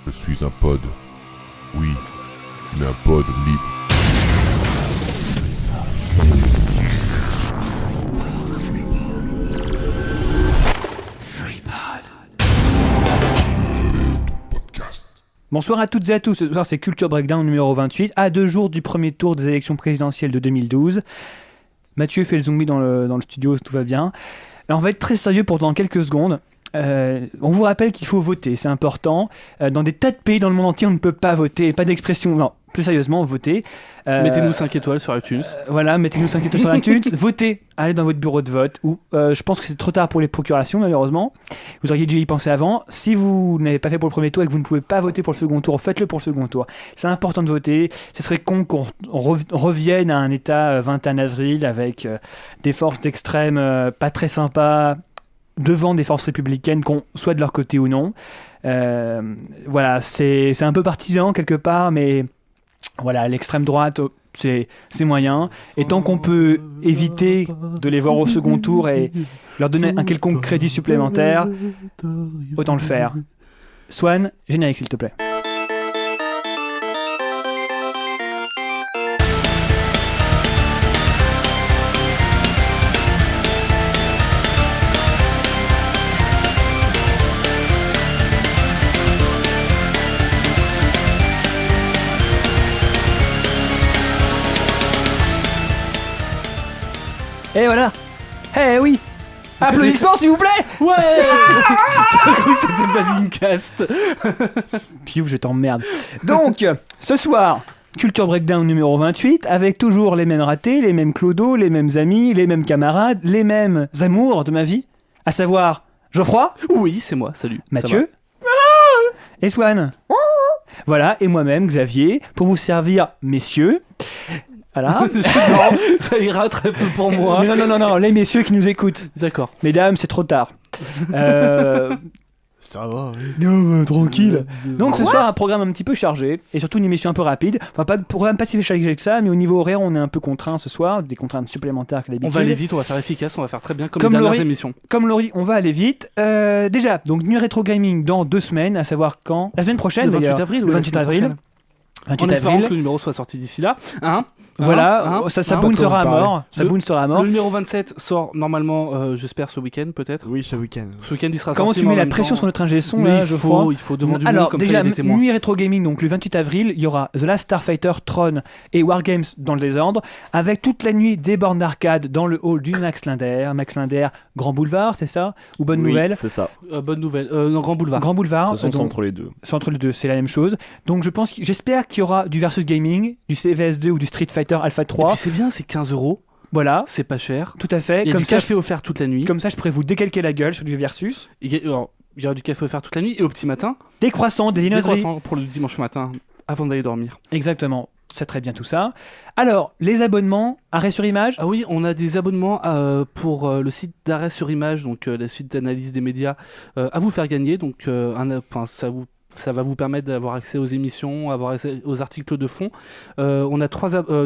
Je suis un pod. Oui, mais un pod libre. Bonsoir à toutes et à tous, ce soir c'est Culture Breakdown numéro 28, à 2 jours du premier tour des élections présidentielles de 2012. Mathieu fait le zombie dans le studio, tout va bien. Alors on va être très sérieux pendant quelques secondes. On vous rappelle qu'il faut voter, c'est important. Dans des tas de pays dans le monde entier, on ne peut pas voter, pas d'expression, non, plus sérieusement, votez. Mettez-nous 5 étoiles sur iTunes. Voilà, mettez-nous 5 étoiles sur iTunes, votez, allez dans votre bureau de vote. Ou, je pense que c'est trop tard pour les procurations, malheureusement. Vous auriez dû y penser avant. Si vous n'avez pas fait pour le premier tour et que vous ne pouvez pas voter pour le second tour, faites-le pour le second tour. C'est important de voter. Ce serait con qu'on revienne à un état 21 avril avec des forces d'extrême pas très sympas devant des forces républicaines, qu'on soit de leur côté ou non. Voilà, c'est un peu partisan quelque part, mais voilà, l'extrême droite, c'est moyen. Et tant qu'on peut éviter de les voir au second tour et leur donner un quelconque crédit supplémentaire, autant le faire. Swan, générique s'il te plaît. Et voilà. Eh oui. Applaudissements s'il vous plaît. Ouais. T'as cru que c'était Basingcast. Piouf, je t'emmerde. Donc, ce soir, Culture Breakdown numéro 28, avec toujours les mêmes ratés, les mêmes clodos, les mêmes amis, les mêmes camarades, les mêmes amours de ma vie, à savoir Geoffroy. Oui, c'est moi, salut. Mathieu. Et Swan. Voilà, et moi-même, Xavier, pour vous servir, messieurs. Voilà. Non, ça ira très peu pour moi. Mais non, les messieurs qui nous écoutent. D'accord. Mesdames, c'est trop tard. Ça va, oui. Non, tranquille. Donc ce soir, un programme un petit peu chargé, et surtout une émission un peu rapide. Enfin, pas de programme pas si chargé que ça, mais au niveau horaire, on est un peu contraint ce soir, des contraintes supplémentaires que d'habitude. On va aller vite, on va faire efficace, on va faire très bien comme les dernières émissions. Comme Laurie, on va aller vite. Déjà, donc Nuit Rétro Gaming dans 2 semaines, à savoir quand ? La semaine prochaine, le 28 d'ailleurs. avril. Le 28 avril. En espérant que le numéro soit sorti d'ici là. Voilà, sa boune sera à mort. Sa boune sera à mort. Le numéro 27 sort normalement, j'espère, ce week-end peut-être. Oui, ce week-end. Ce week-end, il sera Comment sorti. tu mets la pression sur notre ingé son là, je crois. Il faut devant du monde Alors, comme déjà, ça, il y a des témoins. Nuit Rétro Gaming, donc le 28 avril, il y aura The Last Starfighter, Tron et Wargames dans le désordre, avec toute la nuit des bornes d'arcade dans le hall du Max Linder. Max Linder, Grand Boulevard, c'est ça ? Ou Bonne Nouvelle ? C'est ça. Bonne Nouvelle. Non, Grand Boulevard. Grand Boulevard. De toute façon, c'est entre les deux. C'est entre les deux, c'est la même chose. Donc j'espère qu'il y aura du Versus Gaming, du CVS2 ou du Street Fighter Alpha 3. Et puis c'est bien, c'est 15€. Voilà. C'est pas cher. Tout à fait. Il y a comme du ça, café offert toute la nuit. Comme ça, je pourrais vous décalquer la gueule sur du Versus. Il y aura du café offert toute la nuit et au petit matin. Des croissants, des Des viennoiseries. croissants pour le dimanche matin, avant d'aller dormir. Exactement. C'est très bien tout ça. Alors, les abonnements, arrêt sur image. Ah oui, on a des abonnements pour le site d'arrêt sur image, donc la suite d'analyse des médias, à vous faire gagner. Donc, ça va vous permettre d'avoir accès aux émissions, avoir accès aux articles de fond. On a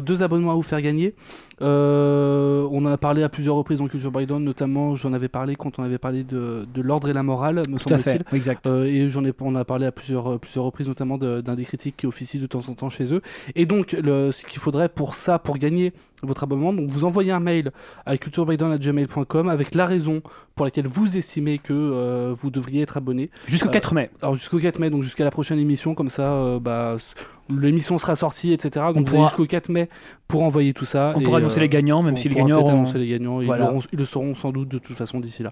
2 abonnements à vous faire gagner. On en a parlé à plusieurs reprises dans Culture Breakdown, notamment j'en avais parlé quand on avait parlé de l'ordre et la morale, me Tout à fait, semble-t-il. exact. Et on a parlé à plusieurs reprises, notamment d'un des critiques qui officie de temps en temps chez eux. Et donc, ce qu'il faudrait pour gagner votre abonnement, donc vous envoyez un mail à culturebreakdown@gmail.com avec la raison pour laquelle vous estimez que vous devriez être abonné. Jusqu'au 4 mai. Alors jusqu'au 4 mai, donc jusqu'à la prochaine émission, comme ça, l'émission sera sortie, etc. Donc On vous pourra- avez jusqu'au 4 mai pour envoyer tout ça. On pourra annoncer les gagnants, même si les gagnants auront... auront... annoncer les gagnants, Voilà. ils le sauront sans doute de toute façon d'ici là.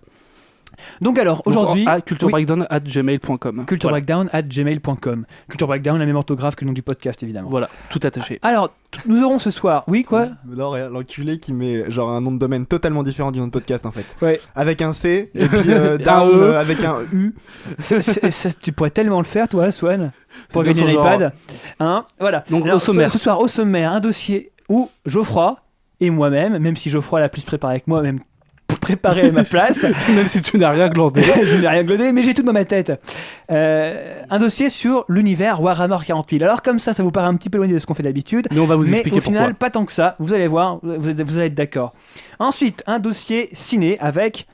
Donc alors, aujourd'hui... à culturebreakdown@gmail.com. culturebreakdown@gmail.com. Culture Breakdown, la même orthographe que le nom du podcast, évidemment. Voilà, tout attaché. Alors, nous aurons ce soir... Oui, quoi ? Non, rien, l'enculé qui met genre un nom de domaine totalement différent du nom de podcast en fait. Ouais. Avec un C et puis down E. avec un U. Tu pourrais tellement le faire, toi, Swan, pour bien gagner son l'iPad. Hein, voilà. Donc, Alors, au sommaire. Ce soir, au sommaire, un dossier où Geoffroy et moi-même, même si Geoffroy l'a plus préparé que moi, même préparé à ma place. Même si tu n'as rien glandé. Je n'ai rien glodé, mais j'ai tout dans ma tête. Un dossier sur l'univers Warhammer 40 000. Alors comme ça vous paraît un petit peu éloigné de ce qu'on fait d'habitude. Mais on va vous expliquer au final, pourquoi. pas tant que ça. Vous allez voir, vous allez être d'accord. Ensuite, un dossier ciné avec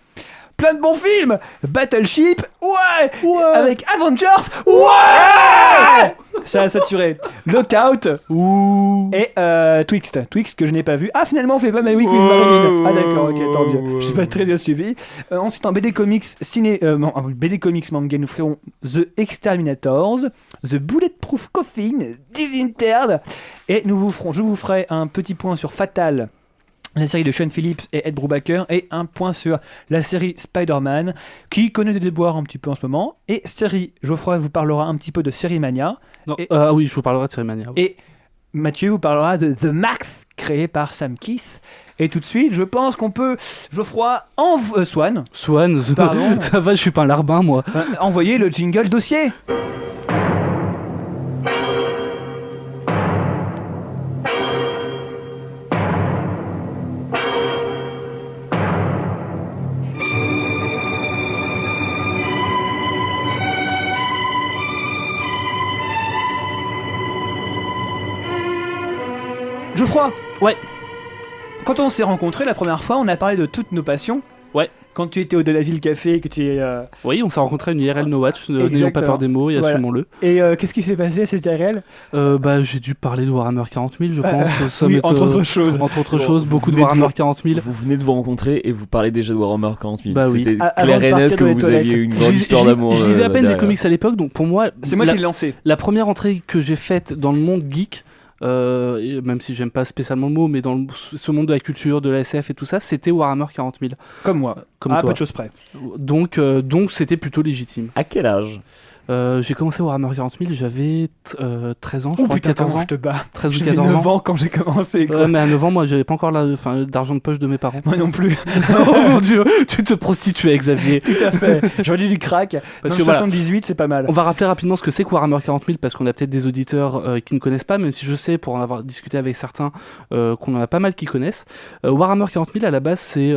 plein de bons films. Battleship, ouais. Avec Avengers, ouais. Ça a saturé. Lockout, et Twixt que je n'ai pas vu. Ah, finalement on fait pas My Week with Marilyn. Ah d'accord, ok, tant mieux. J'ai pas très bien suivi. Ensuite en BD Comics BD Comics manga, nous ferons The Exterminators, The Bulletproof Coffin, Disinterred, et je vous ferai un petit point sur Fatal, la série de Sean Phillips et Ed Brubaker, et un point sur la série Spider-Man, qui connaît des déboires un petit peu en ce moment. Et Geoffroy vous parlera un petit peu de Série Mania. Oui, je vous parlerai de Série Mania. Et Mathieu vous parlera de The Max, créé par Sam Keith. Et tout de suite, je pense qu'on peut, Geoffroy, Swan, pardon. Ça va, je suis pas un larbin, moi. Envoyer le jingle dossier. Geoffroy. Ouais. Quand on s'est rencontrés la première fois, on a parlé de toutes nos passions. Ouais. Quand tu étais au De la Ville Café, que tu es. Oui, on s'est rencontrés à une IRL No Watch, n'ayons pas peur des mots, et assumons-le. Et qu'est-ce qui s'est passé à cette IRL? J'ai dû parler de Warhammer 40 000, je pense. Oui, entre autres choses. Entre autres choses, beaucoup de Warhammer 40 000. Vous venez de vous rencontrer et vous parlez déjà de Warhammer 40 000. Bah oui. C'était Avant clair de et net partir que dans les vous toilettes. aviez une grande histoire d'amour. Je lisais à peine des derrière. comics à l'époque, donc pour moi, C'est moi qui l'ai lancé. la première entrée que j'ai faite dans le monde geek, même si j'aime pas spécialement le mot, mais dans ce monde de la culture, de la SF et tout ça, c'était Warhammer 40 000. Comme moi. Comme Peu toi. de choses près. Donc c'était plutôt légitime. À quel âge? J'ai commencé Warhammer 40 000, j'avais 13 ans, je Oh crois, putain, 14 comment ans. je te bats. 13 ou J'avais 14 9 ans. ans quand j'ai commencé. Quoi. Mais à 9 ans, moi, j'avais pas encore d'argent de poche de mes parents. Moi non plus. Oh mon dieu, tu te prostituais, Xavier. Tout à fait. J'aurais dû du crack. Parce que voilà. 78, c'est pas mal. On va rappeler rapidement ce que c'est que Warhammer 40 000 parce qu'on a peut-être des auditeurs qui ne connaissent pas, même si je sais, pour en avoir discuté avec certains, qu'on en a pas mal qui connaissent. Warhammer 40 000 à la base, c'est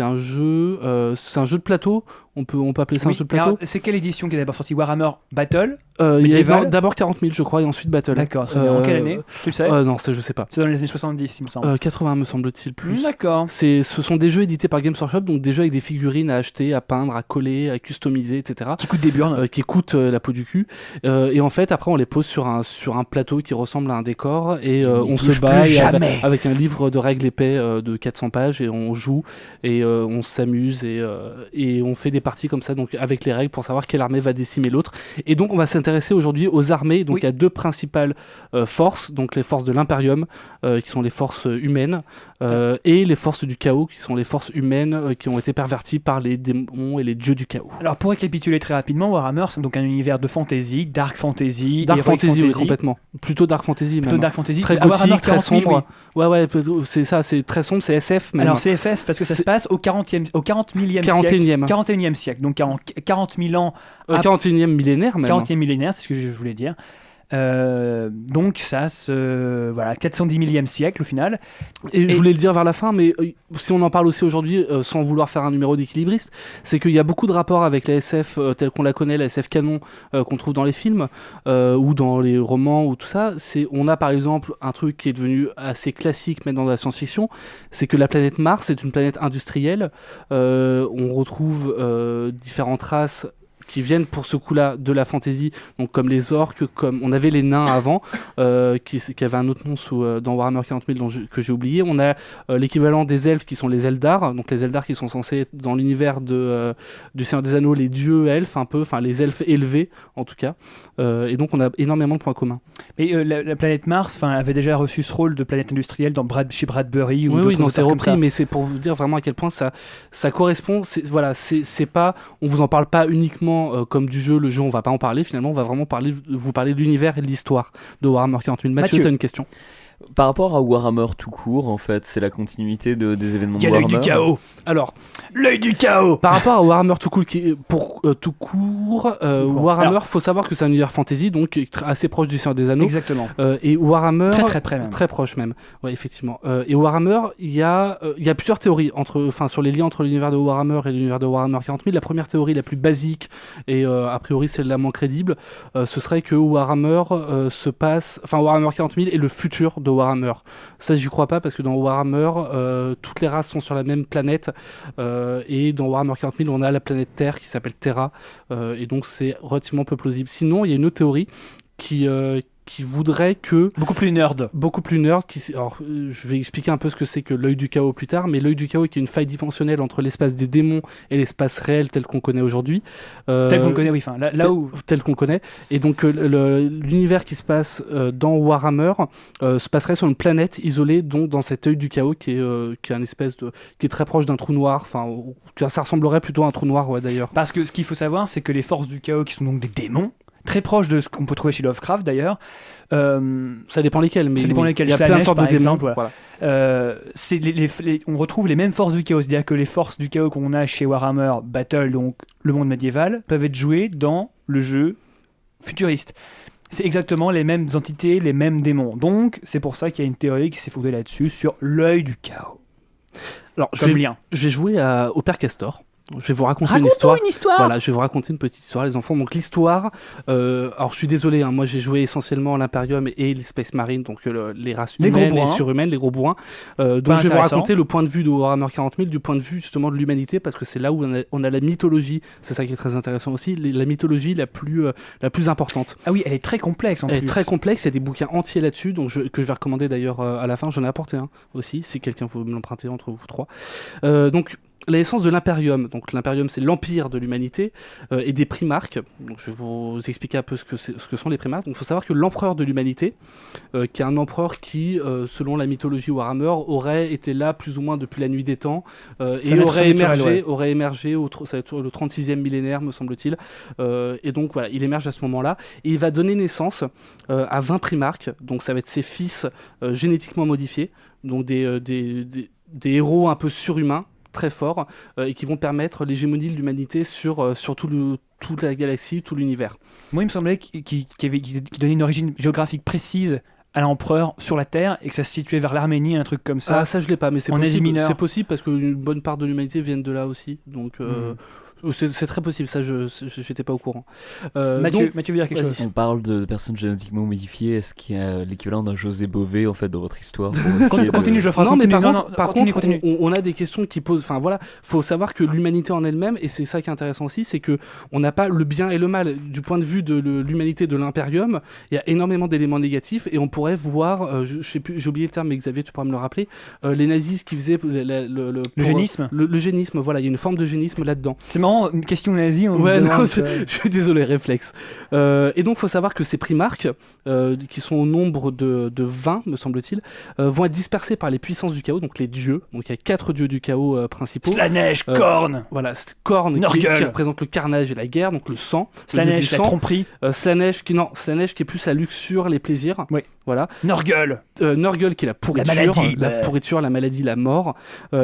un jeu de plateau. On peut appeler ça un jeu de plateau. Alors, c'est quelle édition qui est d'abord sortie? Warhammer Battle? Il y Médiéval. avait d'abord 40 000, je crois, et ensuite Battle. D'accord, très bien. En quelle année? Tu le sais? Non, ça je sais pas. C'est dans les années 70, il me semble. 80 me semble-t-il plus. D'accord. Ce sont des jeux édités par Games Workshop, donc des jeux avec des figurines à acheter, à peindre, à coller, à customiser, etc. Qui coûte des burnes. Qui coûtent la peau du cul. Et en fait, après, on les pose sur un plateau qui ressemble à un décor et on se bat avec un livre de règles épais de 400 pages et on joue et on s'amuse et on fait des parties comme ça, donc avec les règles pour savoir quelle armée va décimer l'autre. Et donc, on va s'intéresser aujourd'hui aux armées. Donc, il y a deux principales forces, donc les forces de l'Imperium, qui sont les forces humaines, et les forces du chaos, qui sont les forces humaines qui ont été perverties par les démons et les dieux du chaos. Alors, pour récapituler très rapidement, Warhammer, c'est donc un univers de fantasy, dark fantasy, Dark heroic fantasy, oui, complètement. Plutôt dark fantasy, Plutôt même. dark fantasy. Très Warhammer gothique, très 40 000, sombre. oui. Ouais, c'est ça, c'est très sombre, c'est SF même. Alors, c'est FS parce que ça se passe au 40 millième siècle. 41e siècle, donc 40 000 ans. 41e millénaire même. 40e millénaire, c'est ce que je voulais dire. Donc ça se... Voilà, 410 millième siècle au final. Et je voulais le dire vers la fin, mais si on en parle aussi aujourd'hui, sans vouloir faire un numéro d'équilibriste, c'est qu'il y a beaucoup de rapports avec la SF telle qu'on la connaît, la SF canon qu'on trouve dans les films ou dans les romans ou tout ça. On a par exemple un truc qui est devenu assez classique maintenant dans la science-fiction, c'est que la planète Mars est une planète industrielle. On retrouve différentes races qui viennent pour ce coup-là de la fantasy, donc comme les orques, comme on avait les nains avant, qui avaient un autre nom dans Warhammer 40 000 que j'ai oublié. On a l'équivalent des elfes qui sont les Eldar, donc les Eldar qui sont censés être dans l'univers du Seigneur des Anneaux, les dieux elfes un peu, enfin les elfes élevés en tout cas, et donc on a énormément de points communs. Et la planète Mars avait déjà reçu ce rôle de planète industrielle chez Bradbury ou oui, d'autres non, c'est auteurs repris, comme ça. mais c'est pour vous dire vraiment à quel point ça correspond. C'est pas, on vous en parle pas uniquement comme du jeu. Le jeu, on va pas en parler. Finalement, on va vraiment vous parler de l'univers et de l'histoire de Warhammer 40 000. Mathieu, tu as une question? Par rapport à Warhammer tout court, en fait, c'est la continuité des événements de L'œil Warhammer. du chaos. Alors, l'œil du chaos. Par rapport à Warhammer tout court, Warhammer, faut savoir que c'est un univers fantasy, donc assez proche du Seigneur des Anneaux. Exactement. Et Warhammer, très près même. Très proche même. Ouais, effectivement. Et Warhammer, il y a plusieurs théories sur les liens entre l'univers de Warhammer et l'univers de Warhammer 40 000. La première théorie, la plus basique et a priori celle la moins crédible, ce serait que Warhammer Warhammer 40 000 est le futur de de Warhammer. Ça, j'y crois pas parce que dans Warhammer, toutes les races sont sur la même planète et dans Warhammer 40 000, on a la planète Terre qui s'appelle Terra et donc c'est relativement peu plausible. Sinon, il y a une autre théorie qui voudrait que... Beaucoup plus nerd. Alors, je vais expliquer un peu ce que c'est que l'œil du chaos plus tard, mais l'œil du chaos est une faille dimensionnelle entre l'espace des démons et l'espace réel tel qu'on connaît aujourd'hui. Tel qu'on le connaît, oui. Enfin, là où... Tel qu'on le connaît. Et donc, l'univers qui se passe dans Warhammer se passerait sur une planète isolée, donc dans cet œil du chaos qui est un espèce de... qui est très proche d'un trou noir. Enfin, ça ressemblerait plutôt à un trou noir, ouais, d'ailleurs. Parce que ce qu'il faut savoir, c'est que les forces du chaos, qui sont donc des démons, très proches de ce qu'on peut trouver chez Lovecraft d'ailleurs. Ça dépend lesquels, mais ça dépend lesquels. il y a plein de sortes de démons. Exemple, voilà. On retrouve les mêmes forces du chaos, c'est-à-dire que les forces du chaos qu'on a chez Warhammer Battle, donc le monde médiéval, peuvent être jouées dans le jeu futuriste. C'est exactement les mêmes entités, les mêmes démons. Donc c'est pour ça qu'il y a une théorie qui s'est fondée là-dessus, sur l'œil du chaos. Alors, comme lien. Je vais jouer au Père Castor. Je vais vous raconter une histoire. Histoire. Voilà, je vais vous raconter une petite histoire, les enfants. Donc l'histoire, alors je suis désolé, hein, moi j'ai joué essentiellement l'Imperium et les Space Marines, donc les races humaines et surhumaines, les gros bourrins. Donc je vais vous raconter le point de vue de Warhammer 40 000, du point de vue justement de l'humanité, parce que c'est là où on a la mythologie, c'est ça qui est très intéressant aussi, la mythologie la plus importante. Ah oui, elle est très complexe en plus. Elle est très complexe, il y a des bouquins entiers là-dessus, donc que je vais recommander d'ailleurs à la fin, j'en ai apporté un aussi, si quelqu'un veut me l'emprunter entre vous trois. Donc la naissance de l'Imperium. Donc l'Imperium, c'est l'empire de l'humanité et des primarques. Donc je vais vous expliquer un peu ce que sont les primarques. Donc il faut savoir que l'empereur de l'humanité, qui est un empereur qui, selon la mythologie Warhammer, aurait été là plus ou moins depuis la nuit des temps et aurait émergé ça va être le 36e millénaire, me semble-t-il. Et donc voilà, il émerge à ce moment-là et il va donner naissance à 20 primarques. Donc ça va être ses fils génétiquement modifiés, donc des héros un peu surhumains, très forts et qui vont permettre l'hégémonie de l'humanité sur toute la galaxie, tout l'univers. Moi, il me semblait qu'il donnait une origine géographique précise à l'empereur sur la Terre et que ça se situait vers l'Arménie, un truc comme ça. Ah, ça je l'ai pas, mais c'est possible parce qu'une bonne part de l'humanité vient de là aussi. Donc c'est très possible, ça j'étais pas au courant. Mathieu veut dire quelque chose. On parle de personnes génétiquement modifiées, est-ce qu'il y a l'équivalent d'un José Bové en fait dans votre histoire? Continue, Geoffrey. Non, mais par contre, on a des questions qui posent. Enfin voilà, faut savoir que l'humanité en elle-même, et c'est ça qui est intéressant aussi, c'est que on n'a pas le bien et le mal. Du point de vue de l'humanité de l'Imperium, il y a énormément d'éléments négatifs et on pourrait voir, je sais plus, j'ai oublié le terme, mais Xavier, tu pourras me le rappeler, les nazis qui faisaient le génisme. Le génisme, voilà, il y a une forme de génisme là-dedans. C'est marrant, une question nazie. Je suis désolé, réflexe. Et donc, il faut savoir que ces primarques, qui sont au nombre de 20, me semble-t-il, vont être dispersés par les puissances du chaos, donc les dieux. Donc, il y a 4 dieux du chaos principaux. Slanesh, Khorne. Voilà, Khorne qui représente le carnage et la guerre, donc le sang. Slanesh, la tromperie. Slanesh qui est plus la luxure, les plaisirs. Oui. Voilà. Norgul. Norgul qui est la pourriture, pourriture, la maladie, la mort.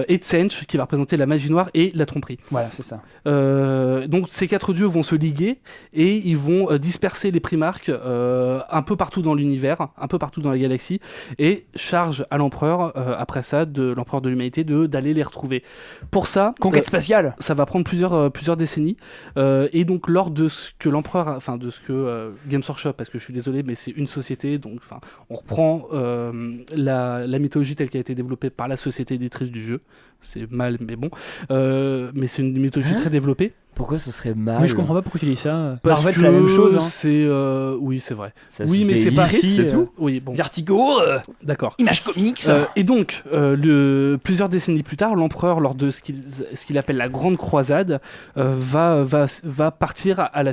Et Tsench qui va représenter la magie noire et la tromperie. Voilà, c'est ça. Donc ces 4 dieux vont se liguer et ils vont disperser les primarques un peu partout dans l'univers, un peu partout dans la galaxie, et charge à l'empereur, après ça, de l'empereur de l'humanité, d'aller les retrouver. Pour ça, conquête spatiale. Ça va prendre plusieurs décennies, et donc lors de ce que l'empereur, enfin de ce que Games Workshop, parce que je suis désolé, mais c'est une société, donc on reprend la mythologie telle qu'elle a été développée par la société éditrice du jeu. C'est mal, mais bon. Mais c'est une mythologie très développée. Pourquoi ce serait mal? Mais je comprends pas pourquoi tu dis ça. Parce Marvel que fait la même chose. Hein. C'est oui, c'est vrai. Oui, mais c'est pas ici, c'est tout. Oui, bon. Vertigo. D'accord. Image Comics. Et donc, plusieurs décennies plus tard, l'empereur, lors de ce qu'il appelle la Grande Croisade, va partir à la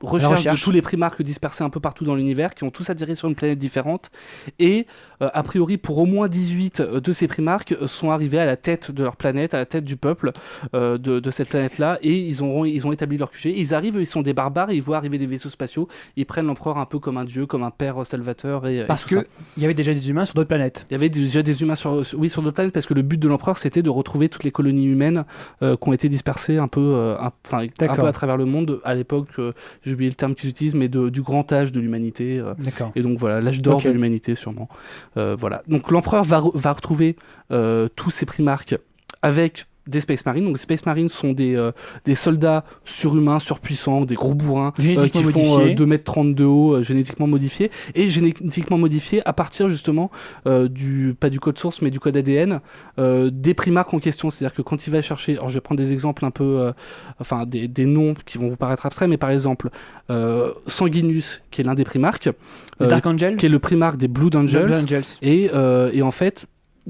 recherche de tous les primarques dispersés un peu partout dans l'univers, qui ont tous atterri sur une planète différente. Et a priori, pour au moins 18 de ces primarques sont arrivés à la tête de leur planète, à la tête du peuple de cette planète-là. Et ils ont établi leur QG. Ils arrivent, ils sont des barbares, ils voient arriver des vaisseaux spatiaux, ils prennent l'empereur un peu comme un dieu, comme un père salvateur. Parce qu'il y avait déjà des humains sur d'autres planètes. Il y avait déjà des humains sur d'autres planètes, parce que le but de l'empereur, c'était de retrouver toutes les colonies humaines qui ont été dispersées un peu à travers le monde. À l'époque, j'ai oublié le terme qu'ils utilisent, mais du grand âge de l'humanité. Et donc voilà, l'âge d'or de l'humanité, sûrement. Voilà. Donc l'empereur va retrouver tous ces primarques avec des Space Marines. Donc les Space Marines sont des soldats surhumains, surpuissants, des gros bourrins qui Génétiquement font modifiés. 2,30 m de haut, génétiquement modifiés, et génétiquement modifiés à partir justement pas du code source mais du code ADN des primarques en question. C'est-à-dire que quand il va chercher, alors je vais prendre des exemples un peu, des noms qui vont vous paraître abstraits, mais par exemple Sanguinus, qui est l'un des primarques, Dark Angel. qui est le primarque des Blood Angels, Blood Angels. et en fait,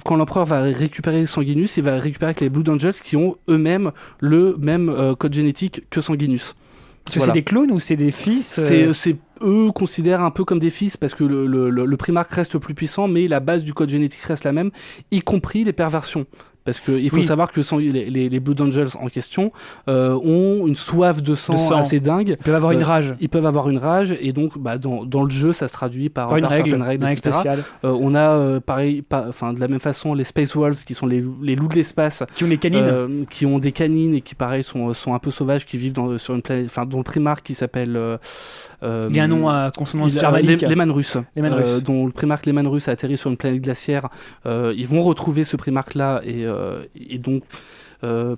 quand l'empereur va récupérer Sanguinus, il va récupérer avec les Blood Angels qui ont eux-mêmes le même code génétique que Sanguinus. Parce que Voilà. c'est des clones ou c'est des fils C'est eux considèrent un peu comme des fils parce que le primarque reste plus puissant, mais la base du code génétique reste la même, y compris les perversions. Parce qu'il faut Oui. savoir que les Blood Angels en question ont une soif de sang assez dingue. Ils peuvent avoir une rage. Ils peuvent avoir une rage, et donc dans le jeu, ça se traduit par Pas une règle, certaines règles, un etc. spécial. On a, pareil, de la même façon, les Space Wolves, qui sont les loups de l'espace, Qui ont des canines. qui ont des canines et qui, pareil, sont un peu sauvages, qui vivent sur une planète, dont le primarque qui s'appelle... Il y a un nom à consonance germanique. Les Manrus. Les Manrus. Dont le primarque les Manrus a atterri sur une planète glaciaire. Ils vont retrouver ce primarque-là, et donc...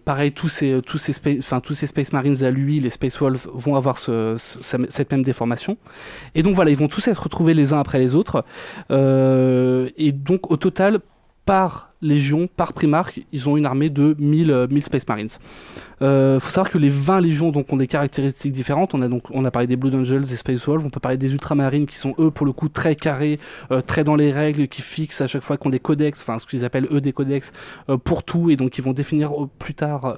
pareil, tous ces Space Marines à lui, les Space Wolves, vont avoir cette même déformation. Et donc voilà, ils vont tous être retrouvés les uns après les autres. Et donc au total, par légion, par primarque, ils ont une armée de 1000 Space Marines. Faut savoir que les 20 légions donc, ont des caractéristiques différentes. On a parlé des Blood Angels, des Space Wolves, on peut parler des Ultramarines qui sont eux pour le coup très carrés, très dans les règles, qui fixent à chaque fois, qui ont des codex, ce qu'ils appellent eux des codex pour tout, et donc ils vont définir plus tard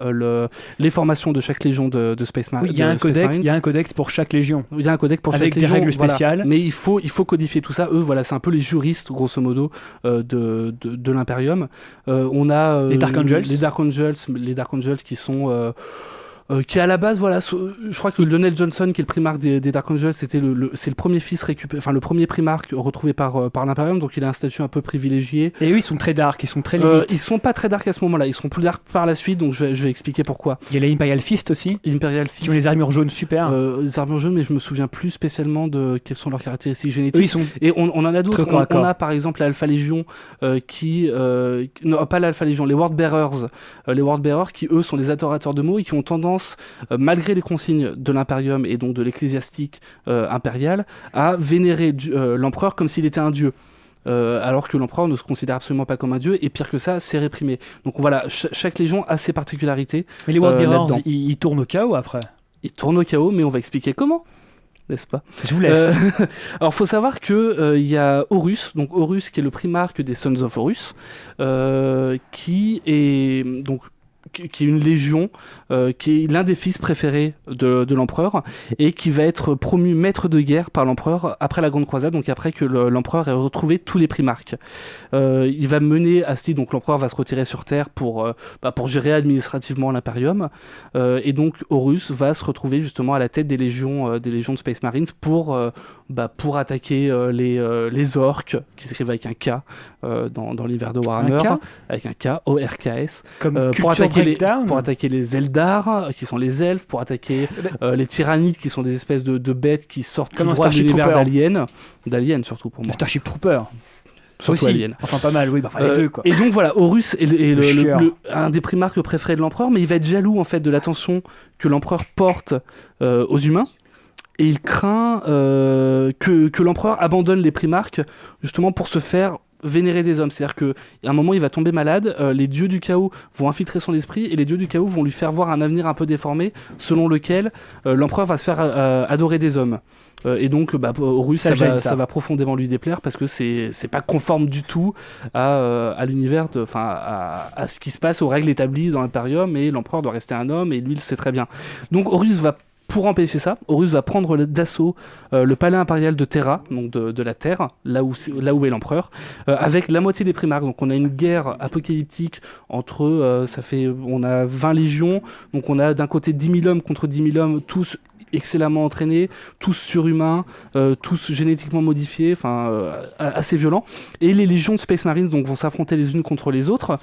les formations de chaque légion de Space Marines. Oui, il y a un codex pour chaque légion. Il y a un codex pour avec chaque légion. Avec des règles spéciales. Voilà. Mais il faut codifier tout ça. Eux, voilà, c'est un peu les juristes, grosso modo, de l'Imperium. On a les Dark Angels. Les Dark Angels qui sont... qui à la base, voilà, je crois que Lionel Johnson, qui est le primarque des Dark Angels, c'est le premier fils le premier primarque retrouvé par l'Imperium, donc il a un statut un peu privilégié. Et eux, ils sont très dark, ils sont très limites. Ils sont pas très dark à ce moment-là, ils seront plus dark par la suite, donc je vais expliquer pourquoi. Il y a les Imperial Fist aussi, Imperial Fist, qui ont les armures jaunes super. Les armures jaunes, mais je me souviens plus spécialement de quelles sont leurs caractéristiques génétiques. Eux, ils sont et on en a d'autres. On a par exemple l'Alpha Légion non, pas l'Alpha Légion, les Word Bearers. Les Word Bearers qui eux sont les adorateurs de mots et qui ont tendance, malgré les consignes de l'Imperium et donc de l'ecclésiastique impérial, à vénérer l'empereur comme s'il était un dieu. Alors que l'empereur ne se considère absolument pas comme un dieu, et pire que ça, c'est réprimé. Donc voilà, chaque légion a ses particularités. Mais les World Bearers, ils tournent au chaos après. Ils tournent au chaos, mais on va expliquer comment, n'est-ce pas ? Je vous laisse. Alors, faut savoir que y a Horus, donc Horus qui est le primarque des Sons of Horus, qui est une légion, qui est l'un des fils préférés de l'empereur, et qui va être promu maître de guerre par l'empereur après la Grande Croisade, donc après que l'empereur ait retrouvé tous les primarques. Il va mener Asti, donc l'empereur va se retirer sur Terre pour gérer administrativement l'Imperium, et donc Horus va se retrouver justement à la tête des légions de Space Marines pour attaquer les orques, qui s'écrivent avec un K dans l'univers de Warhammer, avec un K, O-R-K-S, comme pour attaquer les Eldar, qui sont les elfes, pour attaquer les tyrannides, qui sont des espèces de bêtes qui sortent tout droit de l'univers d'Alien surtout pour moi. Starship Trooper. Surtout aussi. Alien. Enfin pas mal, oui, les deux quoi. Et donc voilà, Horus est un des primarques préférés de l'empereur, mais il va être jaloux en fait de l'attention que l'empereur porte aux humains. Et il craint que l'empereur abandonne les primarques justement pour se faire vénérer des hommes. C'est-à-dire qu'à un moment, il va tomber malade, les dieux du chaos vont infiltrer son esprit, et les dieux du chaos vont lui faire voir un avenir un peu déformé, selon lequel l'empereur va se faire adorer des hommes. Et donc, Horus, ça va profondément lui déplaire, parce que c'est pas conforme du tout à l'univers, à ce qui se passe, aux règles établies dans l'Imperium, et l'empereur doit rester un homme, et lui, il le sait très bien. Donc Horus va... Pour empêcher ça, Horus va prendre d'assaut le palais impérial de Terra, donc de la Terre, là où est l'empereur, avec la moitié des primarques. Donc on a une guerre apocalyptique entre, on a 20 légions, donc on a d'un côté 10 000 hommes contre 10 000 hommes, tous excellemment entraînés, tous surhumains, tous génétiquement modifiés, assez violents. Et les légions de Space Marines donc, vont s'affronter les unes contre les autres,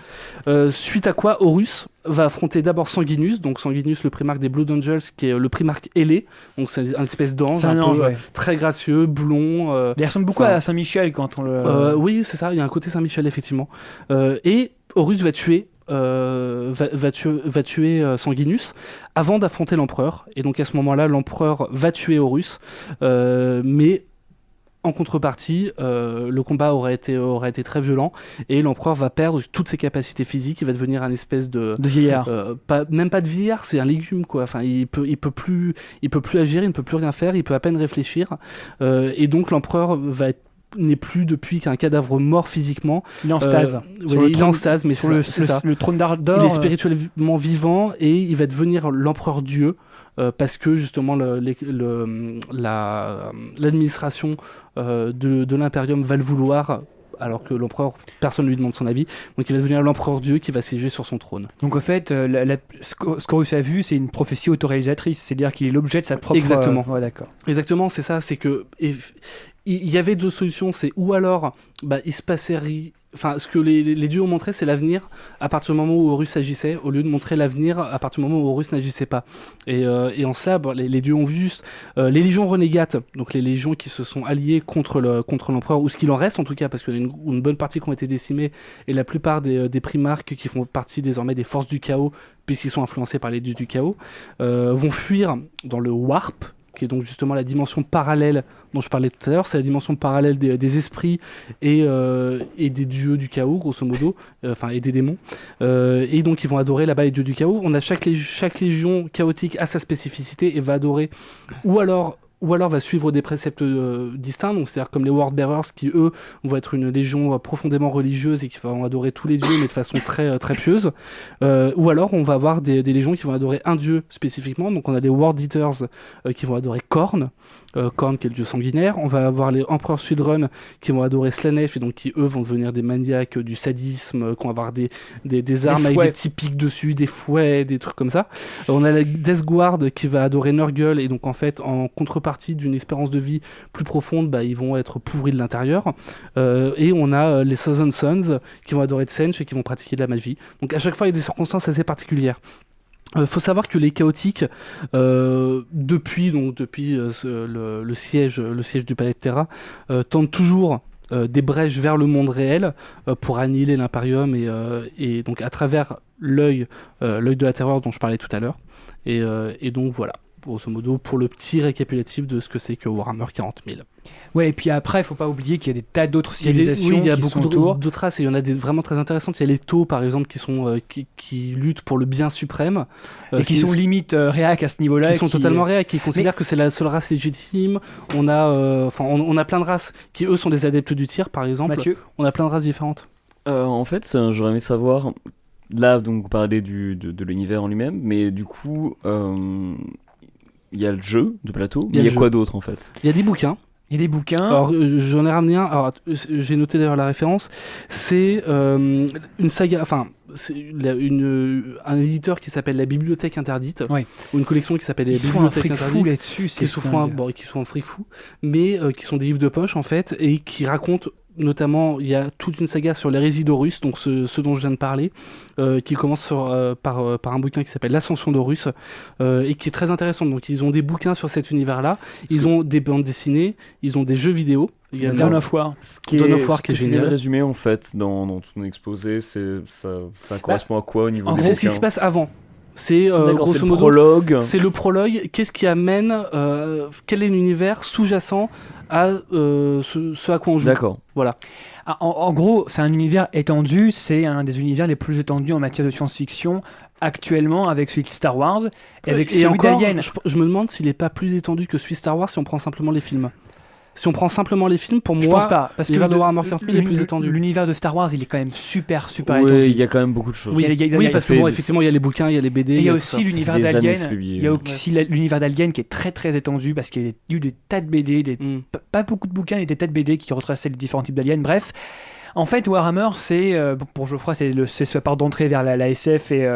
suite à quoi Horus va affronter d'abord Sanguinus, donc Sanguinus, le primarque des Blood Angels, qui est le primarque ailé, donc c'est une espèce d'ange, très gracieux, blond. Il ressemble beaucoup à Saint-Michel quand on le... Oui, c'est ça, il y a un côté Saint-Michel, effectivement. Et Horus va tuer va tuer Sanguinus avant d'affronter l'empereur. Et donc à ce moment-là, l'empereur va tuer Horus, mais en contrepartie, le combat aurait été très violent et l'empereur va perdre toutes ses capacités physiques. Il va devenir un espèce de vieillard. Même pas de vieillard, c'est un légume quoi. Enfin, il peut plus agir, il ne peut plus rien faire, il peut à peine réfléchir. Et donc l'empereur n'est plus depuis qu'un cadavre mort physiquement. Il est en stase. Il est en stase, mais sur c'est ça. le trône d'or. Il est spirituellement vivant et il va devenir l'empereur Dieu. Parce que justement l'administration de l'impérium va le vouloir, alors que l'empereur, personne ne lui demande son avis. Donc il va devenir l'empereur Dieu qui va siéger sur son trône. Donc en fait, ce qu'Horus a vu, c'est une prophétie autoréalisatrice, c'est-à-dire qu'il est l'objet de sa propre... Exactement. Ouais, d'accord. Exactement, c'est ça, c'est que... Il y avait deux solutions, c'est ou alors il se passait rien. Enfin, ce que les dieux ont montré, c'est l'avenir à partir du moment où Horus agissait, au lieu de montrer l'avenir à partir du moment où Horus n'agissait pas. Et en cela, les dieux ont vu juste les légions renégates, donc les légions qui se sont alliées contre l'empereur, ou ce qu'il en reste en tout cas, parce qu'il y a une bonne partie qui ont été décimées, et la plupart des primarques qui font partie désormais des forces du chaos, puisqu'ils sont influencés par les dieux du chaos, vont fuir dans le Warp, qui est donc justement la dimension parallèle dont je parlais tout à l'heure. C'est la dimension parallèle des esprits et des dieux du chaos, grosso modo, et des démons. Et donc ils vont adorer là-bas les dieux du chaos. On a chaque légion chaotique a sa spécificité et va adorer, ou alors va suivre des préceptes distincts, donc c'est-à-dire comme les Wordbearers qui eux vont être une légion profondément religieuse et qui vont adorer tous les dieux mais de façon très, très pieuse, ou alors on va avoir des légions qui vont adorer un dieu spécifiquement, donc on a les Word Eaters qui vont adorer Khorne qui est le dieu sanguinaire, on va avoir les Empereurs Sudrun qui vont adorer Slanesh et donc qui eux vont devenir des maniaques du sadisme, qui vont avoir des armes avec des petits pics dessus, des fouets, des trucs comme ça. On a la Death Guard qui va adorer Nurgle et donc en fait en contrepartie d'une espérance de vie plus profonde, ils vont être pourris de l'intérieur. Et on a les Thousand Sons qui vont adorer Tsench et qui vont pratiquer de la magie. Donc à chaque fois, il y a des circonstances assez particulières. Faut savoir que les chaotiques, depuis le siège du Palais de Terra, tentent toujours des brèches vers le monde réel pour annihiler l'Imperium et donc à travers l'œil de la terreur dont je parlais tout à l'heure. Et donc voilà, grosso modo, pour le petit récapitulatif de ce que c'est que Warhammer 40 000. Ouais, et puis après, il faut pas oublier qu'il y a des tas d'autres civilisations. Il y a qui beaucoup sont d'autres races, et il y en a des vraiment très intéressantes. Il y a les Tau, par exemple, qui luttent pour le bien suprême. Et qui sont limite réac à ce niveau-là. Qui sont totalement réac, qui considèrent que c'est la seule race légitime. On a plein de races qui, eux, sont des adeptes du tir, par exemple. Mathieu. On a plein de races différentes. En fait, j'aurais aimé savoir... Là, donc, vous parlez de l'univers en lui-même, mais du coup... Il y a le jeu de plateau, mais il y a quoi d'autre en fait ? Il y a des bouquins. Il y a des bouquins. Alors j'en ai ramené un. Alors j'ai noté d'ailleurs la référence. C'est une saga. Enfin, c'est un éditeur qui s'appelle La Bibliothèque Interdite. Ouais. Ou une collection qui s'appelle Les Bibliothèques Interdite. Là-dessus, qui sont un fric fou, mais qui sont des livres de poche en fait et qui racontent. Notamment, il y a toute une saga sur l'hérésie d'Horus, donc ce dont je viens de parler, qui commence par un bouquin qui s'appelle L'Ascension d'Horus, et qui est très intéressant. Donc, ils ont des bouquins sur cet univers-là, ils ont des bandes dessinées, ils ont des jeux vidéo. Dawn of War. Dawn of War qui est génial. Le résumé, en fait, dans ton exposé, ça correspond à quoi au niveau des C'est ce qui se passe avant. C'est grosso modo prologue. C'est le prologue. Qu'est-ce qui amène quel est l'univers sous-jacent à ce à quoi on joue. D'accord. Voilà. En gros, c'est un univers étendu, c'est un des univers les plus étendus en matière de science-fiction actuellement avec celui de Star Wars et avec celui d'Alien. Je me demande s'il n'est pas plus étendu que celui Star Wars si on prend simplement les films. Si on prend simplement les films, pour moi, je pense pas, parce que l'univers de Warhammer 40 000 est plus étendu. L'univers de Star Wars, il est quand même super oui, étendu. il y a quand même beaucoup de choses. Oui, parce que bon, effectivement, il y a les bouquins, il y a les BD. Et il y a aussi l'univers d'Alien. Il y a aussi l'univers d'Alien qui est très très étendu parce qu'il y a eu des tas de BD, pas beaucoup de bouquins et des tas de BD qui retraçaient les différents types d'aliens. Bref, en fait, Warhammer, c'est pour Geoffroy, c'est sa part d'entrée vers la SF et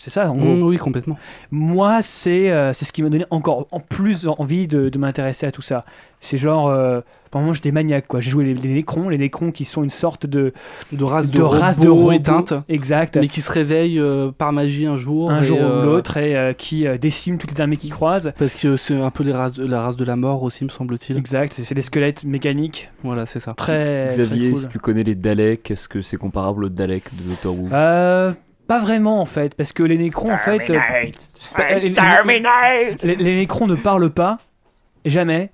C'est ça, en gros. Oui, complètement. Moi, c'est ce qui m'a donné encore en plus envie de m'intéresser à tout ça. C'est genre, pendant moi, j'étais maniaque, quoi. J'ai joué les Necrons qui sont une sorte de race de robots robots éteintes, exact, mais qui se réveillent par magie un jour. un jour ou et, l'autre, et qui déciment toutes les armées qui croisent. Parce que c'est un peu la race de la mort aussi, me semble-t-il. Exact, c'est des squelettes mécaniques. Voilà, c'est ça. Très, Xavier, très si cool. tu connais les Daleks, est-ce que c'est comparable aux Daleks de Doctor Who? Pas vraiment en fait, parce que les Necrons en fait, les Necrons ne parlent pas, jamais,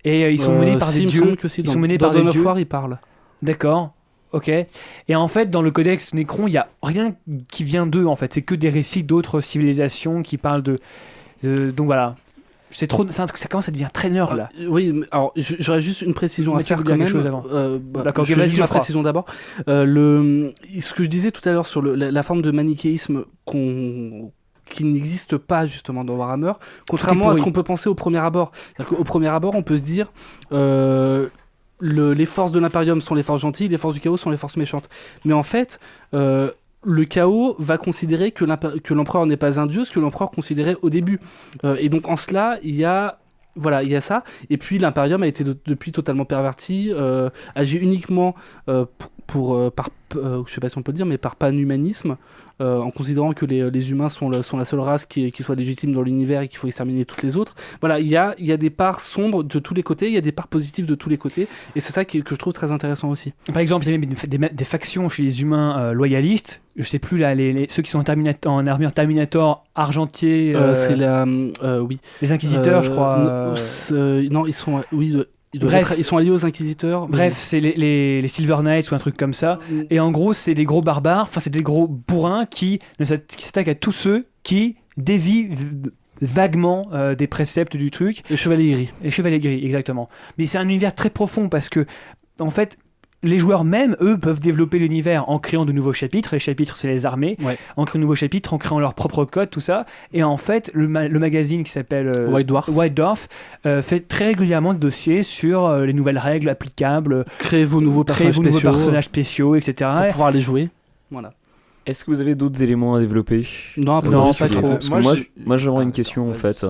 et ils sont menés par si, des il me dieux. semble que si, Ils sont menés dans par des Dawn of dieux. War, ils parlent. D'accord, ok. Et en fait, dans le codex Necron, il y a rien qui vient d'eux en fait, c'est que des récits d'autres civilisations qui parlent donc voilà. C'est trop, ça commence à devenir très nerd là. Oui, mais alors j'aurais juste une précision à Mais tu faire veux quand dire même. quelque chose avant. D'accord, je ok, fais vas-y, juste ma Geoffroy. précision d'abord. Ce que je disais tout à l'heure sur la forme de manichéisme qui n'existe pas justement dans Warhammer, contrairement à ce qu'on peut penser au premier abord. Au premier abord, on peut se dire les forces de l'Imperium sont les forces gentilles, les forces du chaos sont les forces méchantes. Mais en fait, le chaos va considérer que l'empereur n'est pas un dieu, ce que l'empereur considérait au début. Et donc en cela, il y a ça. Et puis l'Imperium a été depuis totalement perverti, agit uniquement par je sais pas si on peut le dire, mais par panhumanisme, en considérant que les humains sont la seule race qui soit légitime dans l'univers et qu'il faut exterminer toutes les autres. Voilà, il y a des parts sombres de tous les côtés, il y a des parts positives de tous les côtés, et c'est ça que je trouve très intéressant aussi. Par exemple, il y a même des factions chez les humains loyalistes. Je sais plus là, ceux qui sont en armure Terminator argentier. C'est oui. Les inquisiteurs, je crois. Non, ils sont Bref. ils sont alliés aux inquisiteurs. Bref, c'est les Silver Knights ou un truc comme ça. Et en gros, c'est des gros barbares, enfin c'est des gros bourrins qui s'attaquent à tous ceux qui dévient vaguement des préceptes du truc. Les chevaliers gris. Les chevaliers gris, exactement. Mais c'est un univers très profond parce que, en fait, les joueurs même, eux, peuvent développer l'univers en créant de nouveaux chapitres. Les chapitres, c'est les armées. Ouais. En créant de nouveaux chapitres, en créant leur propre code, tout ça. Et en fait, le magazine qui s'appelle White Dwarf fait très régulièrement des dossiers sur les nouvelles règles applicables. Créez vos nouveaux personnages spéciaux, etc. Pour pouvoir les jouer. Voilà. Est-ce que vous avez d'autres éléments à développer? Non, Non, pas sujet trop. Parce que moi j'aimerais une question en fait.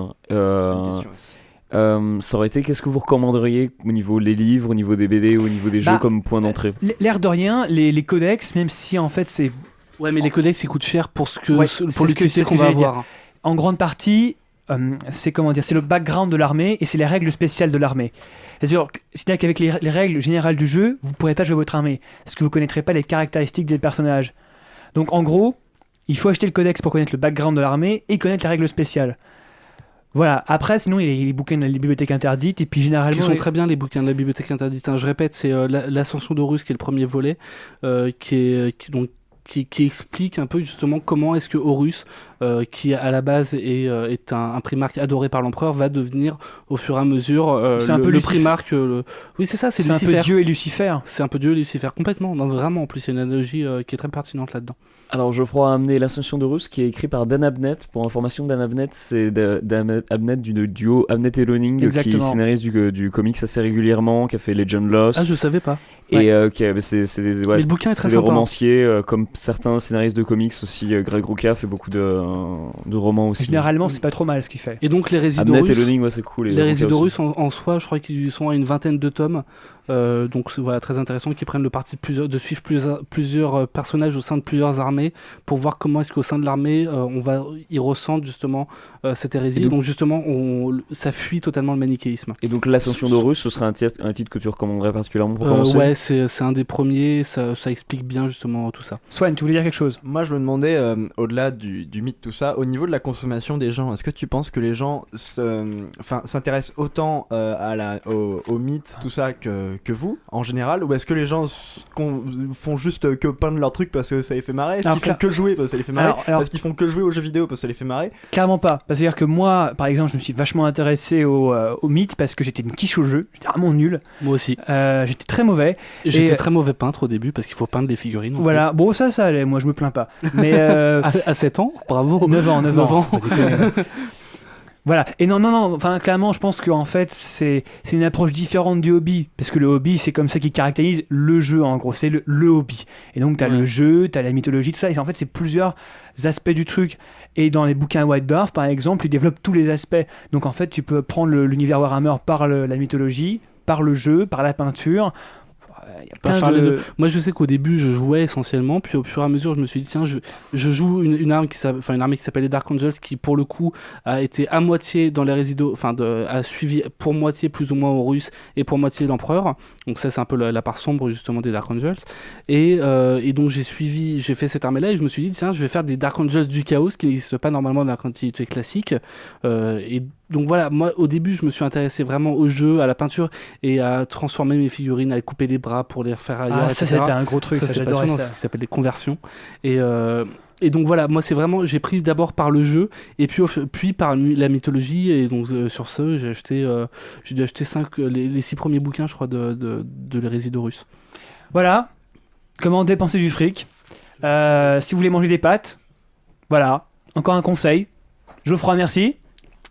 Ça aurait été, qu'est-ce que vous recommanderiez au niveau des livres, au niveau des BD, au niveau des jeux comme point d'entrée? L'air de rien, les codex, même si en fait c'est... Ouais, mais les codex ils coûtent cher pour pour l'utilité qu'on va avoir. En grande partie, c'est le background de l'armée et c'est les règles spéciales de l'armée. C'est-à-dire qu'avec les règles générales du jeu, vous ne pourrez pas jouer votre armée parce que vous ne connaîtrez pas les caractéristiques des personnages. Donc en gros, il faut acheter le codex pour connaître le background de l'armée et connaître les règles spéciales. Voilà, après sinon il y a les bouquins de la bibliothèque interdite et puis généralement... Qui sont très bien les bouquins de la bibliothèque interdite, hein. Je répète, c'est l'Ascension d'Horus qui est le premier volet, qui explique un peu justement comment est-ce que Horus, qui à la base est un primarque adoré par l'empereur, va devenir au fur et à mesure c'est un peu le primarque. Oui, c'est ça, c'est Lucifer. un peu Dieu et Lucifer. C'est un peu Dieu et Lucifer, complètement. Non, vraiment, en plus, il y a une analogie qui est très pertinente là-dedans. Alors Geoffroy a amené l'Ascension d'Horus qui est écrit par Dan Abnett. Pour information, Dan Abnett, c'est Dan Abnett du duo Abnett et Loning, Exactement. qui scénarise du comics assez régulièrement, qui a fait Legend Lost. Ah, je savais pas. Et c'est des Mais le bouquin est très c'est des sympa. romanciers, comme certains scénaristes de comics aussi. Greg Rucka fait beaucoup de romans aussi. Généralement c'est pas trop mal ce qu'il fait. Et donc les Résidus Abnett et d'Horus, Loning, ouais, c'est cool. les Résidus d'Horus en soi, je crois qu'ils sont à une vingtaine de tomes. Donc voilà, très intéressant qu'ils prennent le parti de suivre plusieurs personnages au sein de plusieurs armées pour voir comment est-ce qu'au sein de l'armée ils ressentent justement cette hérésie. Donc justement ça fuit totalement le manichéisme. Et donc l'Ascension d'Horus, ce serait un titre que tu recommanderais particulièrement pour commencer? Ouais, c'est un des premiers, ça explique bien justement tout ça. Swan, tu voulais dire quelque chose? Moi je me demandais, au-delà du mythe, tout ça, au niveau de la consommation des gens, est-ce que tu penses que les gens s'intéressent autant au mythe, tout ça, que vous, en général, ou est-ce que les gens font juste que peindre leur truc parce que ça les fait marrer? Est-ce qu'ils font que jouer parce que ça les fait marrer? Est-ce qu'ils font que jouer aux jeux vidéo parce que ça les fait marrer? Clairement pas. C'est-à-dire que moi, par exemple, je me suis vachement intéressé au mythe parce que j'étais une quiche au jeu, j'étais vraiment nul. Moi aussi. J'étais très mauvais. J'étais très mauvais peintre au début parce qu'il faut peindre les figurines. Voilà, bon ça allait, moi je me plains pas. Mais à 7 ans, bravo. 9 ans. Faut pas déconner. Voilà. Et non, enfin, clairement, je pense qu'en fait, c'est une approche différente du hobby. Parce que le hobby, c'est comme ça qui caractérise le jeu, en gros. C'est le hobby. Et donc, t'as le jeu, t'as la mythologie, tout ça. Et en fait, c'est plusieurs aspects du truc. Et dans les bouquins White Dwarf, par exemple, ils développent tous les aspects. Donc, en fait, tu peux prendre l'univers Warhammer par la mythologie, par le jeu, par la peinture. Il y a plein de... Moi, je sais qu'au début, je jouais essentiellement, puis au fur et à mesure, je me suis dit, tiens, je joue une armée qui s'appelle les Dark Angels, qui pour le coup a été à moitié dans les résidus, a suivi pour moitié plus ou moins Horus et pour moitié l'Empereur. Donc ça, c'est un peu la part sombre justement des Dark Angels. Et donc j'ai fait cette armée-là et je me suis dit, tiens, je vais faire des Dark Angels du chaos qui n'existent pas normalement dans la continuité classique. Et donc voilà, moi au début je me suis intéressé vraiment au jeu, à la peinture et à transformer mes figurines, à couper les bras pour les refaire ailleurs. Ah, ça c'était un gros truc, ça c'est j'adorais passionnant, ça. c'est ce qui s'appelle les conversions. Et donc voilà, moi c'est vraiment, j'ai pris d'abord par le jeu et puis par la mythologie. Et donc sur ce, j'ai dû acheter les 6 premiers bouquins, je crois, de les résidus russes. Voilà, comment dépenser du fric. Si vous voulez manger des pâtes, voilà, encore un conseil. Geoffroy, merci.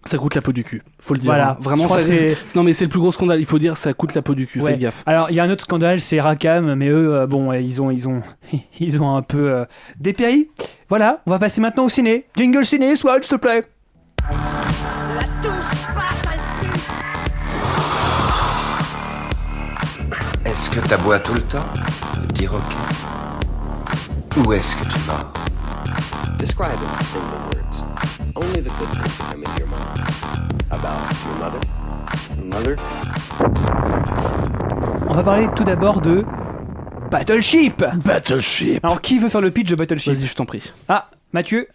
Ça coûte la peau du cul, faut le dire. Voilà, hein. Vraiment, je crois que non mais c'est le plus gros scandale. Il faut dire, ça coûte la peau du cul. Ouais. Faites gaffe. Alors il y a un autre scandale, c'est Rackham, mais eux, bon, ils ont un peu dépéri. Voilà, on va passer maintenant au ciné. Jingle ciné, Swal, s'il te plaît. La touche pas, sale pute. Est-ce que t'aboies tout le temps? Dire ok. Ou est-ce que tu mords? Describe in single words. Only the good things come into your mind. About your mother. On va parler tout d'abord de Battleship. Battleship. Alors qui veut faire le pitch de Battleship? Vas-y, je t'en prie. Ah, Mathieu.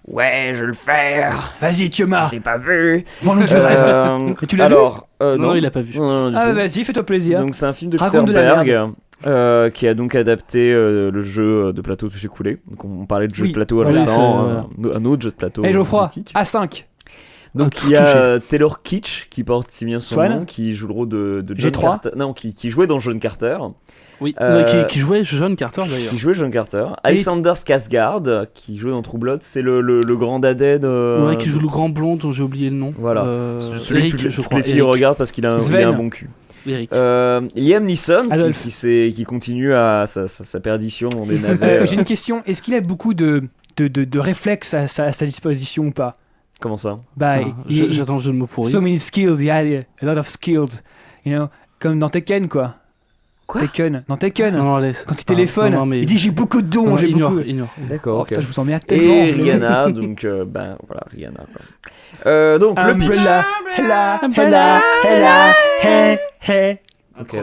Ouais, je vais le faire. Vas-y, Thioma. J'ai pas vu. Vends-nous du rêve. Et tu l'as vu? Alors, Non, il a pas vu. Non, du Ah, tout. vas-y, fais-toi plaisir. Donc c'est un film de Raconte Peter de la Berg qui a donc adapté le jeu de plateau touché coulé. Donc on parlait de jeu Oui, de plateau à voilà, l'instant, un autre jeu de plateau. Et Geoffroy, mythique. A5. Donc tout il y a touché. Taylor Kitsch qui porte si bien son Swan. nom, qui joue le rôle de John G3. Carter. Non, qui jouait dans John Carter. Oui, qui jouait John Carter d'ailleurs. Qui jouait John Carter. Alexander Skarsgård qui jouait dans True Blood, c'est le grand dadais de. Ouais, qui joue le grand blond dont j'ai oublié le nom. Voilà. Celui Eric, que toutes je crois. les filles regardent parce qu'il a Sven. un bon cul. Eric. Liam Neeson Adolphe. qui continue à sa perdition dans des navets. J'ai une question. Est-ce qu'il a beaucoup de réflexes à sa disposition ou pas? Comment ça? Bah, Attends, j'attends le jeu de mots pourri. so many skills, il y a a lot of skills, you know, comme dans Tekken quoi. Quoi? Tekken, dans Tekken. Non, laisse. Quand il téléphone, non, mais... il dit j'ai beaucoup de dons, Non, j'ai ignore, beaucoup. ignore. D'accord, Oh, ok. putain, je vous emmerde tellement. Et Rihanna, donc ben voilà, Rihanna. Quoi. Donc le pitch. Umbrella, hey, hey. Ok.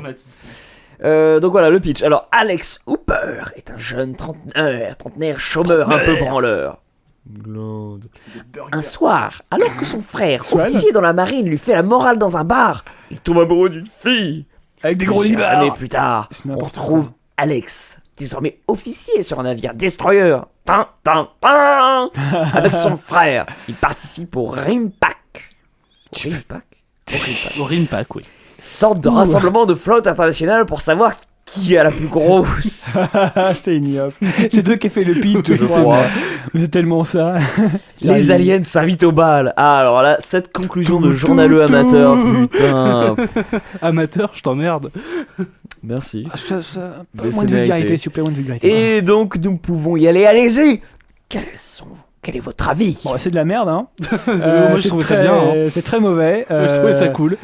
Donc voilà le pitch. Alors Alex Hooper est un jeune trentenaire chômeur un peu branleur. Glande. Un soir, alors que son frère, Swan. officier dans la marine, lui fait la morale dans un bar, il tombe amoureux d'une fille. Avec des gros Plusieurs libards. années plus tard, C'est on n'importe retrouve quoi. Alex, désormais officier sur un navire destroyer. Tin, tin, tin. Avec son frère, il participe au Rimpak. Au Rimpak, oui. Sorte de rassemblement de flotte internationale pour savoir qui a la plus grosse. C'est ignoble. C'est toi qui as fait le pitch, Je crois. C'est tellement ça. Les aliens s'invitent au bal. Ah, alors là, cette conclusion de Tout, journaleux tout, amateur, putain. Amateur, je t'emmerde. Merci. Moins Mais de c'est vulgarité, mérité. s'il vous plaît, moins de vulgarité. Et donc, nous pouvons y aller. Allez-y. Quel est votre avis? Bon, c'est de la merde, hein. Moi, je c'est trouvais ça très- bien. Hein. C'est très mauvais. Je trouvais ça cool.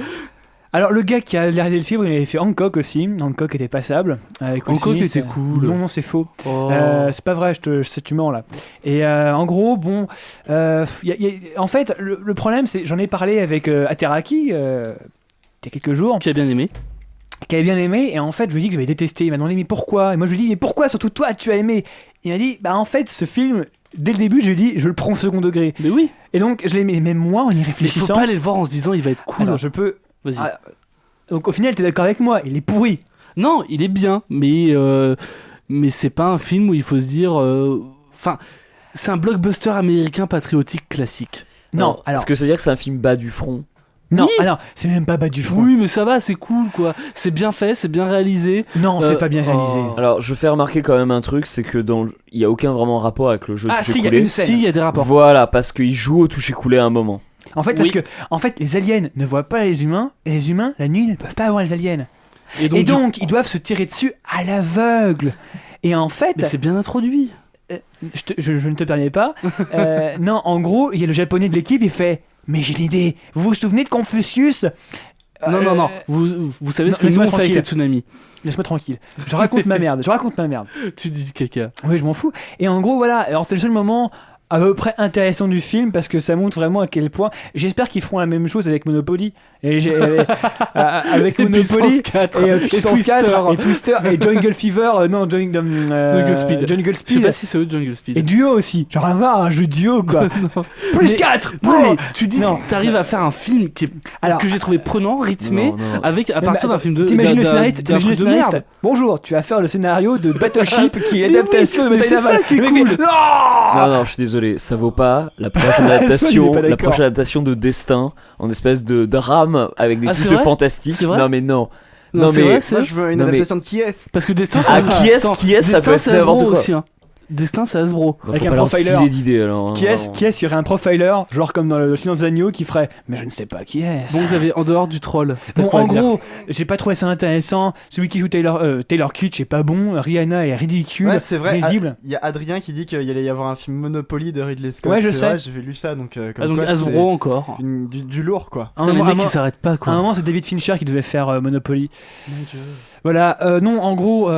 Alors, le gars qui a réalisé le film, il avait fait Hancock aussi. Hancock était passable. Avec Will Hancock Smith. était cool. Non, c'est faux. Oh. C'est pas vrai, tu mens là. Et en gros, bon, en fait, le problème, c'est, j'en ai parlé avec Ateraki il y a quelques jours, Qui a bien aimé. qui avait bien aimé, et en fait, je lui ai dit que j'avais détesté. Il m'a demandé mais pourquoi? Et moi, je lui ai dit mais pourquoi surtout toi tu as aimé? Il m'a dit bah en fait, ce film, dès le début, je lui ai dit je le prends au second degré. Mais oui. Et donc, je l'ai aimé. Même moi, en y Mais faut réfléchissant. pas aller le voir en se disant il va être cool. Attends, je peux. Vas-y. Ah, donc au final, t'es d'accord avec moi? Il est pourri. Non, il est bien, mais c'est pas un film où il faut se dire. Enfin, c'est un blockbuster américain patriotique classique. Non, alors. Est-ce que ça veut dire que c'est un film bas du front? Non, Oui. alors, c'est même pas bas du front. Oui, mais ça va, c'est cool quoi. C'est bien fait, c'est bien réalisé. Non, c'est pas bien réalisé. oh. Alors, je fais remarquer quand même un truc, c'est que il y a aucun vraiment rapport avec le jeu Ah, touché si, il y a coulé. une scène. Si, il y a des rapports. Voilà, parce qu'il joue au touché coulé à un moment. En fait, parce que les aliens ne voient pas les humains, et les humains, la nuit, ne peuvent pas voir les aliens. Et donc ils doivent se tirer dessus à l'aveugle. Et en fait... Mais c'est bien introduit. Je ne te permets pas. Non, en gros, il y a le japonais de l'équipe, il fait « Mais j'ai une idée, vous vous souvenez de Confucius ?» Non, vous savez ce que nous laisse-moi on fait avec tranquille. les tsunamis. Laisse-moi tranquille. Je raconte ma merde. Tu dis caca. Oui, je m'en fous. Et en gros, voilà. Alors, c'est le seul moment à peu près intéressant du film parce que ça montre vraiment à quel point. J'espère qu'ils feront la même chose avec Monopoly. Avec Monopoly. Puissance 4. Et Puissance Twister. 4. Et Twister. Et Jungle Fever. Jungle Speed. Jungle Je sais Speed. pas si c'est eux Jungle Speed. Et duo aussi. Genre, avoir un jeu duo, quoi. Plus Mais- 4. Non, mais tu dis, Non. t'arrives à faire un film Alors, que j'ai trouvé prenant, rythmé, Non, non. avec à mais partir d'un attends, film de. T'imagines le d'un- scénariste, d'un truc de merde. Bonjour, tu vas faire le scénario de Battleship qui est Mais l'adaptation oui, de mais Bataille c'est ça navale. qui est Le mec cool. fait, Non Non, je suis désolé, ça vaut pas la prochaine Soit il est adaptation, pas la d'accord. prochaine adaptation de Destin en espèce de drame avec des Ah, touches c'est de vrai fantastique. C'est vrai Non mais non. Non, Non, c'est mais- vrai, c'est Moi, vrai. je veux une Non, mais- adaptation de qui est Parce que Destin, Ah, c'est qui est-ce, ça Destin, peut être c'est n'importe Hasbro quoi. aussi. Hein. Destin, c'est Hasbro. Bah, Avec faut un pas leur profiler. filer d'idées alors. hein, Qui est-ce vraiment. Il y aurait un profiler, genre comme dans le Silence des Agneaux, qui ferait Mais je ne sais pas qui est. Bon, vous avez en dehors du troll. t'as Bon, quoi à en dire gros, j'ai pas trouvé ça intéressant. Celui qui joue Taylor Kitsch est pas bon. Rihanna est ridicule, Ouais, c'est vrai. risible. Il y a Adrien qui dit qu'il allait y avoir un film Monopoly de Ridley Scott. Ouais, je C'est sais. vrai, j'avais lu ça, donc comme Ah, donc quoi, Hasbro encore. c'est du lourd, quoi. À un Putain, les moment- mecs à un qui s'arrêtent pas à un quoi. moment, c'est David Fincher qui devait faire Monopoly. Mon Dieu. Voilà, non, en gros,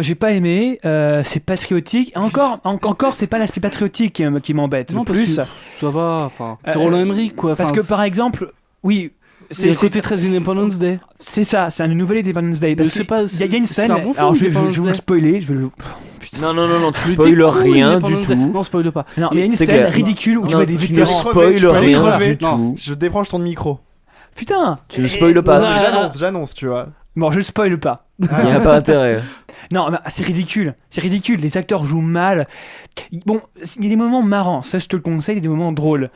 j'ai pas aimé. C'est patriotique. Encore, c'est pas l'aspect patriotique qui m'embête. Non, le parce plus. que ça va. Enfin, c'est Euh, Roland Emmerich quoi. Parce Enfin, que par exemple, oui, c'est le côté très Independence Day. c'est ça, c'est un nouvel Independence Day. Parce Mais c'est que pas- il y a une c'est scène. un bon film, Alors je vais Independence vous le Day. spoiler. Non, tu Le spoil dit, rien du Independence Day. tout. Non, spoil pas. Non, mais il y a une C'est scène clair. ridicule où tu Non, vois des tu ne vétérans. spoil tu peux rien crever. du Non. tout. Je débranche ton micro. Putain. Tu ne spoil pas. Ouais. J'annonce, tu vois. Bon, je le spoil pas. Il n'y a pas intérêt. Non, mais c'est ridicule. C'est ridicule. Les acteurs jouent mal. Bon, il y a des moments marrants. Ça, je te le conseille. Il y a des moments drôles.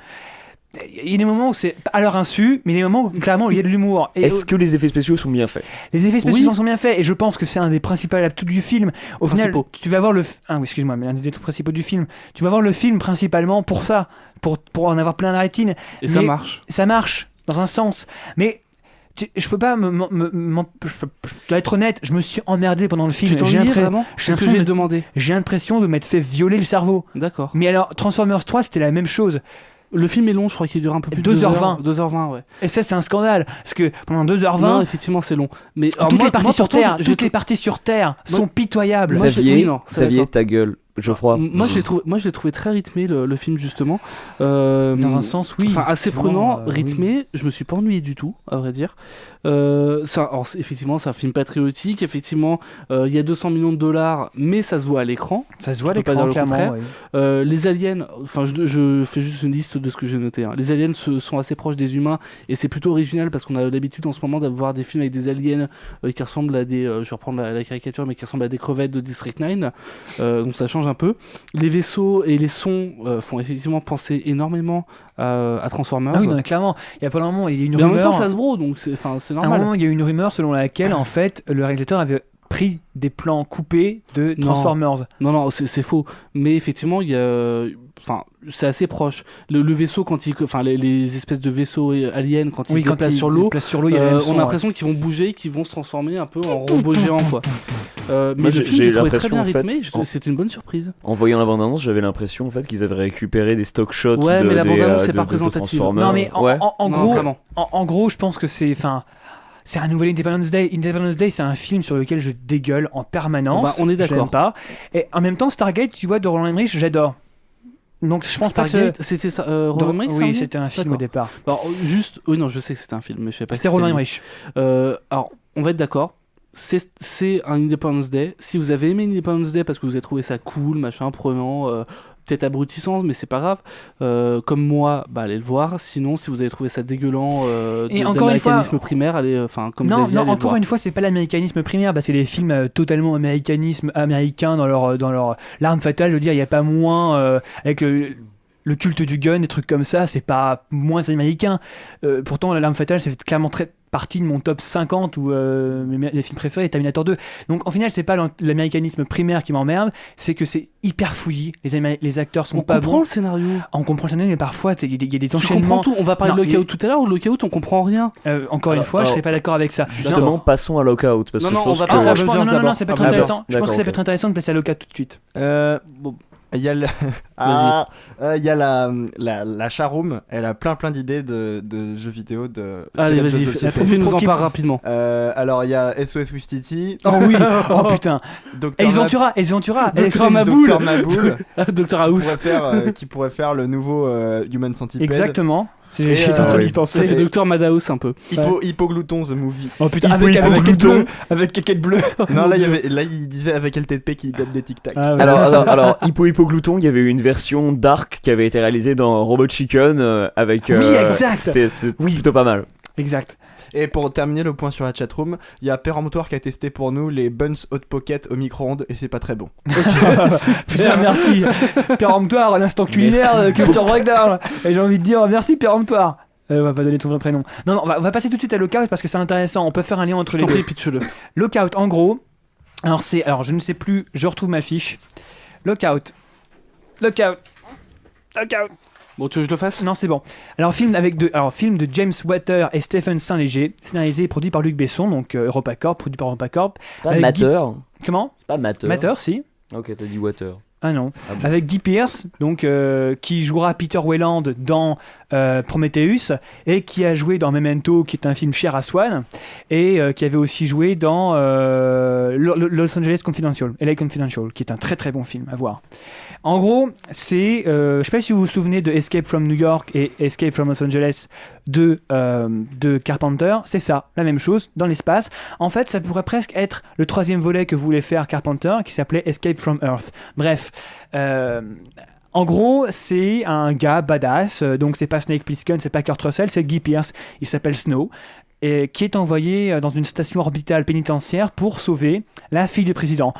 Il y a des moments où c'est à leur insu, mais il y a des moments où clairement il y a de l'humour. Et Est-ce que les effets spéciaux sont bien faits? les effets spéciaux Oui. sont bien faits et je pense que c'est un des principaux atouts du film. Au Principaux. final, tu vas voir oui, excuse-moi, mais un des atouts principaux du film. Tu vas voir le film principalement pour ça, pour en avoir plein la rétine. Et ça Mais- marche. Ça marche dans un sens, mais je peux pas je dois être honnête, je me suis emmerdé pendant le film. Tu t'ennuies vraiment j'ai C'est ce que l'impression j'ai de- demandé. J'ai l'impression de m'être fait violer le cerveau. D'accord. Mais alors, Transformers 3, c'était la même chose. Le film est long, je crois qu'il dure un peu plus de 2h20. 2h20, ouais. Et ça, c'est un scandale. Parce que pendant Non, 2h20, effectivement, c'est long. Mais alors, toutes moi- les parties moi, sur pourtant, Terre, j'ai- toutes les parties sur Terre Moi- sont pitoyables. Moi, oui, non, ça Xavier, d'accord. ta gueule, Geoffroy. Moi, je l'ai trouvé très rythmé, le film, justement. Dans un sens, oui. Enfin, assez Effectivement, prenant, rythmé. Je me suis pas ennuyé du tout, à vrai dire. Effectivement, c'est un film patriotique. Effectivement, il y a 200 millions de dollars, mais ça se voit à l'écran. Ça se voit à Je peux pas l'écran, dire le clairement. contraire. oui. Les aliens, enfin, je fais juste une liste de ce que j'ai noté. Hein. Les aliens sont assez proches des humains et c'est plutôt original parce qu'on a l'habitude en ce moment d'avoir des films avec des aliens qui ressemblent à des. Je vais reprendre la caricature, mais qui ressemblent à des crevettes de District 9. Donc ça change un peu. Les vaisseaux et les sons font effectivement penser énormément à Transformers. Ah oui, non, clairement. Il y a pas longtemps, il y a une mais en même temps, rumeur. ça se bro, donc c'est À un normal. moment, il y a une rumeur selon laquelle, en fait, le réalisateur avait pris des plans coupés de Non. Transformers. Non, c'est faux. Mais effectivement, il y a. Enfin, c'est assez proche. Le vaisseau, enfin, les espèces de vaisseaux aliens, quand ils se déplacent sur l'eau, il y a le même on son, a ouais. l'impression qu'ils vont bouger, qu'ils vont se transformer un peu en robots géants, quoi. Mais Moi, le j'ai film, je l'ai trouvé très l'impression, bien en fait, rythmé. C'était une bonne surprise. En voyant la bande-annonce, j'avais l'impression en fait qu'ils avaient récupéré des stock shots Ouais, mais la bande-annonce, c'est pas de représentative. Transformers. Non, mais Ouais. en Non, gros, vraiment. en gros, je pense que c'est. Enfin, c'est un nouvel Independence Day. Independence Day, c'est un film sur lequel je dégueule en permanence. Bon, bah, on est Je l'aime d'accord. pas. Et en même temps, Stargate, tu vois, de Roland Emmerich, j'adore. Donc je pense pas que Stargate, c'était ça. Roland Emmerich, oui, Stargate c'était un film D'accord. au départ. Alors, juste. Oui, non, je sais que c'était un film, mais je sais pas si C'était Roland lui. Emmerich. Alors, on va être d'accord. C'est un Independence Day. Si vous avez aimé Independence Day parce que vous avez trouvé ça cool, machin, prenant, peut-être abrutissant, mais c'est pas grave. Comme moi, bah, allez le voir. Sinon, si vous avez trouvé ça dégueulant Et encore une fois- d'américanisme primaire, allez, enfin, comme Non, Xavier, non, allez le encore voir. une fois, c'est pas l'américanisme primaire, bah, c'est les films totalement américains dans leur l'arme fatale. Je veux dire, il y a pas moins avec le le culte du gun, des trucs comme ça, c'est pas moins américain. Pourtant, L'Arme Fatale, c'est clairement très partie de mon top 50 ou mes films préférés, Terminator 2. Donc en final, c'est pas l'américanisme primaire qui m'emmerde, c'est que c'est hyper fouillis. Les acteurs sont pas bons. On comprend le scénario. On comprend le scénario, mais parfois il y a des Tu enchaînements. comprends tout. On va parler Non, de Lockout tout à l'heure. Lockout, on comprend rien. Encore une fois, je serais pas d'accord avec ça. Justement, passons à Lockout. Parce Non, que non, je pense on va que... passer à je pense- Avengers non, d'abord. c'est pas très Ah, intéressant. Je pense d'accord, que ça peut ok. être intéressant de passer à Lockout tout de suite. Il y a, il y a la Charoom, elle a plein d'idées de jeux vidéo. Allez, vas-y, fais-nous en part rapidement. Alors il y a SOS Wistiti, Oh oui, oh putain. Dr. Ventura. Dr. Maboul. Dr. Maboul Docteur House. qui pourrait faire le nouveau Human Centipede. Exactement. Et, J'ai en train d'y oui. penser. Ça fait Docteur Madhouse un peu. Hypoglouton the movie. Oh putain, Hippo avec Glouton. bleu, avec caquette bleue. Non, là il disait avec LTP qui donne des tic tac. Ah ouais. Alors, Hypoglouton, il y avait eu une version dark qui avait été réalisée dans Robot Chicken avec. Oui, exact. C'était Oui. plutôt pas mal. Exact. Et pour terminer le point sur la chatroom, il y a Péremptoire qui a testé pour nous les Buns Hot Pocket au micro-ondes et c'est pas très bon. Putain, merci. Péremptoire, à l'instant culinaire, Culture Breakdown. Et j'ai envie de dire merci Péremptoire. On va pas donner ton vrai prénom. Non, on va passer tout de suite à Lockout parce que c'est intéressant. On peut faire un lien entre Je les t'en deux. prie, pitch-le. Lockout, en gros. Alors je ne sais plus. Je retrouve ma fiche. Lockout. Bon, tu veux que je le fasse? Non, c'est bon. Alors film de James Water et Stephen Saint-Léger, scénarisé et produit par Luc Besson, donc EuropaCorp, produit par EuropaCorp. Pas Avec Matter. Comment? C'est pas Matter. Matter, si. Ok, t'as dit Water. Ah non. Ah bon. Avec Guy Pearce, donc qui jouera Peter Weyland dans Prometheus et qui a joué dans Memento, qui est un film cher à Swan, et qui avait aussi joué dans Los Angeles Confidential, LA Confidential, qui est un très très bon film à voir. En gros, c'est, je sais pas si vous vous souvenez de Escape from New York et Escape from Los Angeles de Carpenter, c'est ça, la même chose, dans l'espace. En fait, ça pourrait presque être le troisième volet que voulait faire Carpenter, qui s'appelait Escape from Earth. Bref, en gros, c'est un gars badass, donc c'est pas Snake Plissken, c'est pas Kurt Russell, c'est Guy Pearce, il s'appelle Snow, et qui est envoyé dans une station orbitale pénitentiaire pour sauver la fille du président.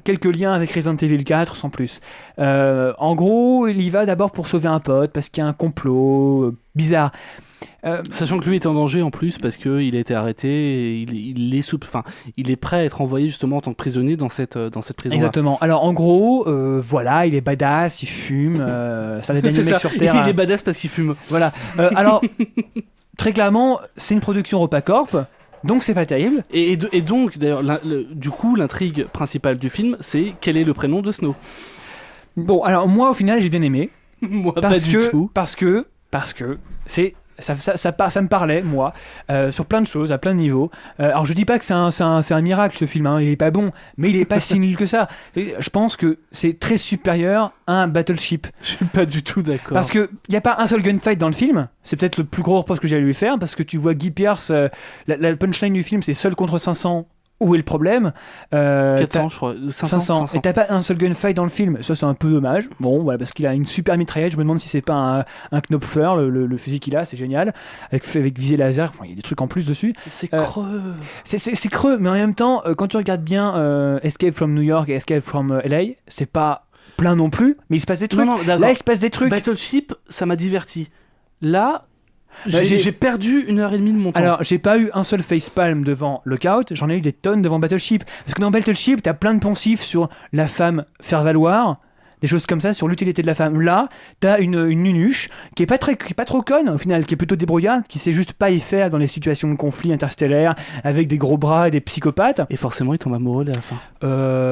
Quelques liens avec Resident Evil 4 sans plus. En gros, il y va d'abord pour sauver un pote parce qu'il y a un complot bizarre. Sachant que lui est en danger en plus parce qu'il a été arrêté et il est prêt à être envoyé justement en tant que prisonnier dans cette prison. Exactement. Alors en gros, voilà, il est badass, il fume, c'est un des derniers mecs sur Terre. Il est badass parce qu'il fume. Voilà. Alors, très clairement, c'est une production EuropaCorp. Donc c'est pas terrible. Et donc d'ailleurs, du coup, l'intrigue principale du film, c'est quel est le prénom de Snow. Bon, alors moi au final j'ai bien aimé. Moi, Parce pas du tout. que c'est ça me parlait moi sur plein de choses à plein de niveaux. Alors je dis pas que c'est un miracle ce film, hein, il est pas bon, mais il est pas si nul que ça. Et je pense que c'est très supérieur à un Battleship. Je suis pas du tout d'accord. Parce que y a pas un seul gunfight dans le film. C'est peut-être le plus gros reproche que j'allais lui faire parce que tu vois Guy Pearce, la punchline du film c'est seul contre 500. Où est le problème? 400, je crois. 500. Et t'as pas un seul gunfight dans le film. Ça, c'est un peu dommage. Bon, voilà, parce qu'il a une super mitraillette. Je me demande si c'est pas un Knopfler, le fusil qu'il a, c'est génial. Avec visée laser. Enfin, il y a des trucs en plus dessus. C'est creux. C'est creux, mais en même temps, quand tu regardes bien Escape from New York et Escape from LA, c'est pas plein non plus, mais il se passe des trucs. Non, d'accord. Là, il se passe des trucs. Battleship, ça m'a diverti. Là, j'ai perdu 1h30 de mon temps. Alors, j'ai pas eu un seul facepalm devant Lockout, j'en ai eu des tonnes devant Battleship. Parce que dans Battleship, t'as plein de poncifs sur la femme faire valoir, des choses comme ça, sur l'utilité de la femme. Là, t'as une nunuche qui est pas trop conne au final, qui est plutôt débrouillarde, qui sait juste pas y faire dans les situations de conflit interstellaires, avec des gros bras et des psychopathes. Et forcément, il tombe amoureux à la fin.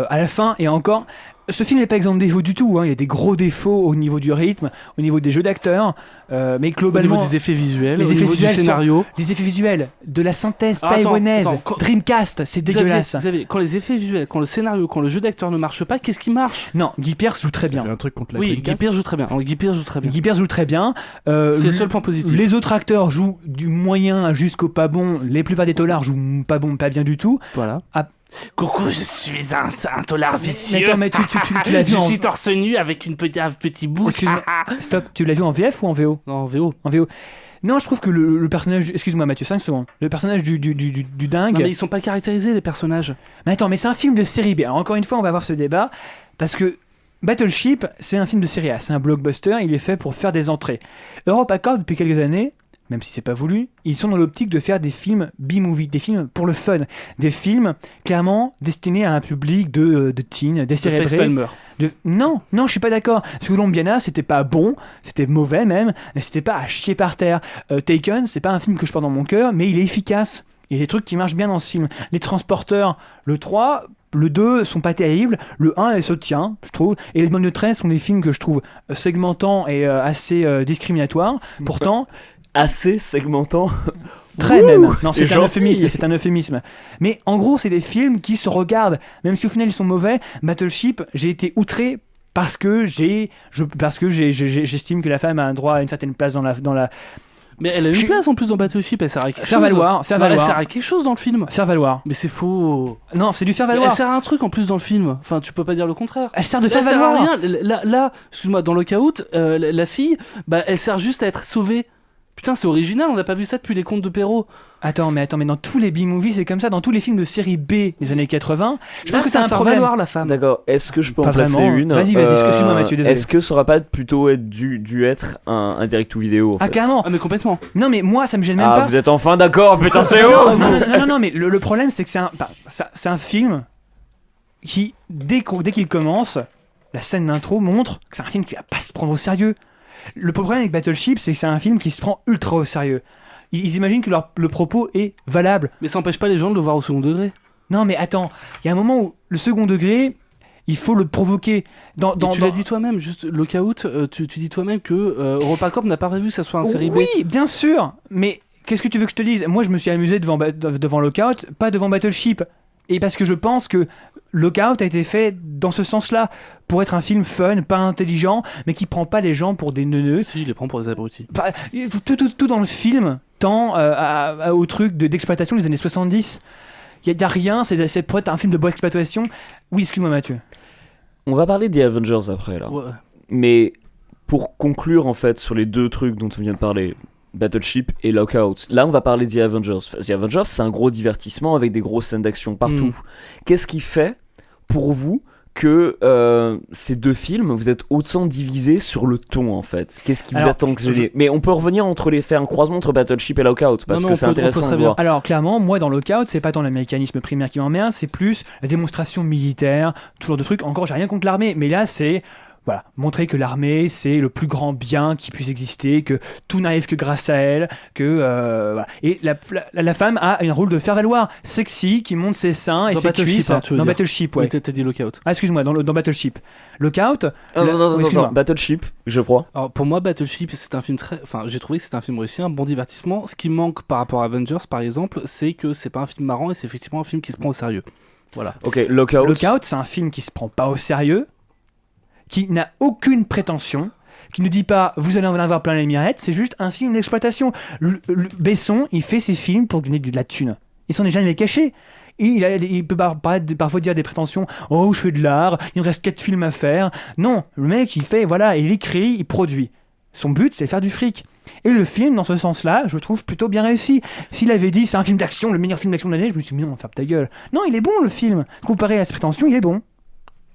À la fin, et encore. Ce film n'est pas exempt de défauts du tout, hein. Il y a des gros défauts au niveau du rythme, au niveau des jeux d'acteurs, mais globalement... Au niveau des effets visuels, les au effets niveau visuels du scénario... Les effets visuels, de la synthèse Attends, taïwanaise, attends, Dreamcast, c'est dégueulasse. Xavier, quand les effets visuels, quand le scénario, quand le jeu d'acteur ne marche pas, qu'est-ce qui marche? Non, Guy Pearce joue très Il fait bien. un truc contre la Oui, Dreamcast. Guy Pearce joue très bien. Guy Pearce joue très bien. Guy Pearce joue très bien. C'est le seul point positif. Les autres acteurs jouent du moyen jusqu'au pas bon. Les plupart des tolards jouent pas bon, pas bien du tout. Voilà. Ah. Coucou, je suis un tolard vicieux. Mais attends, mais tu l'as vu je en... suis torse nu avec un petit bout. Excuse-moi, stop, tu l'as vu en VF ou en VO? Non, en VO. En VO. Non, je trouve que le personnage... Excuse-moi Mathieu, 5 secondes. Le personnage du dingue... Non, mais ils sont pas caractérisés, les personnages. Mais attends, mais c'est un film de série B. Alors encore une fois, on va avoir ce débat, parce que Battleship, c'est un film de série A, c'est un blockbuster, il est fait pour faire des entrées. EuropaCorp, depuis quelques années, même si c'est pas voulu, ils sont dans l'optique de faire des films B-movie, des films pour le fun, des films clairement destinés à un public de teens, décérébrés. Non, je suis pas d'accord. Parce que Colombiana, c'était pas bon, c'était mauvais même, mais c'était pas à chier par terre. Taken, c'est pas un film que je porte dans mon cœur, mais il est efficace. Il y a des trucs qui marchent bien dans ce film. Les Transporteurs, le 3... Le 2 sont pas terribles, le 1 se tient, je trouve, et les Bonnes de Train sont des films que je trouve segmentants et assez discriminatoires. Pourtant, assez segmentants. Très même. Non, c'est un euphémisme. Mais en gros, c'est des films qui se regardent, même si au final ils sont mauvais. Battleship, j'ai été outré parce que j'estime que la femme a un droit à une certaine place dans la. Mais elle a une place en plus dans Battleship, elle sert à quelque chose. Faire valoir. Elle sert à quelque chose dans le film. Faire valoir. Mais c'est faux. Non, c'est du faire Mais valoir. elle sert à un truc en plus dans le film. Enfin, tu peux pas dire le contraire. Elle sert de Elle faire sert valoir. à rien. Là, excuse-moi, dans Lockout, la fille, elle sert juste à être sauvée. Putain, c'est original, on n'a pas vu ça depuis les contes de Perrault. Attends, mais dans tous les B-movies, c'est comme ça, dans tous les films de série B des années 80, je pense que c'est un faire problème. valoir la femme. D'accord, est-ce que je peux Pas en placer vraiment. une Vas-y, excuse-moi Mathieu, désolé. Est-ce que ça aurait pas plutôt dû être un direct to vidéo en fait Clairement. Ah, mais complètement. Non, mais moi, ça me gêne même Ah, pas. vous êtes enfin d'accord, putain, c'est ouf. Non, mais le problème, c'est que c'est un film qui, dès qu'il commence, la scène d'intro montre que c'est un film qui va pas se prendre au sérieux. Le problème avec Battleship, c'est que c'est un film qui se prend ultra au sérieux. Ils imaginent que le propos est valable. Mais ça empêche pas les gens de le voir au second degré. Non, mais attends, il y a un moment où le second degré, il faut le provoquer. Tu l'as dit toi-même, juste Lockout, tu dis toi-même que EuropaCorp n'a pas prévu que ça soit un série B. Oui, bien sûr, mais qu'est-ce que tu veux que je te dise ? Moi, je me suis amusé devant Lockout, pas devant Battleship. Et parce que je pense que Lockout a été fait dans ce sens-là, pour être un film fun, pas intelligent, mais qui prend pas les gens pour des neuneux. Si, il les prend pour des abrutis. Tout dans le film tend au truc d'exploitation des années 70. Il y a rien, c'est pour être un film de bonne exploitation. Oui, excuse-moi Mathieu. On va parler des Avengers après là. Ouais. Mais pour conclure en fait sur les deux trucs dont on vient de parler, Battleship et Lockout. Là, on va parler des Avengers. The Avengers, c'est un gros divertissement avec des grosses scènes d'action partout. Qu'est-ce qui fait, pour vous, que ces deux films, vous êtes autant divisés sur le ton, en fait ? Qu'est-ce qui vous a tant gêné ? Mais on peut revenir faire un croisement entre Battleship et Lockout, parce que c'est intéressant de voir. Alors, clairement, moi, dans Lockout, c'est pas tant l'américanisme primaire qui m'emmerde, c'est plus la démonstration militaire, tout genre de trucs. Encore, j'ai rien contre l'armée, mais là, c'est... Voilà, montrer que l'armée, c'est le plus grand bien qui puisse exister, que tout n'arrive que grâce à elle, que voilà. Et la femme a un rôle de faire valoir, sexy, qui monte ses seins et ses cuisses. Dans Battleship, ouais. Oui, t'as dit Lockout. Ah, excuse-moi, dans Battleship. Lockout. Non, Battleship, je crois. Alors pour moi, Battleship, c'est un film j'ai trouvé que c'était un film réussi, un bon divertissement. Ce qui manque par rapport à Avengers, par exemple, c'est que c'est pas un film marrant et c'est effectivement un film qui se prend au sérieux. Voilà. Ok, Lockout. Lockout, c'est un film qui se prend pas au sérieux, qui n'a aucune prétention, qui ne dit pas vous allez en avoir plein les mirettes, c'est juste un film d'exploitation. Besson, il fait ses films pour gagner de la thune. Il s'en est jamais caché. Et il peut parfois dire des prétentions, oh je fais de l'art, il me reste 4 films à faire. Non, le mec il fait, voilà, il écrit, il produit. Son but c'est faire du fric. Et le film, dans ce sens-là, je le trouve plutôt bien réussi. S'il avait dit c'est un film d'action, le meilleur film d'action de l'année, je me suis dit non, ferme ta gueule. Non, il est bon le film. Comparé à ses prétentions, il est bon.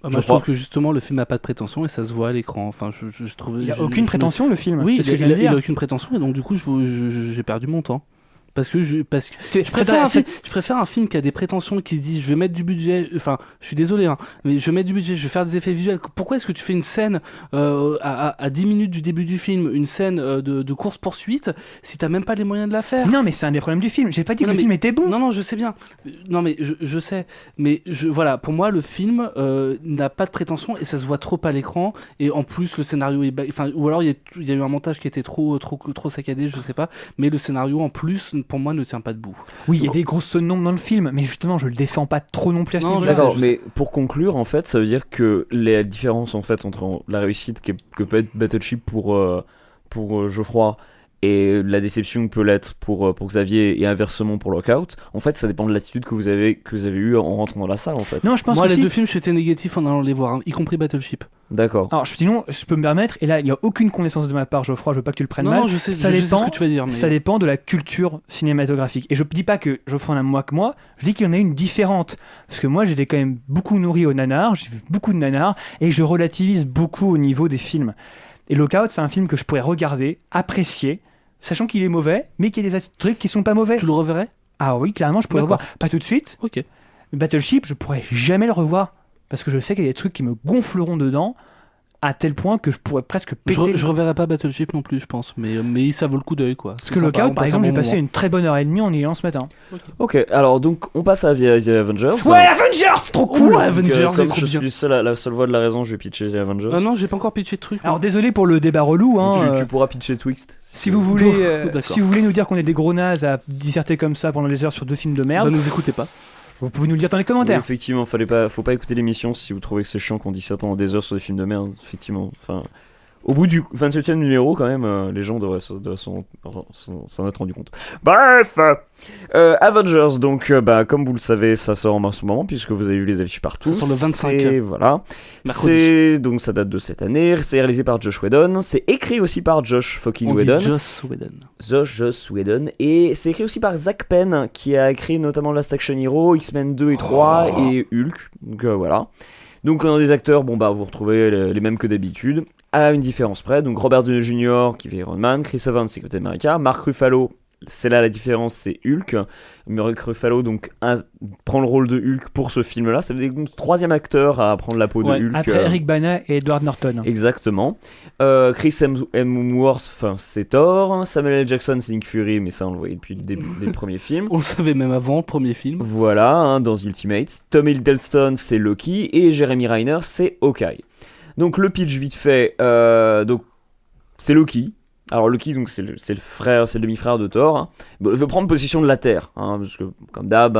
Moi, je trouve que justement le film n'a pas de prétention et ça se voit à l'écran. Enfin, je trouve. Il n'y a aucune prétention le film. Oui, c'est ce que je viens de dire. Il a aucune prétention et donc du coup j'ai perdu mon temps. Parce que je préfère un film qui a des prétentions, qui se dit je vais mettre du budget, enfin je suis désolé hein, mais je vais mettre du budget, je vais faire des effets visuels. Pourquoi est-ce que tu fais une scène à 10 minutes du début du film, une scène de course-poursuite si t'as même pas les moyens de la faire? Non mais c'est un des problèmes du film, j'ai pas dit que le film était bon. Non je sais bien, non mais je sais, mais voilà, pour moi le film n'a pas de prétention et ça se voit trop à l'écran et en plus le scénario est ou alors il y a eu un montage qui était trop saccadé, je sais pas, mais le scénario en plus pour moi ne tient pas debout. Oui, il y a des grosses nombres dans le film, mais justement je le défends pas trop non plus à ce niveau-là. D'accord, mais pour conclure en fait, ça veut dire que la différence en fait entre la réussite que peut être Battleship pour Geoffroy et la déception peut l'être pour Xavier et inversement pour Lockout. En fait, ça dépend de l'attitude que vous avez eue en rentrant dans la salle, en fait. Non, je pense Moi, que les si. deux films, j'étais négatif en allant les voir, hein, y compris Battleship. D'accord. Alors, sinon, je peux me permettre, et là, il n'y a aucune connaissance de ma part, Geoffroy, je veux pas que tu le prennes Non, mal. non, je sais, ça je sais dépend- ce que tu vas dire. Mais... Ça dépend de la culture cinématographique. Et je dis pas que Geoffroy en a moins que moi, je dis qu'il y en a une différente. Parce que moi, j'étais quand même beaucoup nourri au nanar, j'ai vu beaucoup de nanars, et je relativise beaucoup au niveau des films. Et Lockout, c'est un film que je pourrais regarder, apprécier, sachant qu'il est mauvais, mais qu'il y a des trucs qui sont pas mauvais. Tu le reverrais? Ah oui, clairement, je pourrais le D'accord. revoir. Pas tout de suite. Ok. Battleship, je pourrais jamais le revoir. Parce que je sais qu'il y a des trucs qui me gonfleront dedans, à tel point que je pourrais presque péter. Je reverrai pas Battleship non plus, je pense, mais ça vaut le coup d'œil, quoi. Parce que Lockout, par exemple, j'ai passé une très bonne heure et demie en y allant ce matin. Ok, alors donc on passe à The Avengers. Ouais, Avengers, c'est trop cool! Ouais, Avengers, comme c'est trop je bien. suis la seule voix de la raison, je vais pitcher The Avengers. Ah non, j'ai pas encore pitché de truc. Alors désolé pour le débat relou, hein. Tu pourras pitcher Twixt. Si vous voulez, D'accord. si vous voulez nous dire qu'on est des gros nazes à disserter comme ça pendant des heures sur deux films de merde, Bah, nous écoutez pas. vous pouvez nous le dire dans les Oui, commentaires. effectivement, faut pas écouter l'émission si vous trouvez que c'est chiant qu'on dit ça pendant des heures sur des films de merde. Effectivement, enfin, au bout du 27e numéro, quand même, les gens devraient s'en être rendu compte. Bref, Avengers, donc, comme vous le savez, ça sort en ce moment puisque vous avez vu les affiches partout. Ça sort le 25. C'est- Voilà. Mercredi. Donc ça date de cette année. C'est réalisé par Josh Whedon. C'est écrit aussi par Josh fucking On Whedon. dit Joss Whedon. Joss Whedon, et c'est écrit aussi par Zach Penn qui a écrit notamment Last Action Hero, X-Men 2 et 3 et Hulk. Donc voilà. Donc on a des acteurs, vous retrouvez les mêmes que d'habitude, à une différence près. Donc Robert Downey Jr. qui fait Iron Man, Chris Evans c'est Captain America, Mark Ruffalo, c'est là la différence, c'est Hulk. Mark Ruffalo donc prend le rôle de Hulk pour ce film-là. C'est le troisième acteur à prendre la peau Ouais, de Hulk. Après Eric Bana et Edward Norton. Exactement. Chris Hemsworth, c'est Thor. Samuel L. Jackson, c'est Nick Fury, mais ça on le voyait depuis le début des premiers films. On le savait même avant le premier film. Voilà, dans The Ultimates. Tom Hiddleston, c'est Loki, et Jeremy Renner, c'est Hawkeye. Donc le pitch vite fait, donc c'est Loki. Alors Loki, donc c'est le frère, c'est le demi-frère de Thor. Hein. Il veut prendre possession de la Terre, hein, parce que comme d'hab,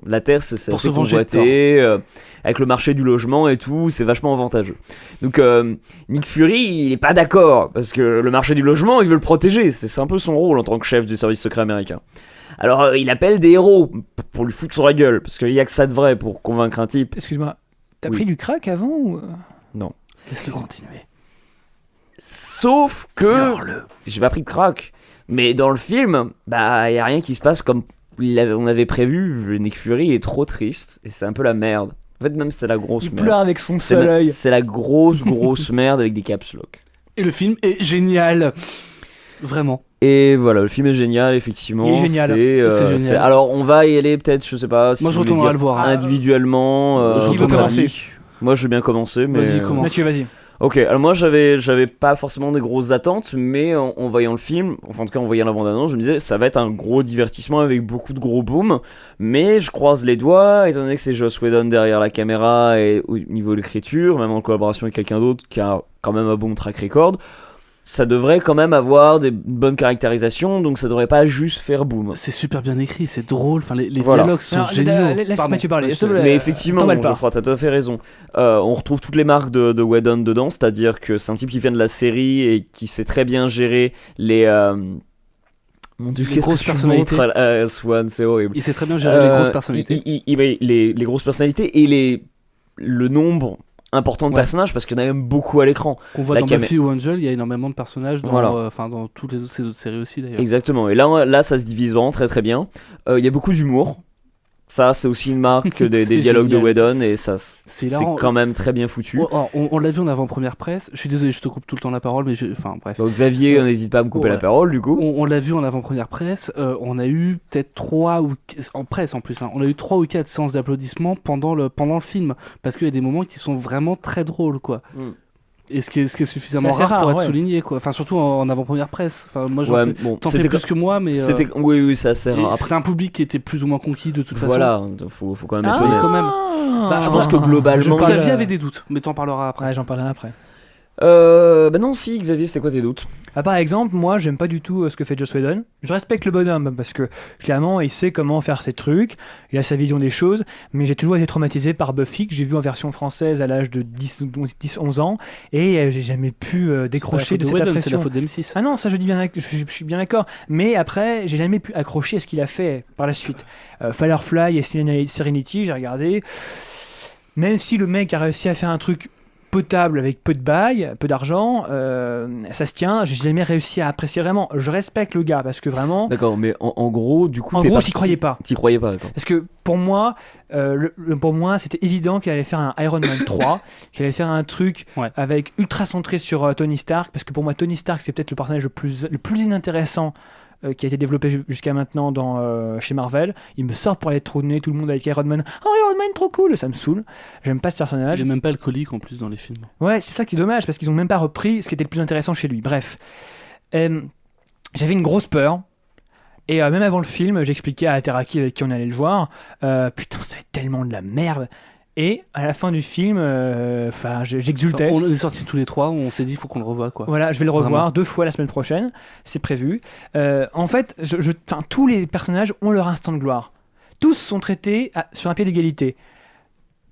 la Terre c'est Pour assez se venger de convoité, avec le marché du logement et tout, c'est vachement avantageux. Donc Nick Fury, il est pas d'accord parce que le marché du logement, il veut le protéger. C'est un peu son rôle en tant que chef du service secret américain. Alors il appelle des héros pour lui foutre sur la gueule, parce qu'il y a que ça de vrai pour convaincre un type. Excuse-moi, t'as Oui. pris du crack avant ou... Laisse-le continuer. Sauf que j'ai pas pris de crack, mais dans le film, y a rien qui se passe comme on avait prévu. Le Nick Fury est trop triste et c'est un peu la merde. En fait, même c'est la grosse Il merde. pleure avec son seul œil. C'est la grosse merde avec des caps lock. Et le film est génial. Vraiment. Et voilà, le film est génial, effectivement. Il est génial. C'est génial. Alors, on va y aller peut-être, je sais pas. Si Moi, je vous voulez retournerai dire le voir, hein. individuellement. Je Qui veut entre commencer amis. Moi, je veux bien commencer, mais. Vas-y, commence. Mathieu, vas-y. Ok, alors moi j'avais pas forcément des grosses attentes, mais en voyant le film, enfin en tout cas en voyant la bande-annonce, je me disais ça va être un gros divertissement avec beaucoup de gros booms, mais je croise les doigts, étant donné que c'est Joss Whedon derrière la caméra et au niveau de l'écriture, même en collaboration avec quelqu'un d'autre qui a quand même un bon track record, ça devrait quand même avoir des bonnes caractérisations, donc ça devrait pas juste faire boom. C'est super bien écrit, c'est drôle. Enfin, les Voilà. dialogues sont Alors, géniaux. laisse Pardon. Mathieu parler, Ouais, s'il te plaît. Mais effectivement, t'emballe pas. Geoffroy, t'as tout à fait raison. On retrouve toutes les marques de Whedon dedans, c'est-à-dire que c'est un type qui vient de la série et qui sait très bien gérer les... Mon Dieu, Les qu'est-ce grosses que tu personnalités. montres, Swan, c'est horrible. Il sait très bien gérer les grosses personnalités. Les grosses personnalités et le nombre important de Ouais. personnages, parce qu'il y en a même beaucoup à l'écran. Qu'on voit la dans camé- Buffy ou Angel, il y a énormément de personnages dans, Voilà. dans toutes ces autres séries aussi d'ailleurs. Exactement, et là ça se divise vraiment très très bien. Il y a beaucoup d'humour. Ça, c'est aussi une marque des C'est dialogues génial. de Whedon, et ça, C'est c'est hilarant. quand même très bien foutu. On l'a vu en avant-première presse. Je suis désolé, je te coupe tout le temps la parole, mais enfin bref. Donc Xavier, n'hésite pas à me couper Ouais. la parole du coup. On l'a vu en avant-première presse. On a eu peut-être 3 ou en presse en plus. Hein, on a eu 3 ou 4 séances d'applaudissements pendant le film, parce qu'il y a des moments qui sont vraiment très drôles, quoi. Mm. Et ce qui est suffisamment C'est assez rare pour rare, être ouais. souligné, quoi. Enfin, surtout en avant-première presse. Enfin, moi, Ouais, bon, t'en fais c'était plus que moi, mais oui, ça sert. et Après, c'était un public qui était plus ou moins conquis de toute façon. voilà, faut quand même être Ah, honnête. quand même. Ah, Je pense que globalement, Xavier parle- avait des doutes, mais t'en parleras après. Ouais, j'en parlerai après. Bah non, si, Xavier, c'était quoi tes doutes? Ah, par exemple, moi, j'aime pas du tout ce que fait Joss Whedon. Je respecte le bonhomme parce que clairement, il sait comment faire ses trucs, il a sa vision des choses, mais j'ai toujours été traumatisé par Buffy que j'ai vu en version française à l'âge de 10-11 ans et j'ai jamais pu décrocher de cette Whedon, c'est impression. la faute d'M6. Ah non, ça je dis bien, je suis bien d'accord. Mais après, j'ai jamais pu accrocher à ce qu'il a fait par la suite. Firefly et Serenity, j'ai regardé. Même si le mec a réussi à faire un truc potable avec peu de bail, peu d'argent, ça se tient. J'ai jamais réussi à apprécier vraiment. Je respecte le gars parce que vraiment. D'accord, mais en gros, du coup, En gros, j'y croyais pas. T'y croyais pas, d'accord. Parce que pour moi, c'était évident qu'il allait faire un Iron Man 3, qu'il allait faire un truc avec ultra centré sur Tony Stark, parce que pour moi, Tony Stark, c'est peut-être le personnage le plus inintéressant qui a été développé jusqu'à maintenant chez Marvel. Il me sort pour aller trop de nez, tout le monde avec Iron Man. Oh, Iron Man, trop cool, ça me saoule. J'aime pas ce personnage. Il est même pas alcoolique en plus dans les films. Ouais, c'est ça qui est dommage, parce qu'ils ont même pas repris ce qui était le plus intéressant chez lui. Bref. J'avais une grosse peur. Et même avant le film, j'expliquais à Teraki avec qui on allait le voir, putain, ça va être tellement de la merde. Et à la fin du film, j'exultais. On est sortis tous les trois, on s'est dit il faut qu'on le revoie quoi. Voilà, je vais le revoir Vraiment. 2 fois la semaine prochaine, c'est prévu. En fait, tous les personnages ont leur instant de gloire. Tous sont traités sur un pied d'égalité.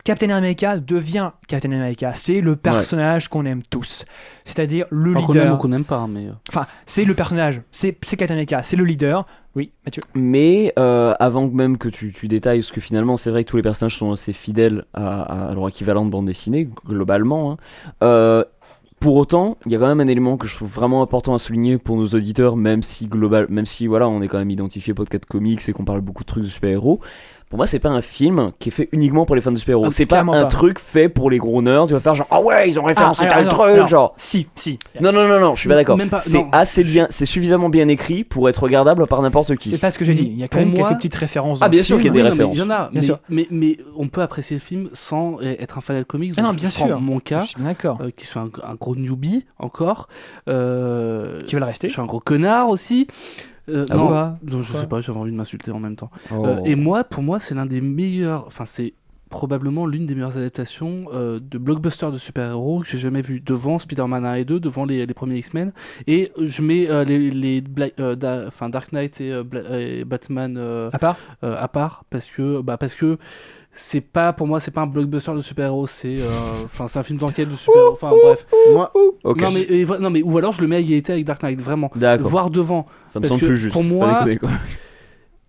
Captain America devient Captain America. C'est le personnage qu'on aime tous. C'est-à-dire le Alors leader. qu'on aime ou qu'on n'aime pas, mais... Enfin, c'est le personnage. C'est Captain America. C'est le leader. Oui, Mathieu. Mais avant même que tu détailles, parce que finalement, c'est vrai que tous les personnages sont assez fidèles à leur équivalent de bande dessinée, globalement. Pour autant, il y a quand même un élément que je trouve vraiment important à souligner pour nos auditeurs, même si voilà, on est quand même identifié podcast comics et qu'on parle beaucoup de trucs de super-héros. Pour moi, c'est pas un film qui est fait uniquement pour les fans de super-héros. C'est pas un truc fait pour les gros nerds. Tu vas faire genre, ah ouais, ils ont référencé tel truc, genre. Si. Non, je suis pas d'accord. Même pas- C'est non. assez bien, c'est suffisamment bien écrit pour être regardable par n'importe qui. C'est pas ce que j'ai dit. Il y a quand Pour même moi- quelques petites références. Dans Ah, bien le sûr film. qu'il y a des Oui, non, mais références. il y en a, Bien sûr. mais on peut apprécier le film sans être un fan de comics. Ah non, Donc, bien je prends sûr. mon cas, Je suis bien d'accord. qui suis un gros newbie encore. Tu veux le rester? Je suis un gros connard aussi. Ah non, bon non, je sais pas, j'avais envie de m'insulter en même temps. Oh. Et pour moi, c'est l'un des meilleurs. Enfin, c'est probablement l'une des meilleures adaptations de blockbuster de super-héros que j'ai jamais vu, devant Spider-Man 1 et 2, devant les premiers X-Men. Et je mets Dark Knight et Batman À part parce que c'est pas, pour moi, c'est pas un blockbuster de super-héros, c'est un film d'enquête de super-héros. Enfin bref. Moi, Ok. Non mais ou alors je le mets à égalité avec Dark Knight, vraiment. D'accord. Voir devant. Ça me parce semble que plus juste. pour Pas moi- déconner, quoi.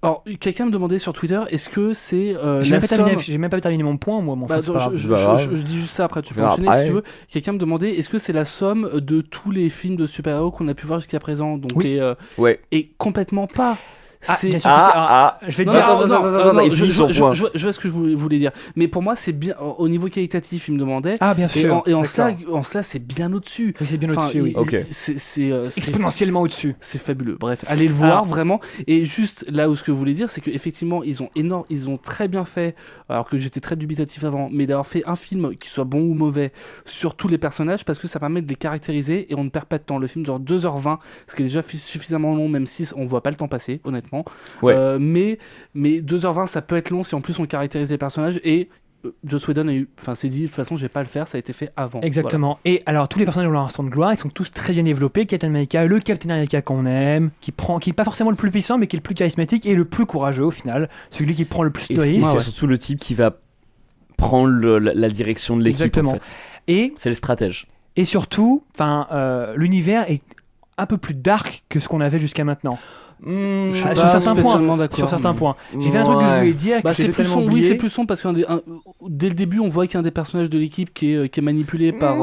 Alors, quelqu'un me demandait sur Twitter, est-ce que c'est j'ai même pas terminé mon point, moi. Bon, Bah, enfin, c'est pas grave. je dis juste ça, après tu peux verras enchaîner après. si tu veux. Quelqu'un me demandait, est-ce que c'est la somme de tous les films de super-héros qu'on a pu voir jusqu'à présent? Donc, Oui. Ouais. et complètement pas. Ah, C'est- bien sûr que c'est- alors, je vais te Non, dire. non, il finit son point. je vois ce que je voulais dire. Mais pour moi, c'est bien, au niveau qualitatif, il me demandait. Ah, bien Et sûr. en D'accord. cela, c'est bien au-dessus. Oui, c'est bien Enfin, au-dessus, oui. Ok. C'est Exponentiellement au-dessus. c'est fabuleux. Bref, allez le voir Alors- vraiment. Et juste là où ce que je voulais dire, c'est qu'effectivement, ils ont très bien fait, alors que j'étais très dubitatif avant, mais d'avoir fait un film qui soit bon ou mauvais sur tous les personnages, parce que ça permet de les caractériser et on ne perd pas de temps. Le film dure 2h20, ce qui est déjà suffisamment long, même si on voit pas le temps passer, honnêtement. Ouais. Mais 2h20, ça peut être long si en plus on caractérise les personnages. Et Joss Whedon s'est dit de toute façon, je vais pas le faire, ça a été fait avant. Exactement. Et alors, tous les personnages ont leur instant de gloire, ils sont tous très bien développés. Captain America, le Captain America qu'on aime, qui est pas forcément le plus puissant, mais qui est le plus charismatique et le plus courageux au final. Celui qui prend le plus Et de c'est risques. surtout le type qui va prendre la direction de l'équipe, Exactement. en fait. Et, C'est le stratège. et surtout, l'univers est un peu plus dark que ce qu'on avait jusqu'à maintenant. Je suis Ah, pas sur certains spécialement d'accord. Sur certains points. J'ai fait un truc que je voulais dire, que C'est j'ai plus totalement sombre, oui, oublié. c'est plus sombre parce que dès le début, on voit qu'il y a un des personnages de l'équipe qui est manipulé par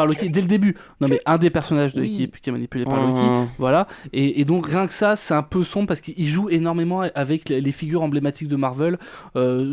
Loki. Dès le début. Non, mais un des personnages de l'équipe qui est manipulé par Loki. Voilà. Et donc, rien que ça, c'est un peu sombre parce qu'il joue énormément avec les figures emblématiques de Marvel,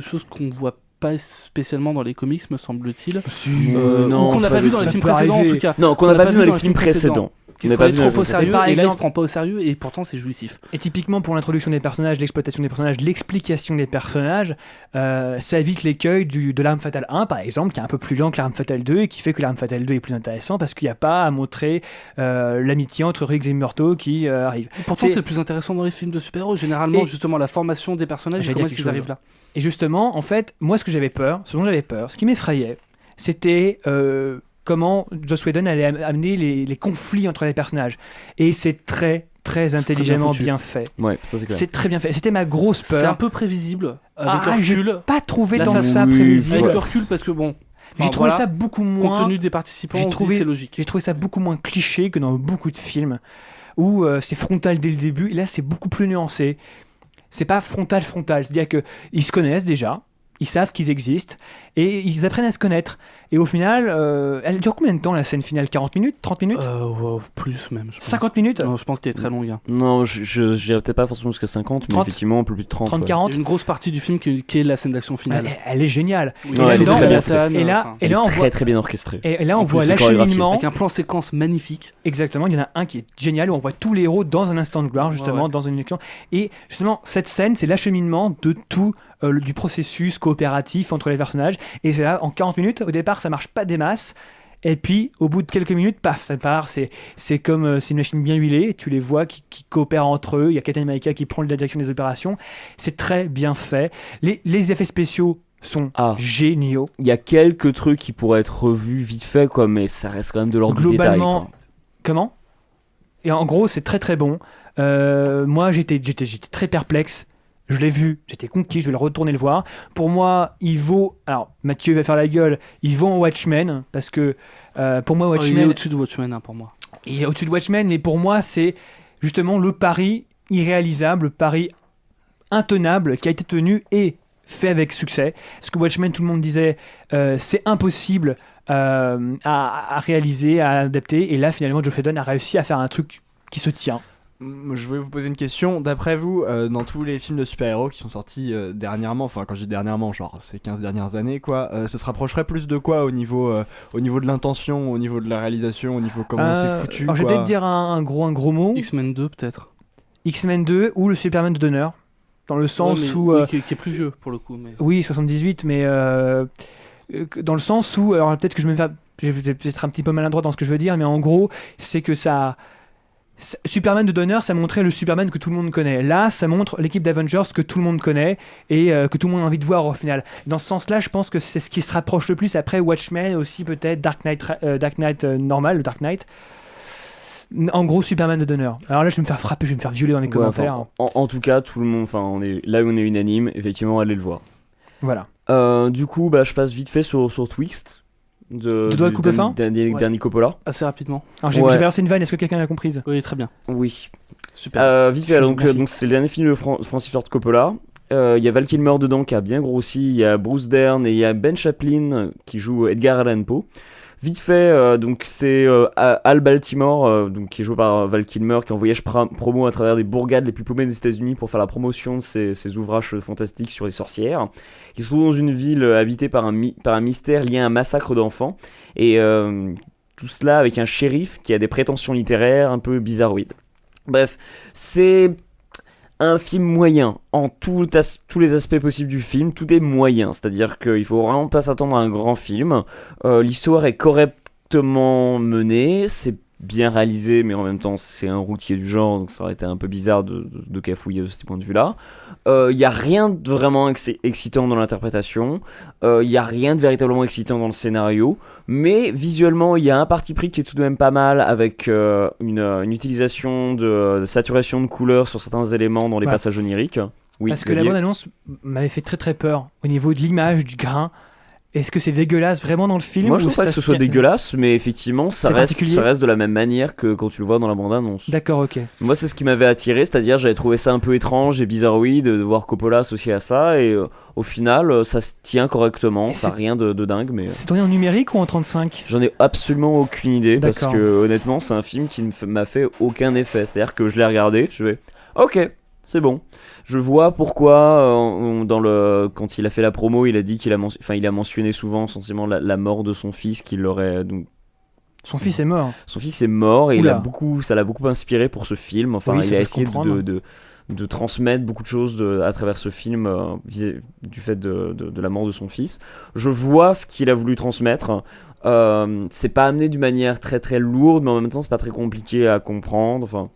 chose qu'on voit pas spécialement dans les comics, me semble-t il. non, ou qu'on n'a pas vu dans les ça films peut précédents, en arriver. tout cas. Non, qu'on n'a pas vu dans les films précédents. Qui On se n'a pas prenait vu dans trop au les sérieux, Par et là il se exemple- prend pas au sérieux, et pourtant c'est jouissif. Et typiquement pour l'introduction des personnages, l'exploitation des personnages, l'explication des personnages, ça évite l'écueil de l'Arme Fatale 1 par exemple, qui est un peu plus lent que l'Arme Fatale 2 et qui fait que l'Arme Fatale 2 est plus intéressant parce qu'il n'y a pas à montrer l'amitié entre Riggs et Murtaugh qui arrive. Et pourtant C'est- c'est le plus intéressant dans les films de super-héros, généralement Et- justement la formation des personnages et J'allais comment dire est-ce qu'ils quelque arrivent là. Et justement, en fait, moi ce dont j'avais peur, ce qui m'effrayait, c'était comment Joss Whedon allait amener les conflits entre les personnages. Et c'est très, très intelligemment foutu. bien fait. Ouais, ça c'est clair. C'est très bien fait. C'était ma grosse peur. C'est un peu prévisible avec le j'ai recul. pas trouvé La tant façon- ça Oui, prévisible. Avec le recul, parce que bon. J'ai enfin, trouvé voilà, ça beaucoup compte moins. tenu des participants, j'ai on se dit trouvé- c'est logique. J'ai trouvé ça beaucoup moins cliché que dans beaucoup de films où c'est frontal dès le début. Et là, c'est beaucoup plus nuancé. C'est pas frontal. C'est-à-dire qu'ils se connaissent déjà. Ils savent qu'ils existent et ils apprennent à se connaître. Et au final, elle dure combien de temps la scène finale? 40 minutes? 30 minutes? Ouais, plus même. Je pense. 50 minutes? Non, je pense qu'elle est très longue. Hein. Non, j'irais peut-être pas forcément jusqu'à 50, mais 30, effectivement un peu plus de 30. 30, ouais. 40? Il y a une grosse partie du film qui est la scène d'action finale. Elle est géniale. Oui, Non, elle est là-dedans, très bien Manhattan, Et là, enfin, et là, on très voit, très bien orchestrée. et là, on En voit plus, c'est chorégraphié. l'acheminement. avec un plan séquence magnifique. Exactement, il y en a un qui est génial où on voit tous les héros dans un instant de gloire, justement, Ouais. dans une élection. Et justement, cette scène, c'est l'acheminement de tout du processus coopératif entre les personnages. Et c'est là, en 40 minutes, au départ, ça marche pas des masses. Et puis, au bout de quelques minutes, paf, ça part. C'est comme c'est une machine bien huilée. Tu les vois qui coopèrent entre eux. Il y a Captain America qui prend la direction des opérations. C'est très bien fait. Les effets spéciaux sont géniaux. Il y a quelques trucs qui pourraient être revus vite fait, quoi, mais ça reste quand même de l'ordre du détail. Globalement, Quoi. comment? Et en gros, c'est très très bon. Moi, j'étais très perplexe. Je l'ai vu, j'étais conquis, je vais le retourner le voir. Pour moi, il vaut... Alors, Mathieu va faire la gueule. Il vaut en Watchmen, parce que pour moi, Il est Watchmen... au-dessus de Watchmen hein, pour moi. Il est au-dessus de Watchmen, mais pour moi, c'est justement le pari irréalisable, le pari intenable qui a été tenu et fait avec succès. Parce que Watchmen, tout le monde disait, c'est impossible à réaliser, à adapter. Et là, finalement, Joss Whedon a réussi à faire un truc qui se tient. Je voulais vous poser une question. D'après vous, dans tous les films de super-héros qui sont sortis dernièrement, enfin quand je dis dernièrement, genre ces 15 dernières années, quoi, ça se rapprocherait plus de quoi au niveau de l'intention, au niveau de la réalisation, au niveau comment c'est foutu, Alors, je vais quoi. peut-être dire un gros mot. X-Men 2 peut-être. X-Men 2 ou le Superman de Donner. Dans le sens Ouais, mais- où... oui, qui est plus vieux pour le coup. Mais... Oui, 78, mais dans le sens où, alors peut-être que je vais peut-être un petit peu maladroit dans ce que je veux dire, mais en gros, c'est que Superman de Donner, ça montrait le Superman que tout le monde connaît. Là, ça montre l'équipe d'Avengers que tout le monde connaît et que tout le monde a envie de voir au final. Dans ce sens-là, je pense que c'est ce qui se rapproche le plus. Après, Watchmen aussi, peut-être Dark Knight normal, le Dark Knight. En gros, Superman de Donner. Alors là, je vais me faire frapper, je vais me faire violer dans les commentaires. Enfin, en tout cas, tout le monde, on est unanime. Effectivement, allez le voir. Voilà. Du coup, je passe vite fait sur Twixt Tu dois couper fin Danny Coppola. Assez rapidement. Alors j'ai balancé une vanne, est-ce que quelqu'un l'a comprise? Oui, très bien. Oui. Super. Vite fait, donc Merci. c'est le dernier film de Francis Ford Coppola. Il y a Val Kilmer dedans qui a bien grossi. Il y a Bruce Dern et il y a Ben Chaplin qui joue Edgar Allan Poe. Vite fait, donc c'est Al Baltimore, donc qui est joué par Val Kilmer, qui est en voyage promo à travers des bourgades les plus paumées des États-Unis pour faire la promotion de ses ouvrages fantastiques sur les sorcières. Il se trouve dans une ville habitée par un mystère lié à un massacre d'enfants, et tout cela avec un shérif qui a des prétentions littéraires un peu bizarroïdes. Bref, c'est un film moyen en tous les aspects possibles du film. Tout est moyen, c'est-à-dire qu'il faut vraiment pas s'attendre à un grand film. L'histoire est correctement menée, c'est bien réalisé, mais en même temps c'est un routier du genre, donc ça aurait été un peu bizarre de cafouiller de ce point de vue-là. Il y a rien de vraiment excitant dans l'interprétation, il y a rien de véritablement excitant dans le scénario, mais visuellement il y a un parti pris qui est tout de même pas mal, avec une utilisation de saturation de couleurs sur certains éléments dans les passages oniriques. Oui, parce que la bande-annonce m'avait fait très très peur au niveau de l'image, du grain. Est-ce que c'est dégueulasse vraiment dans le film? Moi je trouve pas que ce soit dégueulasse, mais effectivement ça reste de la même manière que quand tu le vois dans la bande-annonce. D'accord, ok. Moi c'est ce qui m'avait attiré, c'est-à-dire j'avais trouvé ça un peu étrange et bizarroïde de voir Coppola associé à ça, et au final ça se tient correctement, ça n'a rien de dingue. Mais c'est tourné en numérique ou en 35? J'en ai absolument aucune idée, parce D'accord. que honnêtement c'est un film qui ne m'a fait aucun effet, c'est-à-dire que je l'ai regardé, je vais ok, c'est bon. Je vois pourquoi quand il a fait la promo, il a dit il a mentionné souvent essentiellement la mort de son fils, qu'il l'aurait donc. Son fils est mort. Son fils est mort et ça l'a beaucoup inspiré pour ce film. Enfin, oui, il a essayé de transmettre beaucoup de choses à travers ce film du fait de la mort de son fils. Je vois ce qu'il a voulu transmettre. C'est pas amené d'une manière très très lourde, mais en même temps c'est pas très compliqué à comprendre. Enfin.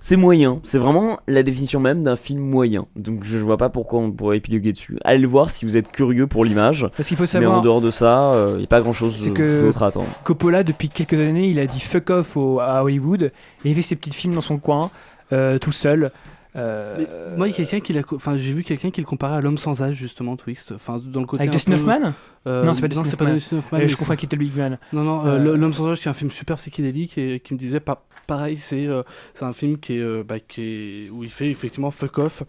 C'est moyen, c'est vraiment la définition même d'un film moyen. Donc je vois pas pourquoi on pourrait épiloguer dessus. Allez le voir si vous êtes curieux pour l'image. Parce qu'il faut Mais savoir en dehors de ça, il n'y a pas grand chose C'est que- d'autre à attendre. Coppola, depuis quelques années, il a dit fuck off à Hollywood et il fait ses petits films dans son coin, tout seul. Mais moi, il y a quelqu'un j'ai vu quelqu'un qui le comparait à L'Homme sans âge, justement, Twixt. Enfin, dans le côté. Avec un Dustin peu- Hoffman Non, c'est pas Dustin Hoffman. Dustin Hoffman. Je mais confonds avec Little Big Man. Non, L'Homme sans âge, qui est un film super psychédélique et qui me disait pareil, c'est un film où il fait effectivement fuck off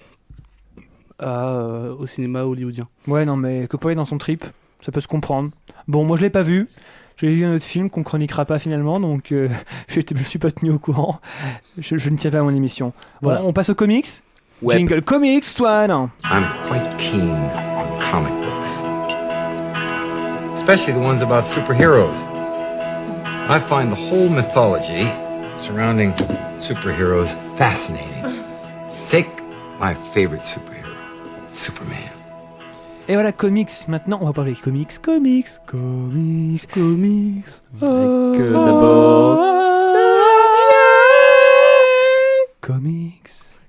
au cinéma hollywoodien. Ouais, non, mais Coppola est dans son trip, ça peut se comprendre. Bon, moi je l'ai pas vu. J'ai vu un autre film qu'on chroniquera pas finalement, donc je suis pas tenu au courant. Je ne tiens pas à mon émission. Voilà. On passe aux comics. Ouais. Jingle Comics, Swan. I'm quite keen on comic books, especially the ones about superheroes. I find the whole mythology surrounding superheroes fascinating. Take my favorite superhero, Superman. Et voilà, comics. Maintenant, on va parler comics. D'abord. Comics.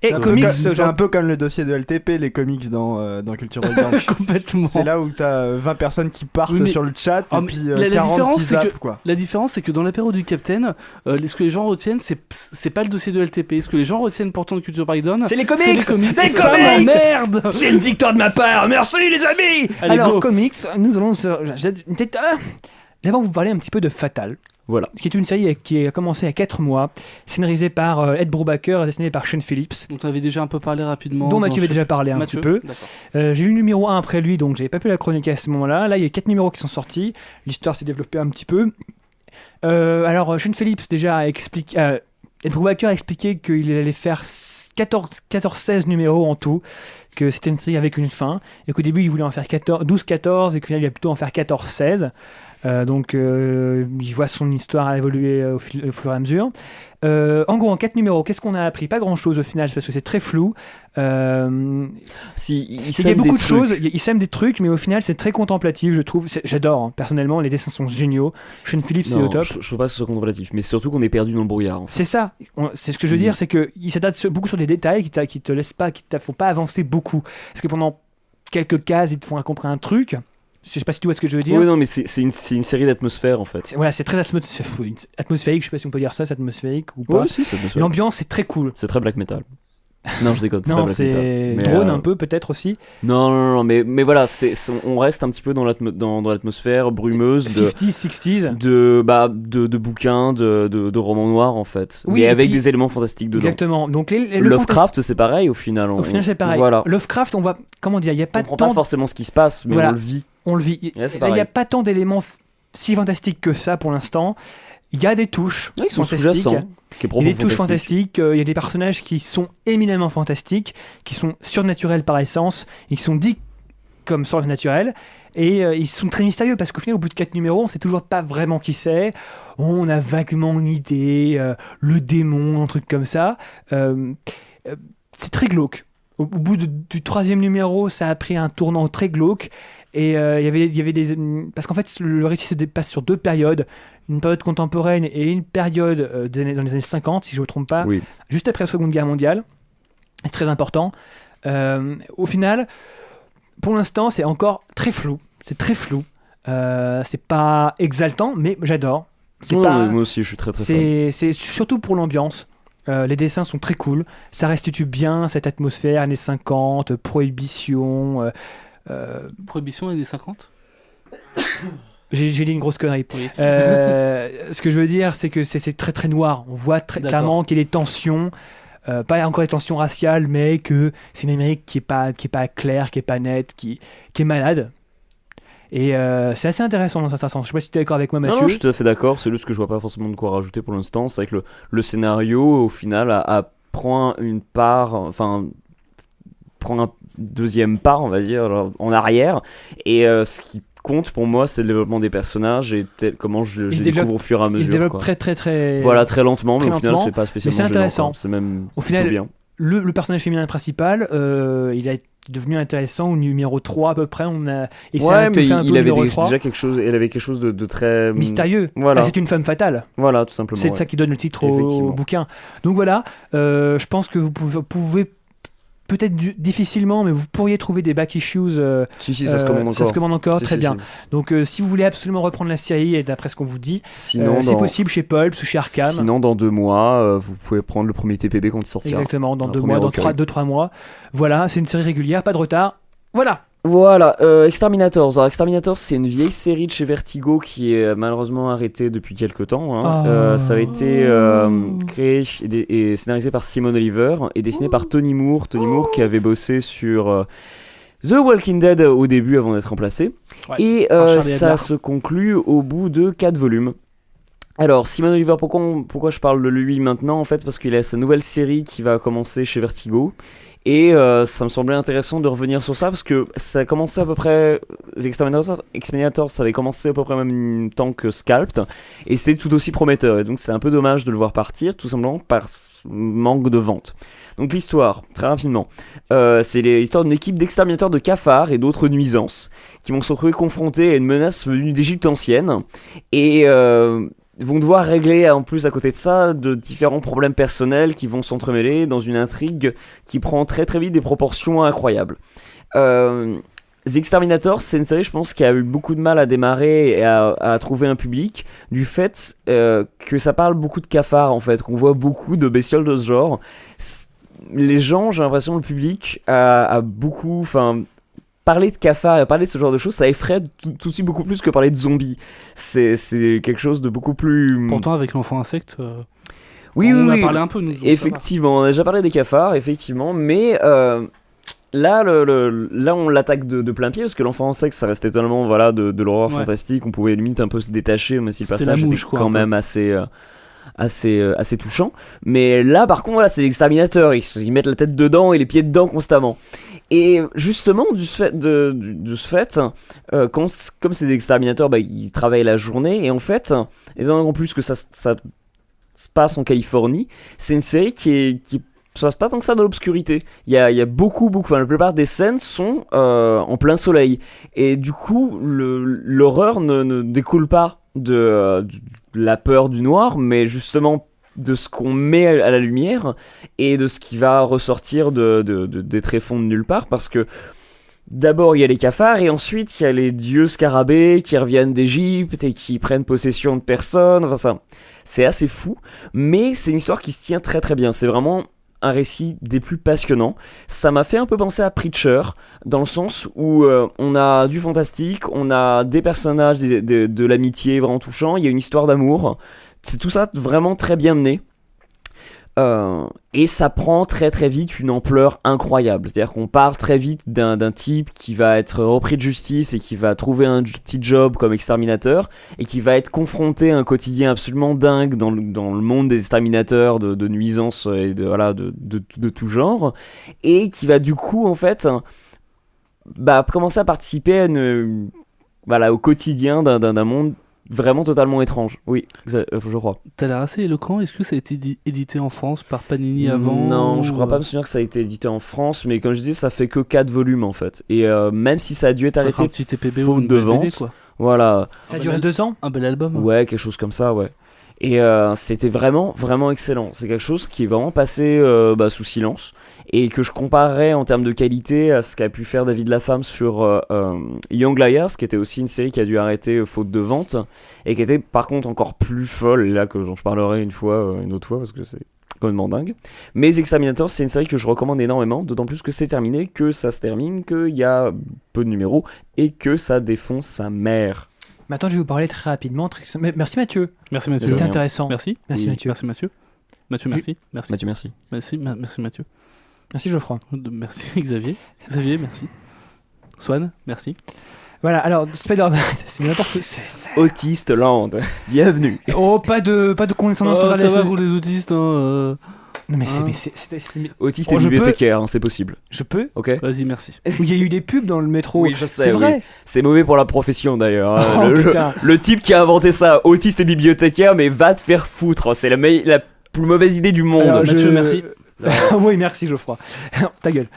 C'est Et un peu comics, c'est un peu comme le dossier de LTP, les comics dans Culture Dance. Complètement. C'est là où t'as 20 personnes qui partent Oui, mais- sur le chat Ah, et mais puis la 40 différence, qui c'est zappent, que- quoi. La différence, c'est que dans l'apéro du Capitaine, ce que les gens retiennent, c'est pas le dossier de LTP. Ce que les gens retiennent pourtant de Culture Breakdown, c'est les comics. c'est les comics. Les Et ça comics. m'emmerde. C'est une victoire de ma part. Merci les amis. Allez, Alors go. comics, nous allons d'abord vous parler un petit peu de Fatal. Voilà. Qui est une série qui a commencé il y a 4 mois, scénarisée par Ed Brubaker et dessinée par Sean Phillips, Donc, on avait déjà un peu parlé rapidement. dont Mathieu dans avait déjà parlé un Mathieu, petit peu. d'accord. J'ai eu le numéro 1 après lui, donc j'avais pas pu la chroniquer à ce moment-là. Là, il y a 4 numéros qui sont sortis. L'histoire s'est développée un petit peu. Alors, Sean Phillips déjà a expliqué... Ed Brubaker a expliqué qu'il allait faire 14-16 numéros en tout, que c'était une série avec une fin, et qu'au début il voulait en faire 12-14, et qu'au final il va plutôt en faire 14-16. Donc il voit son histoire évoluer au fur et à mesure. En gros, en 4 numéros, qu'est-ce qu'on a appris? Pas grand-chose au final, parce que c'est très flou. Si, Il y a beaucoup de choses, il sème des trucs, mais au final c'est très contemplatif, je trouve. J'adore, hein. Personnellement, les dessins sont géniaux. Sean Phillips c'est au top. Je trouve pas que ce soit contemplatif, mais surtout qu'on est perdu dans le brouillard. En fait. C'est ça, c'est ce que je veux dire, c'est qu'il s'adapte beaucoup sur des détails qui te laissent pas, qui te font pas avancer beaucoup. Parce que pendant quelques cases, ils te font raconter un truc. Je sais pas si tu vois ce que je veux dire. Oui, non, mais c'est une série d'atmosphère en fait. Voilà, c'est très atmosphérique, je sais pas si on peut dire ça, c'est atmosphérique ou pas. Ouais, si, c'est atmosphérique. L'ambiance c'est très cool. C'est très black metal. Non, je déconne, c'est pas Non, black metal. c'est Mais, drone un peu peut-être aussi. Non, mais voilà, on reste un petit peu dans l'atmosphère brumeuse 50s, 60s. de bouquins, de romans noirs en fait. Oui, mais et avec puis- des éléments fantastiques dedans. Exactement. Donc le Lovecraft, c'est pareil au final. Au final, c'est pareil. Voilà. Lovecraft, on voit, comment dire, il y a On pas comprend tant, pas forcément ce qui se passe, mais Voilà. on le vit. on le vit. Ouais, c'est Là, il y a pareil. pas tant d'éléments si fantastiques que ça pour l'instant. Il y a des touches Ouais, ils sont fantastiques. sous-jacents. Ce qui est Il propre y a des touches fantastique. fantastiques, il y a des personnages qui sont éminemment fantastiques, qui sont surnaturels par essence, et qui sont dits comme surnaturels, et ils sont très mystérieux, parce qu'au final, au bout de 4 numéros, on sait toujours pas vraiment qui c'est, on a vaguement une idée, le démon, un truc comme ça. C'est très glauque. Au bout du 3e numéro, ça a pris un tournant très glauque, et il y avait des... Parce qu'en fait, le récit se dépasse sur 2 périodes, une période contemporaine et une période dans les années 50, si je ne me trompe pas, Oui. juste après la Seconde Guerre mondiale. C'est très important. Au final, pour l'instant, c'est encore très flou. C'est très flou. C'est pas exaltant, mais j'adore. C'est Ouais, pas... ouais, moi aussi, je suis très très fan. C'est surtout pour l'ambiance. Les dessins sont très cool. Ça restitue bien cette atmosphère années 50, prohibition. Prohibition années 50. J'ai dit une grosse connerie. Oui. Ce que je veux dire, c'est que c'est très très noir. On voit très D'accord. clairement qu'il y a des tensions. Pas encore des tensions raciales, mais que c'est une Amérique qui est pas claire, qui est pas nette, qui est malade. Et c'est assez intéressant dans un certain sens. Je sais pas si tu es d'accord avec moi, Non, Mathieu. non, je suis tout à fait d'accord. C'est juste que je vois pas forcément de quoi rajouter pour l'instant. C'est vrai que le scénario, au final, prend une part, enfin, prend un deuxième part, on va dire, genre, en arrière. Et ce qui compte pour moi, c'est le développement des personnages et comment je se les développe- découvre au fur et à mesure. Il se développe quoi. très très très. Voilà, très lentement, mais très au final, lentement. c'est pas spécialement c'est gênant, intéressant. quoi. C'est même Au final, plutôt bien. Le personnage féminin principal, il a devenu intéressant au numéro 3 à peu près. Et ça a Ouais, tout mais fait un peu il au avait numéro 3. déjà quelque chose. Elle avait quelque chose de très Mystérieux. Voilà. Ah, c'est une femme fatale. Voilà, tout simplement. C'est ouais. ça qui donne le titre au Effectivement. bouquin. Donc voilà, je pense que vous pouvez peut-être difficilement, mais vous pourriez trouver des back issues. Si, ça se commande encore. Ça se commande encore, Si, très si, bien. si. Donc si vous voulez absolument reprendre la série, et d'après ce qu'on vous dit, Sinon, c'est possible chez Pulp ou chez Arkham. Sinon, dans 2 mois, vous pouvez prendre le premier TPB quand il sortira. Exactement, dans Un 2 premier mois, dans recueil. 2-3 mois. Voilà, c'est une série régulière, pas de retard. Voilà. Voilà, Exterminators. Alors, Exterminators, c'est une vieille série de chez Vertigo qui est malheureusement arrêtée depuis quelques temps. Hein. Oh. Ça a été créé et scénarisé par Simon Oliver et dessiné par Tony Moore. Tony Moore qui avait bossé sur The Walking Dead au début avant d'être remplacé. Ouais, Et par Charlie ça Adler. se conclut au bout de 4 volumes. Alors, Simon Oliver, pourquoi je parle de lui maintenant en fait? Parce qu'il a sa nouvelle série qui va commencer chez Vertigo. Et ça me semblait intéressant de revenir sur ça parce que ça a commencé à peu près. Exterminators, ça avait commencé à peu près en même temps que Scalped. Et c'était tout aussi prometteur. Et donc c'est un peu dommage de le voir partir, tout simplement par manque de vente. Donc l'histoire, très rapidement, c'est l'histoire d'une équipe d'exterminateurs de cafards et d'autres nuisances qui vont se retrouver confrontés à une menace venue d'Égypte ancienne. Et. Vont devoir régler en plus à côté de ça de différents problèmes personnels qui vont s'entremêler dans une intrigue qui prend très très vite des proportions incroyables. The Exterminators, c'est une série je pense qui a eu beaucoup de mal à démarrer et à trouver un public du fait que ça parle beaucoup de cafards en fait, qu'on voit beaucoup de bestioles de ce genre. Les gens, j'ai l'impression, le public a beaucoup... Parler de cafards et parler de ce genre de choses, ça effraie tout de suite beaucoup plus que parler de zombies. C'est quelque chose de beaucoup plus... Pourtant, avec l'enfant insecte, oui, on oui, a oui. parlé un peu, nous. donc Effectivement, on a déjà parlé des cafards, effectivement, mais là, là, on l'attaque de plein pied, parce que l'enfant insecte, ça restait totalement de l'horreur Ouais. fantastique, on pouvait limite un peu se détacher, mais si le C'était personnage la était mouche, quoi, quand un peu. même assez touchant. Mais là, par contre, voilà, c'est des exterminateurs, ils mettent la tête dedans et les pieds dedans constamment. Et justement, de ce fait, comme c'est des exterminateurs, ils travaillent la journée, et en fait, en plus que ça se passe en Californie, c'est une série qui se passe pas tant que ça dans l'obscurité. Il y a beaucoup, la plupart des scènes sont en plein soleil, et du coup, l'horreur ne découle pas de la peur du noir, mais justement de ce qu'on met à la lumière et de ce qui va ressortir des tréfonds de nulle part, parce que d'abord il y a les cafards et ensuite il y a les dieux scarabées qui reviennent d'Égypte et qui prennent possession de personnes. Enfin, ça, c'est assez fou, mais c'est une histoire qui se tient très très bien. C'est vraiment un récit des plus passionnants. Ça m'a fait un peu penser à Preacher, dans le sens où on a du fantastique, on a des personnages, de l'amitié vraiment touchant, il y a une histoire d'amour. C'est tout ça vraiment très bien mené. Et ça prend très très vite une ampleur incroyable. C'est-à-dire qu'on part très vite d'un type qui va être repris de justice et qui va trouver un petit job comme exterminateur et qui va être confronté à un quotidien absolument dingue dans le monde des exterminateurs, de nuisances et de tout genre, et qui va du coup en fait commencer à participer à au quotidien d'un monde vraiment totalement étrange. Oui, je crois. T'as l'air assez éloquent. Est-ce que ça a été édité en France par Panini avant? Non, je crois pas me souvenir que ça a été édité en France, mais comme je disais, ça fait que 4 volumes en fait. Et même si ça a dû être arrêté un petit TPB ou faute une de BD, vente, quoi. voilà. Ça a duré 2 ans. Un bel album. Ouais, quelque chose comme ça, ouais. Et c'était vraiment, vraiment excellent. C'est quelque chose qui est vraiment passé sous silence et que je comparerais en termes de qualité à ce qu'a pu faire David Lafargue sur Young Liars, qui était aussi une série qui a dû arrêter faute de vente et qui était par contre encore plus folle, et là dont je parlerai une autre fois, parce que c'est complètement dingue. Mais Exterminators, c'est une série que je recommande énormément, d'autant plus que c'est terminé, que ça se termine, qu'il y a peu de numéros et que ça défonce sa mère. Maintenant, je vais vous parler très rapidement. Merci Mathieu. Merci Mathieu. C'était intéressant. Merci. Merci Oui. Mathieu. Merci Mathieu. Mathieu, merci. Merci. Mathieu, merci. Merci Mathieu. Merci Geoffroy. Merci Xavier. Xavier, merci. Swan, merci. Voilà, alors Spider-Man, c'est n'importe quoi. Autiste Land, bienvenue. Oh, pas de condescendance ça envers va les pour les autistes. Non, mais Autiste Oh, et je bibliothécaire, hein, c'est possible. Je peux. Ok. Vas-y, merci. Il y a eu des pubs dans le métro. Oui, je sais. C'est vrai. oui. C'est mauvais pour la profession d'ailleurs. Oh, le, putain. le type qui a inventé ça, autiste et bibliothécaire, mais va te faire foutre. C'est la plus mauvaise idée du monde. Alors, Mathieu, merci. Oui, merci Geoffroy. Ta gueule.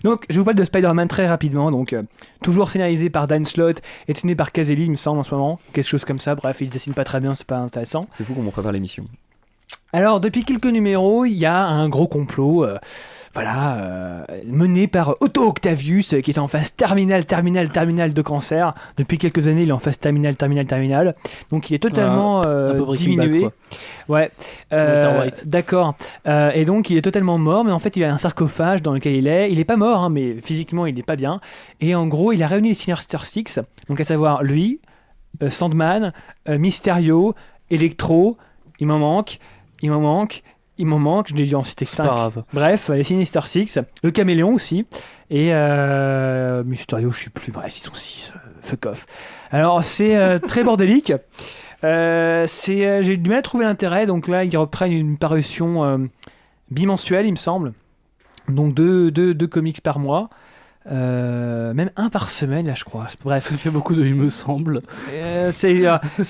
Donc, je vous parle de Spider-Man très rapidement. Donc, toujours scénarisé par Dan Slott et dessiné par Caselli, il me semble, en ce moment. Quelque chose comme ça. Bref, il dessine pas très bien, c'est pas intéressant. C'est fou comment on prépare l'émission. Alors, depuis quelques numéros, il y a un gros complot. Mené par Otto Octavius, qui est en phase terminale de cancer. Depuis quelques années, il est en phase terminale. Donc il est totalement un peu Breaking Bad, diminué. quoi. Ouais. Walter White. D'accord. Et donc il est totalement mort, mais en fait il a un sarcophage dans lequel il est. Il est pas mort, hein, mais physiquement il n'est pas bien. Et en gros, il a réuni les Sinister Six, donc à savoir lui, Sandman, Mysterio, Electro. Il m'en manque. Je l'ai dit en cité 5. Pas grave. Bref, les Sinister Six, le Caméléon aussi, et Mysterio, je sais plus, bref, ils sont 6, fuck off. Alors, c'est très bordélique. J'ai du mal à trouver l'intérêt, donc là, ils reprennent une parution bimensuelle, il me semble. Donc, deux comics par mois. Même un par semaine, là, je crois. Bref, Ça fait beaucoup de il me semble. c'est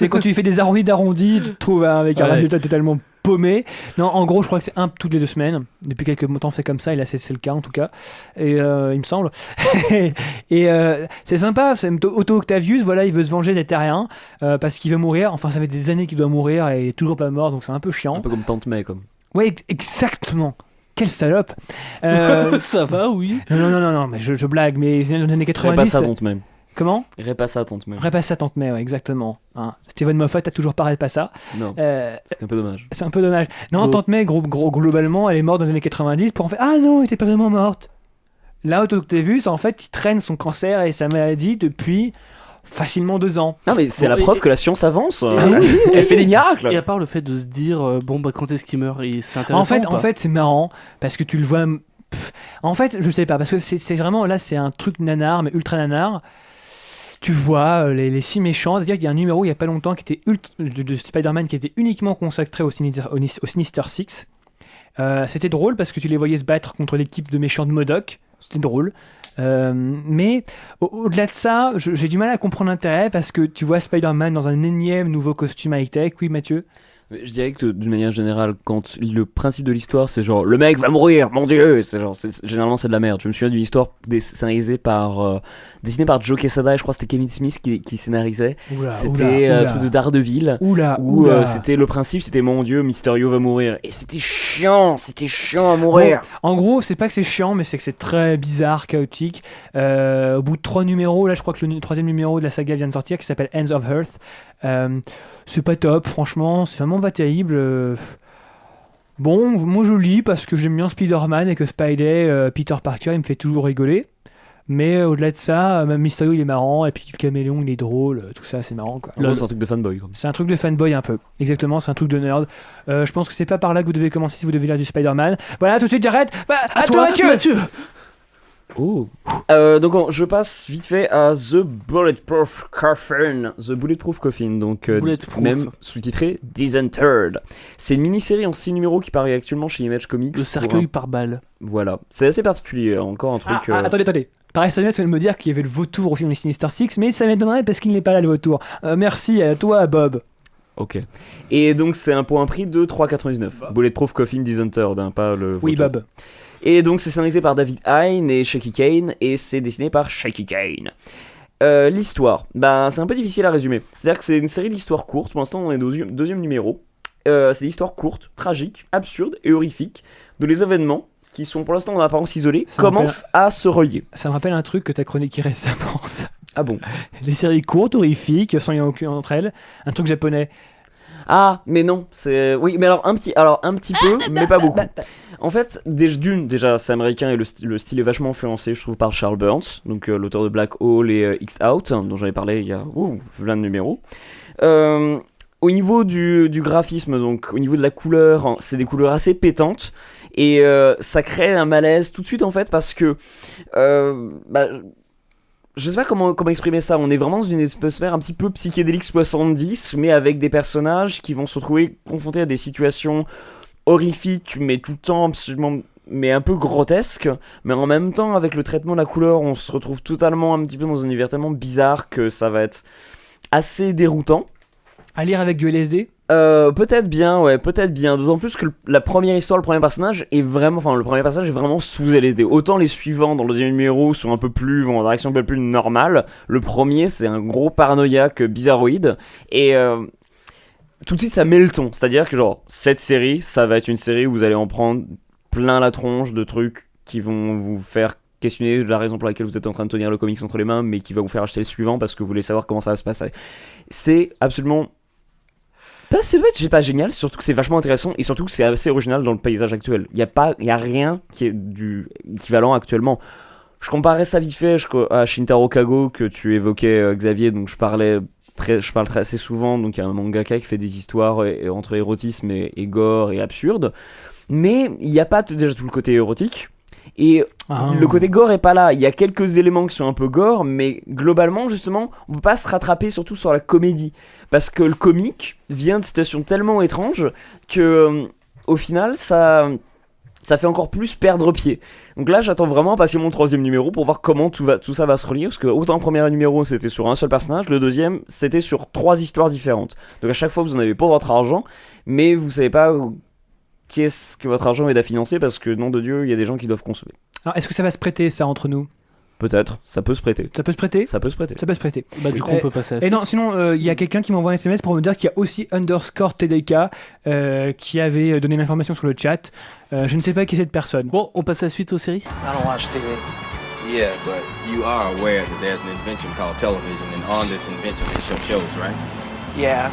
quand tu fais des arrondis d'arrondis, tu te trouves avec un résultat totalement paumé. Non, en gros, je crois que c'est un toutes les 2 semaines. Depuis quelques temps, c'est comme ça, et là, c'est le cas en tout cas. Et il me semble. et c'est sympa. Otto Octavius, voilà, il veut se venger des Terriens parce qu'il veut mourir. Enfin, ça fait des années qu'il doit mourir et il est toujours pas mort, donc c'est un peu chiant. Un peu comme Tante May, comme. Ouais, exactement. Quelle salope. Ça va, oui. Non, mais je blague, mais dans les années 90. Pas ça, Tante May. Comment ? Pas ça, Tante May. Répasse ça, Tante May, ouais, exactement. Hein. Steven Moffat a toujours pas ça. Non, c'est un peu dommage. C'est un peu dommage. Non, Gros. Tante May, globalement, elle est morte dans les années 90 pour en fait. Ah non, elle était pas vraiment morte. Là, Otto Octavius, en fait, il traîne son cancer et sa maladie depuis facilement 2 ans. Non, mais c'est Bon, la preuve que la science avance. oui, Elle fait des miracles. Et à part le fait de se dire, quand est-ce qu'il meurt, c'est intéressant. En fait, c'est marrant parce que tu le vois. En fait, je sais pas, parce que c'est vraiment là, c'est un truc nanar, mais ultra nanar. Tu vois les 6 méchants, c'est-à-dire qu'il y a un numéro il y a pas longtemps qui était de Spider-Man qui était uniquement consacré aux Sinister Six. C'était drôle parce que tu les voyais se battre contre l'équipe de méchants de MODOK. C'était drôle. Mais au-delà de ça, j'ai du mal à comprendre l'intérêt parce que tu vois Spider-Man dans un énième nouveau costume high-tech. Oui, Mathieu ? Je dirais que d'une manière générale, quand le principe de l'histoire c'est genre le mec va mourir, mon dieu, généralement c'est de la merde. Je me souviens d'une histoire dessinée par Joe Quesada, et je crois que c'était Kevin Smith qui scénarisait. C'était un truc de Daredevil. Où c'était le principe, c'était mon dieu, Mysterio va mourir. Et c'était chiant à mourir. Bon, en gros, c'est pas que c'est chiant, mais c'est que c'est très bizarre, chaotique. Au bout de 3 numéros, là je crois que le 3e numéro de la saga vient de sortir, qui s'appelle Ends of Earth. C'est pas top, franchement, c'est vraiment pas terrible. Bon, moi je lis parce que j'aime bien Spider-Man et que Spidey, Peter Parker, il me fait toujours rigoler. Mais au-delà de ça, même Mysterio il est marrant, et puis Caméléon il est drôle, tout ça c'est marrant quoi. En gros, c'est un truc de fanboy. Quoi. C'est un truc de fanboy un peu, exactement, c'est un truc de nerd. Je pense que c'est pas par là que vous devez commencer si vous devez lire du Spider-Man. Voilà, tout de suite j'arrête. À toi Mathieu. Oh. Donc je passe vite fait à The Bulletproof Coffin. Donc Bulletproof. même sous-titré Disenterred. C'est une mini-série en 6 numéros qui paraît actuellement chez Image Comics. Le cercueil par balle. Voilà, c'est assez particulier, encore un truc... Attendez. Pareil, ça vient de me dire qu'il y avait le vautour aussi dans les Sinister Six, mais ça m'étonnerait parce qu'il n'est pas là le vautour. Merci à toi Bob. Ok. Et donc c'est pour un prix de 3,99. Bulletproof Coffin Disenterred, hein, pas le vautour. Oui Bob. Et donc c'est scénarisé par David Hine et Shaky Kane, et c'est dessiné par Shaky Kane. L'histoire, c'est un peu difficile à résumer. C'est-à-dire que c'est une série d'histoires courtes, pour l'instant on est au 2e numéro. C'est des histoires courtes, tragiques, absurdes et horrifiques, dont les événements, qui sont pour l'instant en apparence isolés, commencent à se relier. Ça me rappelle un truc que t'as chroniqué récemment. Ah bon? Des séries courtes, horrifiques, sans lien aucun entre elles. Un truc japonais. Ah, mais non, c'est... Oui, mais alors un petit peu, mais pas beaucoup. En fait, déjà, c'est américain et le style est vachement influencé, je trouve, par Charles Burns, donc l'auteur de Black Hole et X-Out, dont j'avais parlé il y a plein de numéros. Au niveau du graphisme, donc au niveau de la couleur, c'est des couleurs assez pétantes, et ça crée un malaise tout de suite, en fait, parce que... je sais pas comment exprimer ça, on est vraiment dans une atmosphère un petit peu psychédélique 70, mais avec des personnages qui vont se retrouver confrontés à des situations horrifiques, mais tout le temps absolument, mais un peu grotesques, mais en même temps avec le traitement de la couleur, on se retrouve totalement un petit peu dans un univers tellement bizarre que ça va être assez déroutant. À lire avec du LSD ? Peut-être bien, ouais, peut-être bien. D'autant plus que la première histoire, le premier personnage est vraiment sous LSD. Autant les suivants dans le deuxième numéro sont un peu plus, vont dans une direction un peu plus normale. Le premier, c'est un gros paranoïaque bizarroïde. Et tout de suite, ça met le ton. C'est-à-dire que, genre, cette série, ça va être une série où vous allez en prendre plein la tronche de trucs qui vont vous faire questionner la raison pour laquelle vous êtes en train de tenir le comics entre les mains, mais qui va vous faire acheter le suivant parce que vous voulez savoir comment ça va se passer. C'est absolument... c'est pas génial, surtout que c'est vachement intéressant et surtout que c'est assez original dans le paysage actuel. Il y a rien qui est du équivalent actuellement. Je comparais ça vite fait à Shintaro Kago que tu évoquais, Xavier, donc je parle assez souvent. Donc il y a un mangaka qui fait des histoires entre érotisme et gore et absurde, mais il n'y a pas déjà tout le côté érotique. Et le côté gore est pas là. Il y a quelques éléments qui sont un peu gore, mais globalement, justement, on peut pas se rattraper surtout sur la comédie. Parce que le comique vient de situations tellement étranges que, au final, ça fait encore plus perdre pied. Donc là, j'attends vraiment passer mon troisième numéro pour voir comment tout ça va se relier. Parce que autant le premier numéro, c'était sur un seul personnage, le deuxième, c'était sur 3 histoires différentes. Donc à chaque fois, vous en avez pour votre argent, mais vous savez pas... qu'est-ce que votre argent aide à financer parce que, nom de Dieu, il y a des gens qui doivent consommer. Alors, est-ce que ça va se prêter, ça, entre nous ? Peut-être, ça peut se prêter. Ça peut se prêter ? Ça peut se prêter. Ça peut se prêter. Bah, du coup, on peut passer à la Et non, sinon, il y a quelqu'un qui m'envoie un SMS pour me dire qu'il y a aussi underscore TDK qui avait donné l'information sur le chat. Je ne sais pas qui est cette personne. Bon, on passe à la suite aux séries. I don't watch TV. Yeah, but you are aware that there's an invention called television, and on this invention they show shows, right? Yeah.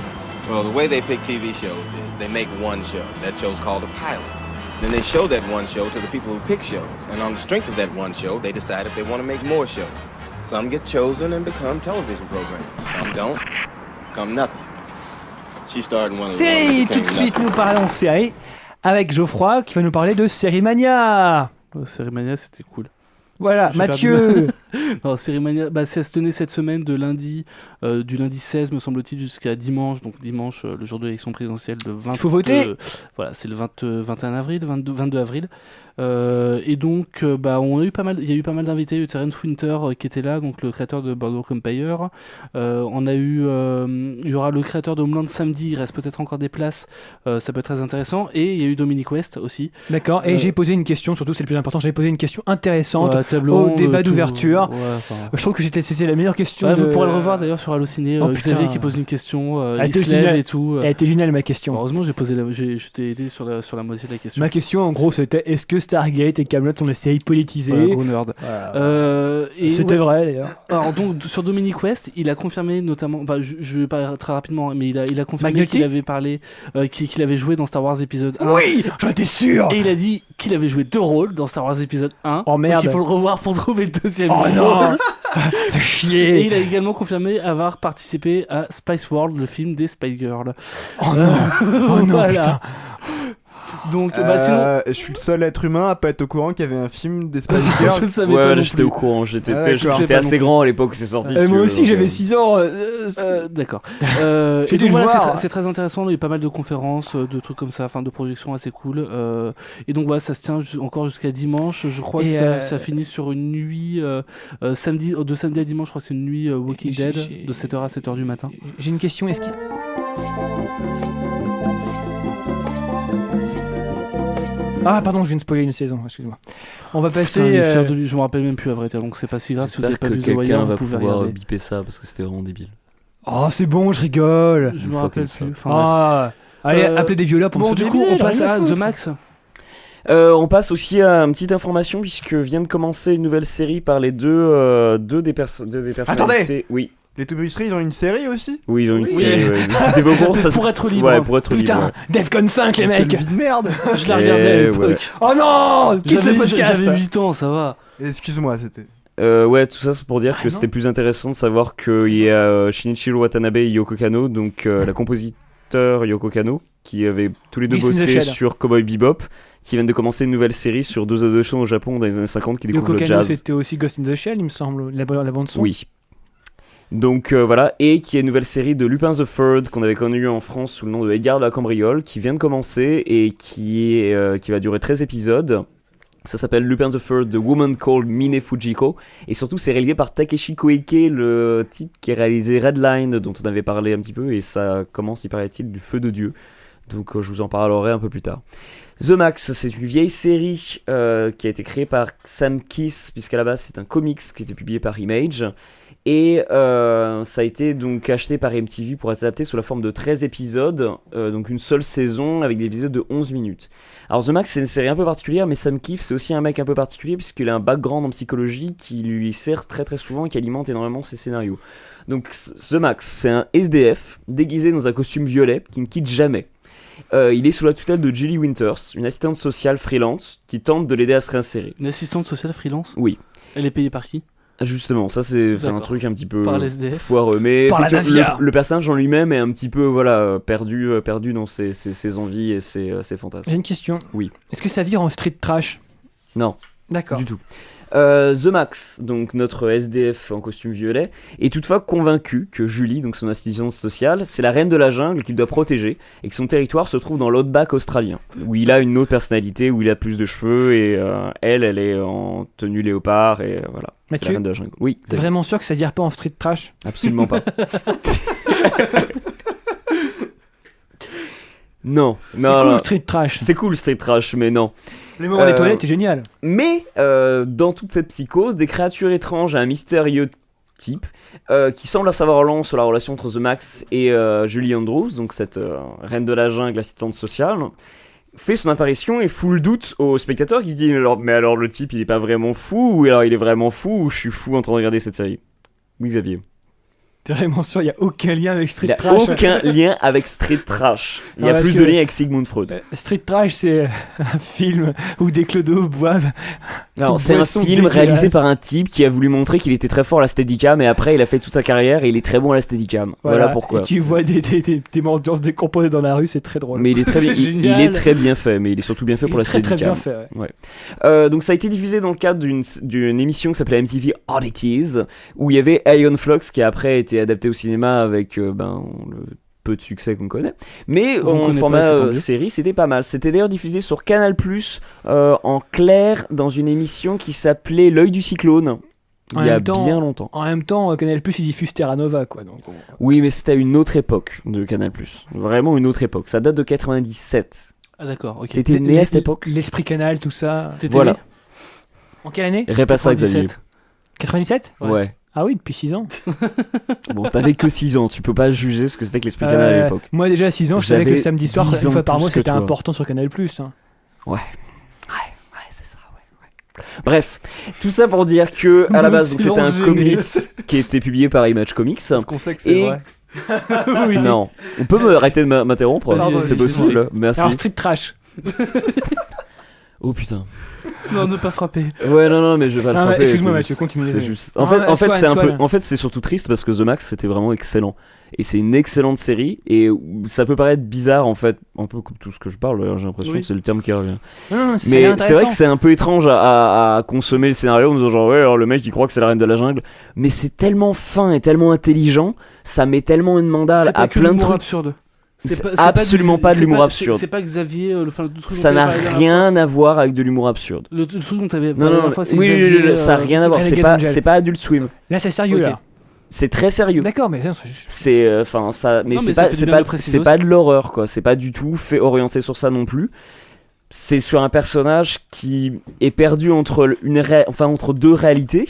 Well, the way they pick TV shows is they make one show. That show's called a pilot. Then they show that one show to the people who pick shows, and on the strength of that one show, they decide if they want to make more shows. Some get chosen and become television programs. Some don't. Become nothing. She started one of the ones that Série, became tout de suite, nothing. nous parlons série avec Geoffroy qui va nous parler de Série Mania. Série Mania, c'était cool. Voilà, J'ai Mathieu. Non, Série Mania, ça se tenait cette semaine de lundi, du lundi 16 me semble-t-il jusqu'à dimanche. Donc dimanche, le jour de l'élection présidentielle de 20. Il faut voter. Voilà, c'est le 21 avril, 22 avril. Et donc, il y a eu pas mal d'invités. Terence Winter qui était là, donc le créateur de Boardwalk Empire. Il y aura le créateur de Homeland samedi. Il reste peut-être encore des places. Ça peut être très intéressant. Et il y a eu Dominic West aussi. D'accord. Et j'ai posé une question. Surtout, c'est le plus important. J'ai posé une question intéressante tableau, au débat d'ouverture. Ouais, je trouve que c'était la meilleure question. Vous pourrez le revoir d'ailleurs sur Allociné. Xavier qui pose une question. Il se lève et tout. Elle était géniale ma question. Heureusement, je t'ai aidé sur la moitié de la question. Ma question, en gros, c'était est-ce que Stargate et Camelot sont des séries politisées ? Voilà, gros nerd. C'était vrai d'ailleurs. Alors donc sur Dominic West, il a confirmé notamment, je vais pas très rapidement, mais il a confirmé Magnetti qu'il avait parlé, qu'il avait joué dans Star Wars épisode 1. Oui, j'en étais sûr. Et il a dit qu'il avait joué 2 rôles dans Star Wars épisode 1. Oh merde. Donc il faut le revoir pour trouver le deuxième. Oh rôle. non. Fais chier. Et il a également confirmé avoir participé à Spice World, le film des Spice Girls. Oh non. Oh non, voilà. putain. Donc, sinon... je suis le seul être humain à pas être au courant qu'il y avait un film des Spice Girls. Je le savais pas non j'étais plus. au courant. J'étais pas assez grand à l'époque où c'est sorti. Moi aussi, j'avais 6 ans. D'accord. J'ai Et dû donc le voilà, voir. c'est très intéressant. Il y a eu pas mal de conférences, de trucs comme ça, enfin de projections assez cool. Et donc voilà, ça se tient encore jusqu'à dimanche. Je crois que ça finit sur une nuit samedi, de samedi à dimanche. Je crois que c'est une nuit Walking Dead de 7h à 7h du matin. J'ai une question. Est-ce qu'il... Ah pardon, je viens de spoiler une saison, excuse-moi. On va passer... Putain, il est fier de lui, je me rappelle même plus à vrai dire, donc c'est pas si grave. Si vous avez pas vu The Wire, vous pouvez pouvoir regarder. biper ça parce que c'était vraiment débile. Oh c'est bon, je rigole. Je me rappelle plus. Enfin, Ah, allez, appelez des violas pour me du sauver coup, le on baiser, passe j'ai rien à à The foutre. Max. On passe aussi à une petite information puisque vient de commencer une nouvelle série par les deux des personnalités. Attendez. Oui. Les Toubistries, ils ont une série aussi? Oui, ils ont une Oui. série. C'était beau Pour être libre. Ouais, pour être libre. Putain, Defcon 5 les mecs. Quelle vie de merde. Je la regardais à l'époque. ouais. Oh non, quitte ce podcast. J'avais 8 ans, ça va. Excuse-moi, c'était... Ouais, tout ça c'est pour dire que non. c'était plus intéressant de savoir qu'il y a Shinichiro Watanabe et Yoko Kanno, donc la compositeur Yoko Kanno, qui avaient tous les deux Ghost in the bossé Shell. sur Cowboy Bebop, qui viennent de commencer une nouvelle série sur deux shows au Japon dans les années 50 qui découvrent Yoko le Kanno, jazz. c'était aussi Ghost in the Shell, il me semble, la bande son. Oui. Donc voilà, et qui est une nouvelle série de Lupin the Third qu'on avait connue en France sous le nom de Edgar de la Cambriole, qui vient de commencer et qui va durer 13 épisodes. Ça s'appelle Lupin the Third, The Woman Called Mine Fujiko. Et surtout, c'est réalisé par Takeshi Koike, le type qui a réalisé Redline, dont on avait parlé un petit peu. Et ça commence, il paraît-il, du feu de Dieu. Donc je vous en parlerai un peu plus tard. The Max, c'est une vieille série qui a été créée par Sam Kiss, puisqu'à la base, c'est un comics qui a été publié par Image. Et ça a été donc acheté par MTV pour être adapté sous la forme de 13 épisodes, donc une seule saison avec des épisodes de 11 minutes. Alors The Max, c'est une série un peu particulière, mais Sam Kiff, c'est aussi un mec un peu particulier puisqu'il a un background en psychologie qui lui sert très très souvent et qui alimente énormément ses scénarios. Donc The Max, c'est un SDF déguisé dans un costume violet qui ne quitte jamais. Il est sous la tutelle de Julie Winters, une assistante sociale freelance qui tente de l'aider à se réinsérer. Une assistante sociale freelance ? Oui. Elle est payée par qui ? Justement, ça c'est un truc un petit peu foireux, mais par le personnage en lui-même est un petit peu perdu dans ses envies et ses fantasmes. J'ai une question. Oui. Est-ce que ça vire en street trash ? Non. D'accord. Du tout. The Max, donc notre SDF en costume violet, est toutefois convaincu que Julie, donc son assistante sociale, c'est la reine de la jungle qu'il doit protéger et que son territoire se trouve dans l'outback australien, où il a une autre personnalité, où il a plus de cheveux et elle est en tenue léopard et voilà. Mathieu, c'est la reine de la jungle. Oui. T'es vraiment sûr que ça vire pas en street trash ? Absolument pas. Non. C'est cool le street trash. C'est cool le street trash, mais non. Le moment des toilettes est génial. Mais dans toute cette psychose, des créatures étranges à un mystérieux type qui semble savoir long sur la relation entre The Max et Julie Andrews, donc cette reine de la jungle, assistante sociale, fait son apparition et fout le doute aux spectateurs qui se disent mais alors le type il est pas vraiment fou, ou alors il est vraiment fou, ou je suis fou en train de regarder cette série. Oui, Xavier. T'es vraiment sûr, il n'y a aucun lien avec Street Trash ? Il n'y a aucun lien avec Street Trash. Il y a plus de lien avec Sigmund Freud. Street Trash, c'est un film où des clodos boivent. Non, c'est un film réalisé par un type qui a voulu montrer qu'il était très fort à la Steadicam, et après il a fait toute sa carrière et il est très bon à la Steadicam. Voilà pourquoi. Et tu vois des ambiances décomposées dans la rue, c'est très drôle. Mais il est très, il est très bien fait, mais il est surtout bien fait pour la Steadicam. Très bien fait, ouais. Donc ça a été diffusé dans le cadre d'une émission qui s'appelait MTV Oddities, où il y avait Aeon Flux qui a après été adapté au cinéma avec le peu de succès qu'on connaît, mais en format série c'était pas mal. C'était d'ailleurs diffusé sur Canal+, en clair, dans une émission qui s'appelait L'œil du cyclone, il y a bien longtemps. En même temps, Canal+, il diffuse Terra Nova, quoi. Donc oui, mais c'était à une autre époque de Canal+, vraiment une autre époque, ça date de 97. Ah d'accord, ok. T'étais né à cette époque? L'Esprit Canal, tout ça. Voilà. Né en quelle année? Répète ça, Xavier. 97? Ouais. Ah oui, depuis 6 ans. Bon, t'avais que 6 ans, tu peux pas juger ce que c'était que l'Esprit Canal à l'époque. Moi déjà à 6 ans, je savais que le samedi soir, une fois par mois, c'était important sur Canal+. Hein. Ouais, c'est ça, ouais. Bref, tout ça pour dire que à la base, donc, c'était un comics qui était publié par Image Comics. Qu'on sait que c'est vrai. Oui. Non, on peut arrêter de m'interrompre, c'est possible. Merci. Alors Street Trash. Oh putain. Non, ne pas frapper. Ouais, non, mais je vais pas le frapper. Excuse-moi, Mathieu, continue. C'est juste. En fait, c'est un peu. En fait, c'est surtout triste parce que The Max, c'était vraiment excellent. Et c'est une excellente série. Et ça peut paraître bizarre, en fait, un peu comme tout ce que je parle. J'ai l'impression que c'est le terme qui revient. Non, mais c'est vrai que c'est un peu étrange à consommer le scénario en disant genre ouais, alors le mec il croit que c'est la reine de la jungle. Mais c'est tellement fin et tellement intelligent, ça met tellement une mandale à plein de trucs absurdes. C'est absolument pas de l'humour absurde. C'est pas Xavier, le truc. Ça n'a rien à voir avec de l'humour absurde. Le truc dont t'avais parlé la dernière fois, c'est Xavier. Oui, ça n'a rien à voir. C'est pas Adult Swim. Là, c'est sérieux, là. C'est très sérieux. D'accord, mais c'est ça. Mais c'est pas de l'horreur, quoi. C'est pas du tout fait orienté sur ça non plus. C'est sur un personnage qui est perdu entre deux réalités.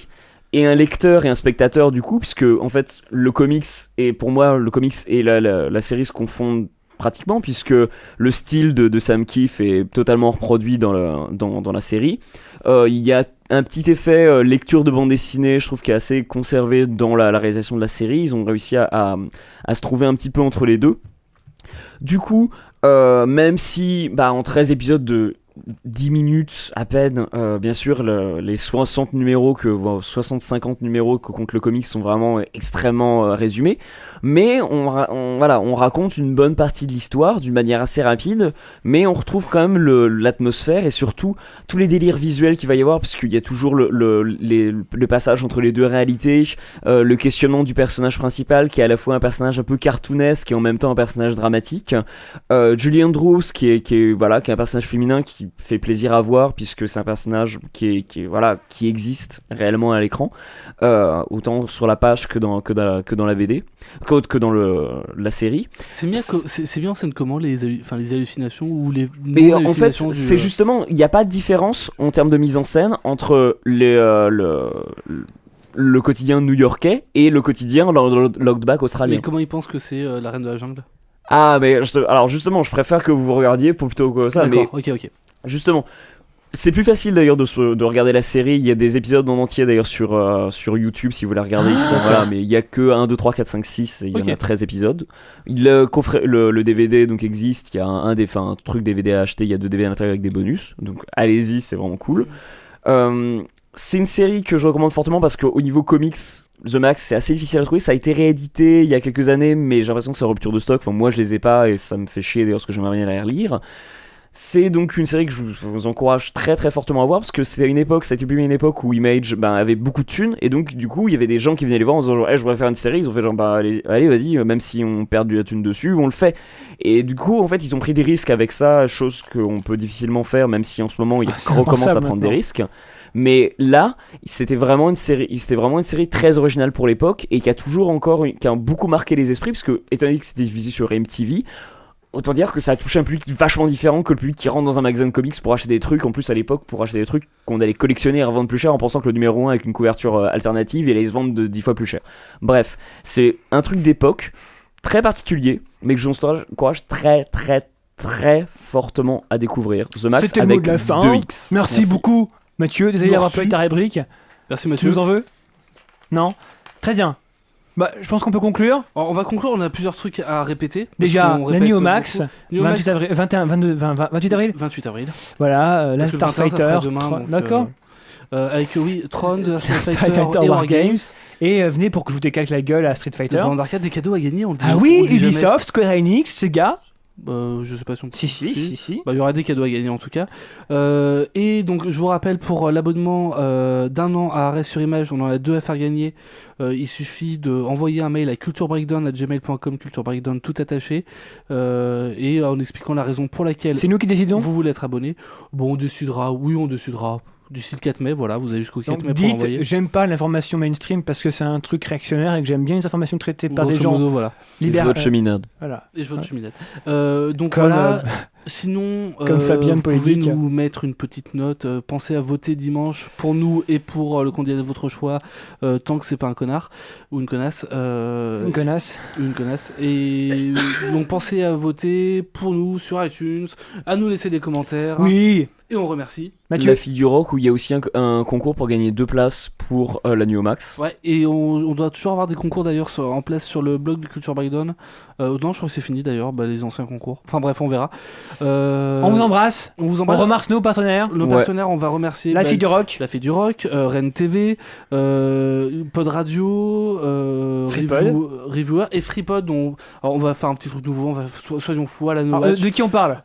Et un lecteur et un spectateur du coup, puisque en fait le comics et la série se confondent pratiquement, puisque le style de Sam Kiff est totalement reproduit dans la série. Il y a un petit effet lecture de bande dessinée, je trouve, qui est assez conservé dans la réalisation de la série. Ils ont réussi à se trouver un petit peu entre les deux. Du coup, même si en 13 épisodes de 10 minutes à peine, bien sûr les 60 numéros 60-50 numéros que compte le comics sont vraiment extrêmement résumés, mais on raconte une bonne partie de l'histoire d'une manière assez rapide, mais on retrouve quand même l'atmosphère et surtout tous les délires visuels qu'il va y avoir, parce qu'il y a toujours le passage entre les deux réalités, le questionnement du personnage principal qui est à la fois un personnage un peu cartoonesque et en même temps un personnage dramatique, Julie Andrews qui est un personnage féminin qui qui fait plaisir à voir puisque c'est un personnage qui existe réellement à l'écran, autant sur la page que dans la BD, que dans la série. C'est bien en scène comment les hallucinations ou les mais en fait non-hallucinations c'est justement, il n'y a pas de différence en termes de mise en scène entre le quotidien new-yorkais et le quotidien locked back australien. Mais comment ils pensent que c'est la reine de la jungle? Ah mais alors justement je préfère que vous regardiez plutôt que ça. D'accord, mais ok. justement c'est plus facile d'ailleurs de regarder la série. Il y a des épisodes en entier d'ailleurs sur YouTube si vous voulez regarder. Mais il y a que 1, 2, 3, 4, 5, 6 et il y en a 13 épides. Le DVD donc existe. Il y a un truc DVD à acheter. Il y a 2 DVD à l'intérieur avec des bonus. Donc allez-y, c'est vraiment cool. C'est une série que je recommande fortement parce qu'au niveau comics, The Max, c'est assez difficile à trouver. Ça a été réédité il y a quelques années, mais j'ai l'impression que c'est en rupture de stock. Enfin, moi, je les ai pas et ça me fait chier d'ailleurs parce que j'aimerais bien la relire. C'est donc une série que je vous encourage très très fortement à voir parce que ça a été publié à une époque où Image avait beaucoup de thunes et donc du coup il y avait des gens qui venaient les voir en disant genre, je voudrais faire une série. Ils ont fait genre allez vas-y, même si on perd de la thune dessus, on le fait. Et du coup en fait ils ont pris des risques avec ça, chose qu'on peut difficilement faire même si en ce moment ils recommencent à prendre des risques. Mais là, c'était vraiment une série très originale pour l'époque et qui a beaucoup marqué les esprits parce que étant donné que c'était diffusé sur MTV, autant dire que ça a touché un public vachement différent que le public qui rentre dans un magasin de comics pour acheter des trucs. En plus à l'époque, pour acheter des trucs qu'on allait collectionner et revendre plus cher en pensant que le numéro 1 avec une couverture alternative il allait se vendre de 10 fois plus cher. Bref, c'est un truc d'époque très particulier mais que j'encourage très très très fortement à découvrir. The Max C'était avec le mot de la fin. 2X. Merci beaucoup Mathieu, désolé d'avoir pas eu ta rubrique. Merci Tu Mathieu. nous en veux? Non? Très bien. Bah, je pense qu'on peut conclure. Alors, on va conclure, on a plusieurs trucs à répéter. Déjà, la nuit au max, Nuit au max, 28 avril. 28 avril. Voilà, la Parce que le 21, ça Starfighter. sera demain, donc, D'accord. Avec Tron, The Street Starfighter Fighter et War Wargames. Games. Et venez pour que je vous décalque la gueule à Street Des Fighter. bandes d'arcade, des cadeaux à gagner, on le dit. Ah on oui, le dit jamais. Ubisoft, Square Enix, Sega. Je sais pas si on peut. Si. Bah, il y aura des cadeaux à gagner en tout cas. Et donc je vous rappelle pour l'abonnement d'1 an à Arrêt sur Image, on en a 2 à faire gagner. Il suffit d'envoyer un mail à culturebreakdown@gmail.com, culturebreakdown tout attaché, et en expliquant la raison pour laquelle C'est nous qui décidons. vous voulez être abonné. Bon, on décidera d'ici le 4 mai, voilà, vous avez jusqu'au 4 Donc, mai pour envoyer. dites, j'aime pas l'information mainstream parce que c'est un truc réactionnaire et que j'aime bien les informations traitées par des Grosso gens modo, voilà. libéraux. Votre cheminade. Voilà. Et je vote cheminade. Donc Comme, voilà. Sinon, comme Fabienne vous pouvez Politique. nous mettre une petite note. Pensez à voter dimanche pour nous et pour le candidat de votre choix, tant que c'est pas un connard ou une connasse. Une connasse. Une connasse. Et donc pensez à voter pour nous sur iTunes, à nous laisser des commentaires. Oui. Et on remercie. Mathieu. La fille du rock où il y a aussi un concours pour gagner 2 places pour la nuit au max. Ouais, et on doit toujours avoir des concours d'ailleurs en place sur le blog de Culture Breakdown. Non, je crois que c'est fini d'ailleurs, les anciens concours. Enfin bref, on verra. On vous embrasse. On vous On embrasse. remercie nos partenaires. Nos partenaires, on va remercier La fille du rock. La Fille du Rock, Rennes TV, Pod Radio, Freepod. Reviewer et Freepod. Alors, on va faire un petit truc nouveau, soyons fous à la Alors, Watch. de qui on parle?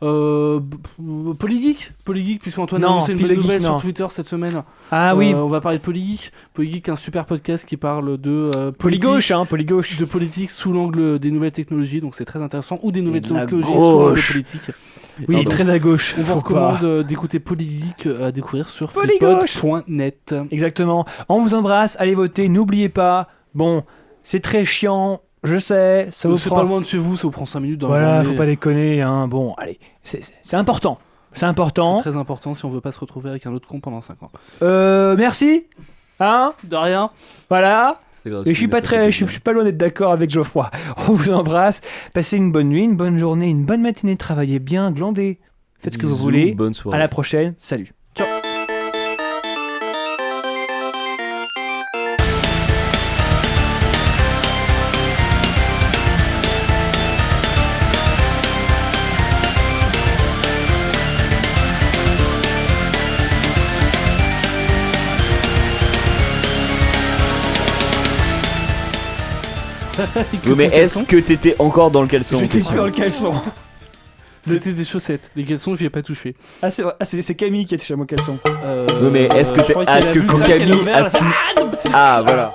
Polygeek, puisqu'Antoine a Non, annoncé une bonne Polygeek, nouvelle non. sur Twitter cette semaine. Ah oui. On va parler de Polygeek. Polygeek, un super podcast qui parle de Polygauche, Polygauche. de politique sous l'angle des nouvelles technologies, donc c'est très intéressant, ou des nouvelles De la technologies sous l'angle gauche. politique. Oui, Pardon. très à gauche. On vous Faut recommande pas. d'écouter Polygeek à découvrir sur Polygauche. freepod.net. Exactement. On vous embrasse. Allez voter. N'oubliez pas. Bon, c'est très chiant. Je sais. Ça vous C'est prend. pas loin de chez vous, ça vous prend 5 minutes dans la Voilà, journée. faut pas déconner. Hein. Bon, allez. C'est important. C'est important. C'est très important si on veut pas se retrouver avec un autre con pendant 5 ans. Merci. Hein. De rien. Voilà. C'est gratuit, Et je suis pas mais ça fait je plaisir. suis pas loin d'être d'accord avec Geoffroy. On vous embrasse. Passez une bonne nuit, une bonne journée, une bonne matinée. Travaillez bien, glandez. Faites ce que vous Bisous, voulez. Bonne soirée. À la prochaine. Salut. Ciao. Oui, mais est-ce que t'étais encore dans le caleçon? J'étais plus dans le caleçon. C'était des chaussettes. Les caleçons, j'y ai pas touché. Ah, c'est Camille qui a touché à mon caleçon. Oui, mais est-ce que je crois qu'elle est-ce a que vu quand ça, qu'elle Camille ouvert, a elle a fait, tout... Ah, voilà.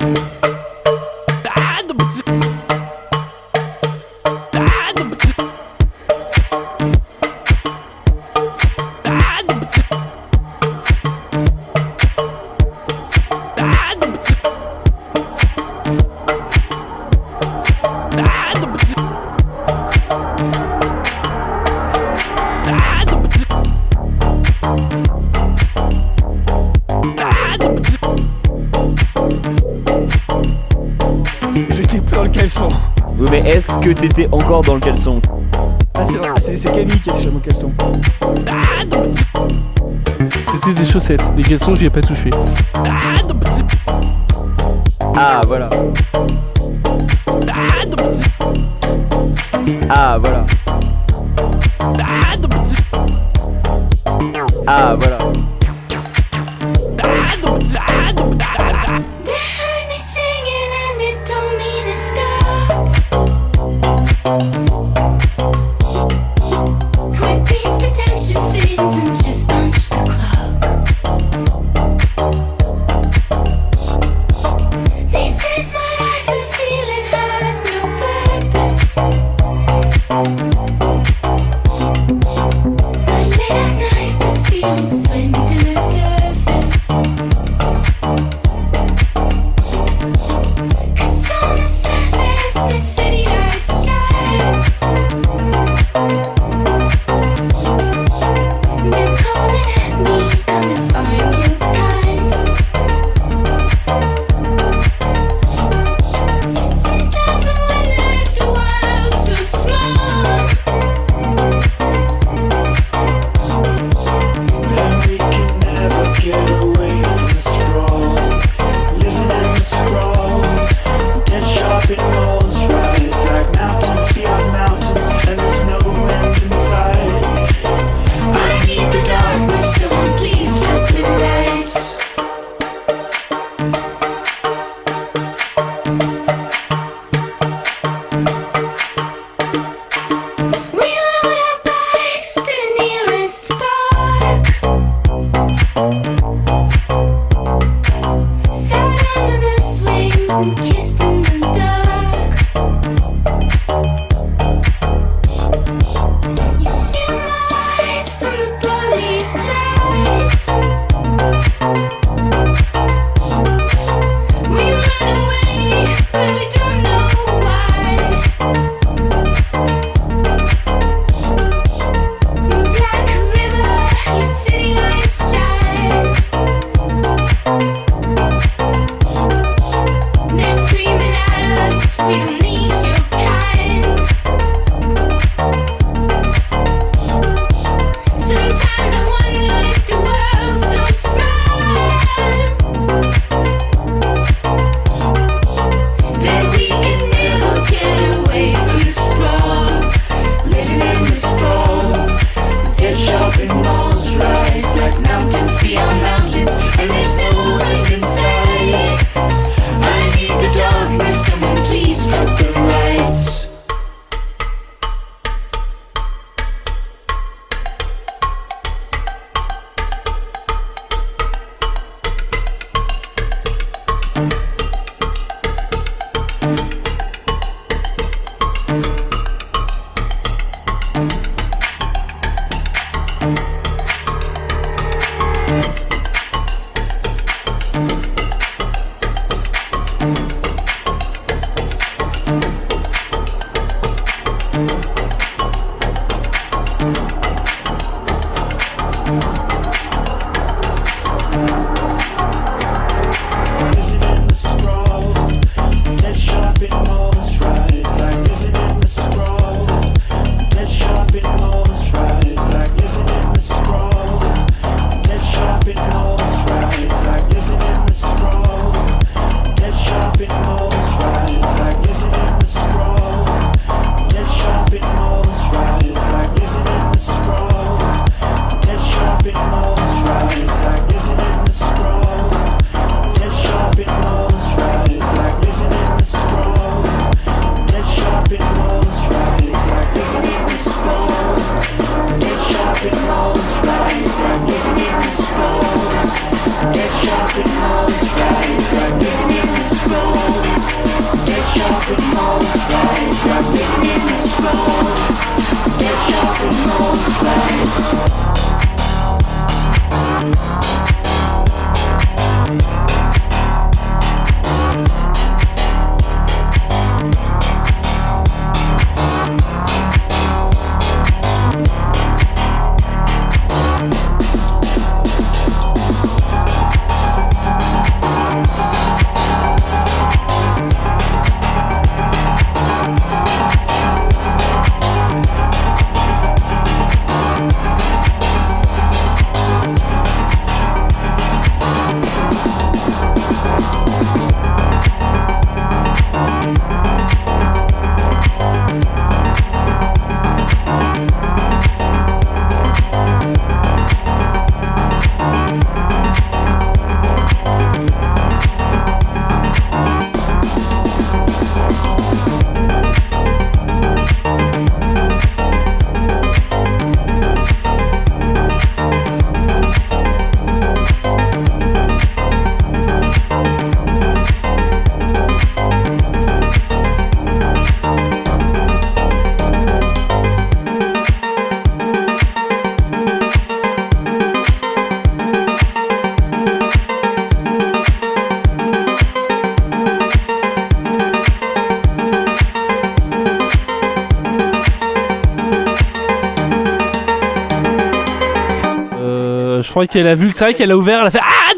caleçon. Oui, mais est-ce que t'étais encore dans le caleçon? Ah, c'est vrai, c'est Camille qui a touché mon caleçon. C'était des chaussettes. Les caleçons, j'y ai pas touché. Ah, voilà. Ah, voilà. Ah, voilà. They heard me singing and they told me to stop. Quit these pretentious things and just punch the clock. These days my life I feel it has no purpose. But late at night the feelings swim to the surface. 'Cause on the surface the city lights shine. They're calling at me, come and find your kind. Sometimes I wonder if the world's so small. Now we can never get away from the sprawl. Living in the sprawl. Dead shopping malls rise like mountains beyond mountains, and there's no end in sight. I need the darkness, someone please cut the lights. We rode our bikes to the nearest park. Sat under the swings and kissed in the dark. You hear my eyes from the police lights. We run away, but we don't know why. Black River, your city lights shine. They're screaming. crois qu'elle a vu, c'est vrai qu'elle a ouvert, elle a fait ah